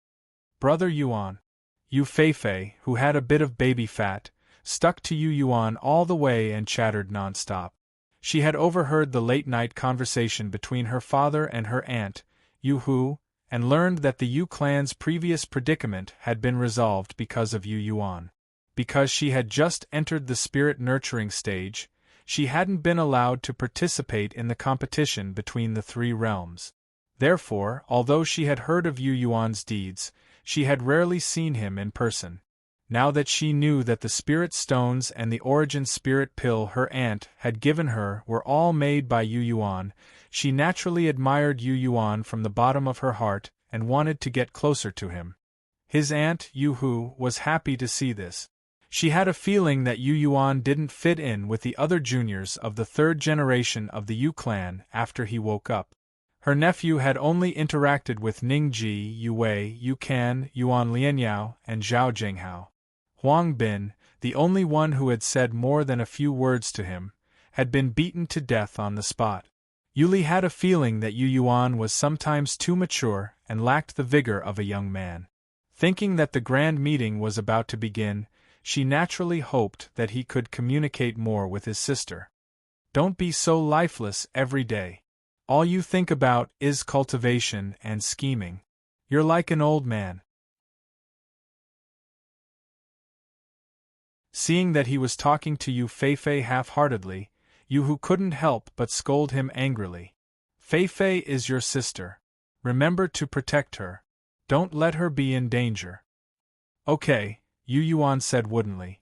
Brother Yuan, Yu Feifei, who had a bit of baby fat, stuck to Yu Yuan all the way and chattered nonstop. She had overheard the late-night conversation between her father and her aunt, Yu Hu, and learned that the Yu clan's previous predicament had been resolved because of Yu Yuan. Because she had just entered the spirit nurturing stage, she hadn't been allowed to participate in the competition between the three realms. Therefore, although she had heard of Yu Yuan's deeds, she had rarely seen him in person. Now that she knew that the spirit stones and the origin spirit pill her aunt had given her were all made by Yu Yuan, she naturally admired Yu Yuan from the bottom of her heart and wanted to get closer to him. His aunt, Yu Hu, was happy to see this. She had a feeling that Yu Yuan didn't fit in with the other juniors of the third generation of the Yu clan after he woke up. Her nephew had only interacted with Ning Ji, Yu Wei, Yu Kan, Yuan Lianyao, and Zhao Jinghao. Huang Bin, the only one who had said more than a few words to him, had been beaten to death on the spot. Yuli had a feeling that Yu Yuan was sometimes too mature and lacked the vigor of a young man. Thinking that the grand meeting was about to begin, she naturally hoped that he could communicate more with his sister. Don't be so lifeless every day. All you think about is cultivation and scheming. You're like an old man. Seeing that he was talking to Yu Feifei half-heartedly, Yu Hu couldn't help but scold him angrily. Feifei is your sister. Remember to protect her. Don't let her be in danger. Okay, Yu Yuan said woodenly.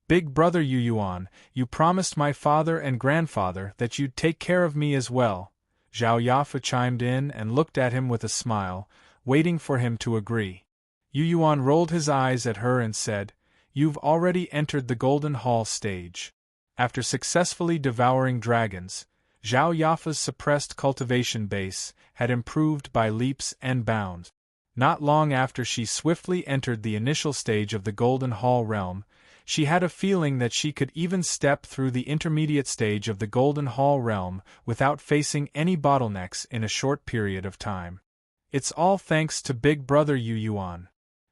Big brother Yu Yuan, you promised my father and grandfather that you'd take care of me as well. Zhao Yafa chimed in and looked at him with a smile, waiting for him to agree. Yu Yuan rolled his eyes at her and said, You've already entered the Golden Hall stage. After successfully devouring dragons, Zhao Yafa's suppressed cultivation base had improved by leaps and bounds. Not long after she swiftly entered the initial stage of the Golden Hall realm, she had a feeling that she could even step through the intermediate stage of the Golden Hall realm without facing any bottlenecks in a short period of time. It's all thanks to Big Brother Yu Yuan.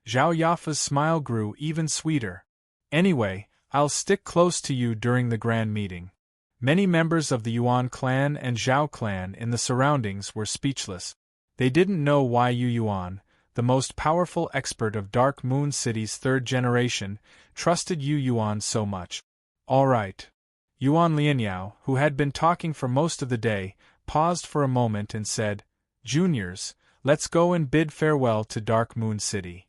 Zhao Yafa's smile grew even sweeter. Anyway, I'll stick close to you during the grand meeting. Many members of the Yuan clan and Zhao clan in the surroundings were speechless. They didn't know why Yu Yuan, the most powerful expert of Dark Moon City's third generation, trusted Yu Yuan so much. All right. Yuan Lianyao, who had been talking for most of the day, paused for a moment and said, Juniors, let's go and bid farewell to Dark Moon City.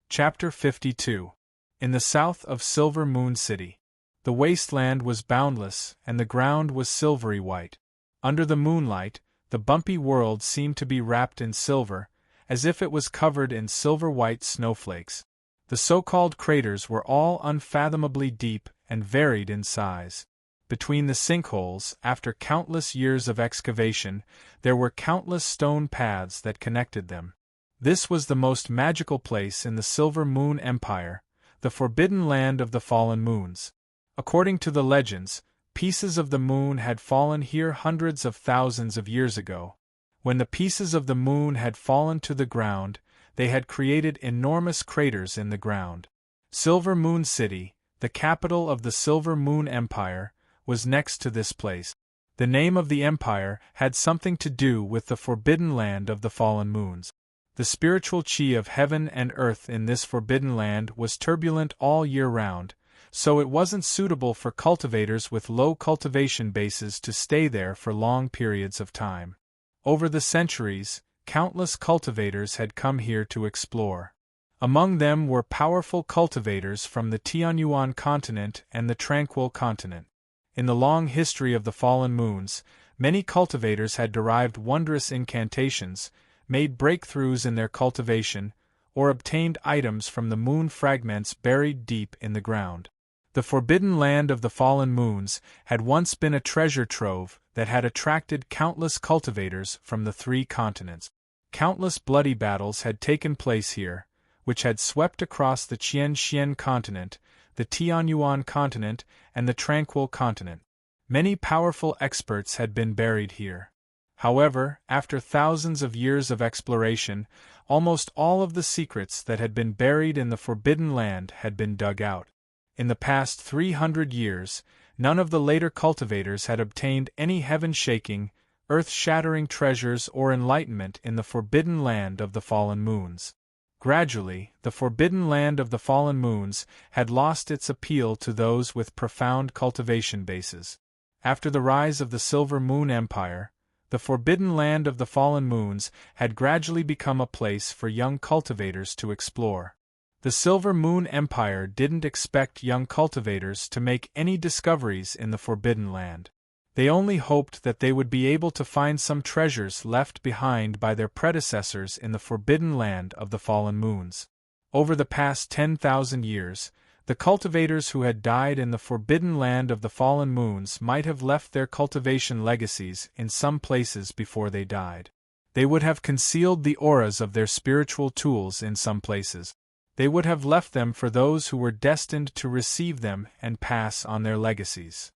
Chapter 52. In the south of Silver Moon City. The wasteland was boundless, and the ground was silvery white. Under the moonlight, the bumpy world seemed to be wrapped in silver, as if it was covered in silver-white snowflakes. The so-called craters were all unfathomably deep and varied in size. Between the sinkholes, after countless years of excavation, there were countless stone paths that connected them. This was the most magical place in the Silver Moon Empire, the forbidden land of the fallen moons. According to the legends, pieces of the moon had fallen here hundreds of thousands of years ago. When the pieces of the moon had fallen to the ground, they had created enormous craters in the ground. Silver Moon City, the capital of the Silver Moon Empire, was next to this place. The name of the empire had something to do with the forbidden land of the fallen moons. The spiritual chi of heaven and earth in this forbidden land was turbulent all year round, so it wasn't suitable for cultivators with low cultivation bases to stay there for long periods of time. Over the centuries, countless cultivators had come here to explore. Among them were powerful cultivators from the Tianyuan continent and the Tranquil continent. In the long history of the fallen moons, many cultivators had derived wondrous incantations, made breakthroughs in their cultivation, or obtained items from the moon fragments buried deep in the ground. The forbidden land of the fallen moons had once been a treasure trove that had attracted countless cultivators from the three continents. Countless bloody battles had taken place here, which had swept across the Qian continent, the Tianyuan continent, and the Tranquil continent. Many powerful experts had been buried here. However, after thousands of years of exploration, almost all of the secrets that had been buried in the Forbidden Land had been dug out. In the past 300 years, none of the later cultivators had obtained any heaven-shaking, earth-shattering treasures or enlightenment in the Forbidden Land of the Fallen Moons. Gradually, the Forbidden Land of the Fallen Moons had lost its appeal to those with profound cultivation bases. After the rise of the Silver Moon Empire, The forbidden land of the fallen moons had gradually become a place for young cultivators to explore. The Silver Moon Empire didn't expect young cultivators to make any discoveries in the Forbidden Land. They only hoped that they would be able to find some treasures left behind by their predecessors in the Forbidden Land of the Fallen Moons. Over the past 10,000 years, the cultivators who had died in the Forbidden Land of the Fallen Moons might have left their cultivation legacies in some places before they died. They would have concealed the auras of their spiritual tools in some places. They would have left them for those who were destined to receive them and pass on their legacies.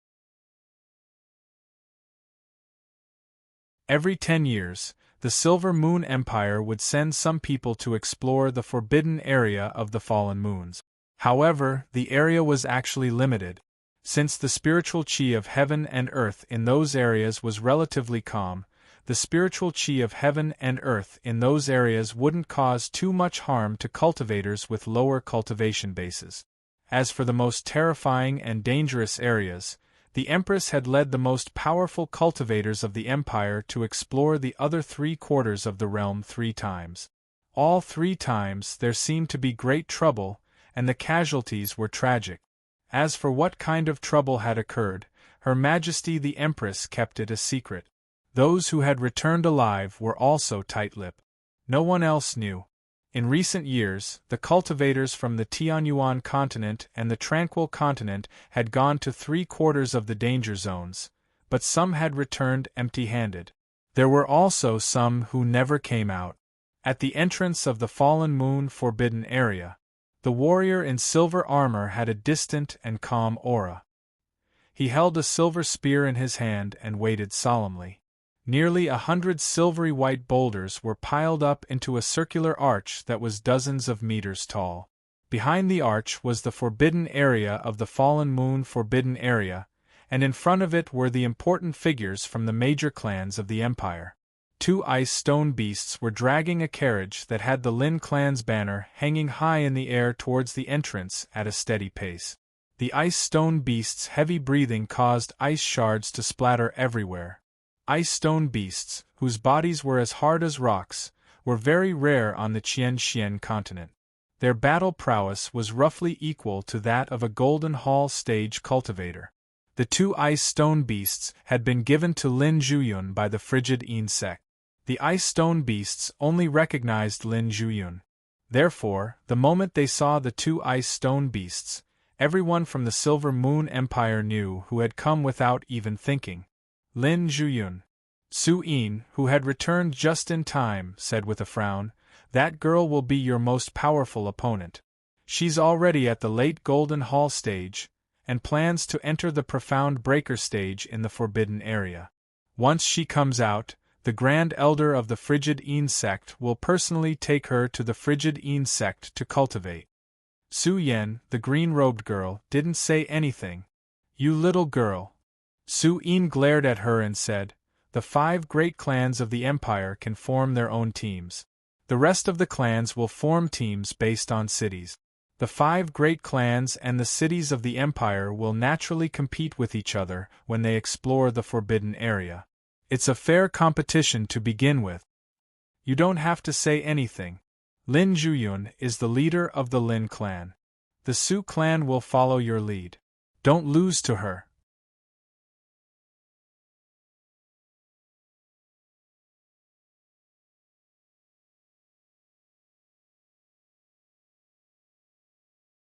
Every 10 years, the Silver Moon Empire would send some people to explore the forbidden area of the Fallen Moons. However, the area was actually limited. Since the spiritual chi of heaven and earth in those areas was relatively calm, the spiritual chi of heaven and earth in those areas wouldn't cause too much harm to cultivators with lower cultivation bases. As for the most terrifying and dangerous areas, the Empress had led the most powerful cultivators of the Empire to explore the other 3/4 of the realm 3 times. All 3 times there seemed to be great trouble, and the casualties were tragic. As for what kind of trouble had occurred, Her Majesty the Empress kept it a secret. Those who had returned alive were also tight-lipped. No one else knew. In recent years, the cultivators from the Tianyuan continent and the Tranquil continent had gone to 3/4 of the danger zones, but some had returned empty-handed. There were also some who never came out. At the entrance of the Fallen Moon Forbidden Area, the warrior in silver armor had a distant and calm aura. He held a silver spear in his hand and waited solemnly. Nearly 100 silvery white boulders were piled up into a circular arch that was dozens of meters tall. Behind the arch was the forbidden area of the Fallen Moon Forbidden Area, and in front of it were the important figures from the major clans of the Empire. 2 ice stone beasts were dragging a carriage that had the Lin clan's banner hanging high in the air towards the entrance at a steady pace. The ice stone beasts' heavy breathing caused ice shards to splatter everywhere. Ice stone beasts, whose bodies were as hard as rocks, were very rare on the Qian continent. Their battle prowess was roughly equal to that of a Golden Hall stage cultivator. The 2 ice stone beasts had been given to Lin Zhuyun by the Frigid Een sect. The ice stone beasts only recognized Lin Zhuyun. Therefore, the moment they saw the 2 ice stone beasts, everyone from the Silver Moon Empire knew who had come without even thinking. Lin Zhuyun. Su Yin, who had returned just in time, said with a frown, "That girl will be your most powerful opponent. She's already at the late Golden Hall stage, and plans to enter the Profound Breaker stage in the Forbidden Area. Once she comes out, the Grand Elder of the Frigid Een sect will personally take her to the Frigid Een sect to cultivate." Su Yen, the green-robed girl, didn't say anything. "You little girl." Su Yin glared at her and said, "The 5 great clans of the Empire can form their own teams. The rest of the clans will form teams based on cities. The 5 great clans and the cities of the Empire will naturally compete with each other when they explore the Forbidden Area. It's a fair competition to begin with. You don't have to say anything. Lin Zhuyun is the leader of the Lin clan. The Su clan will follow your lead. Don't lose to her."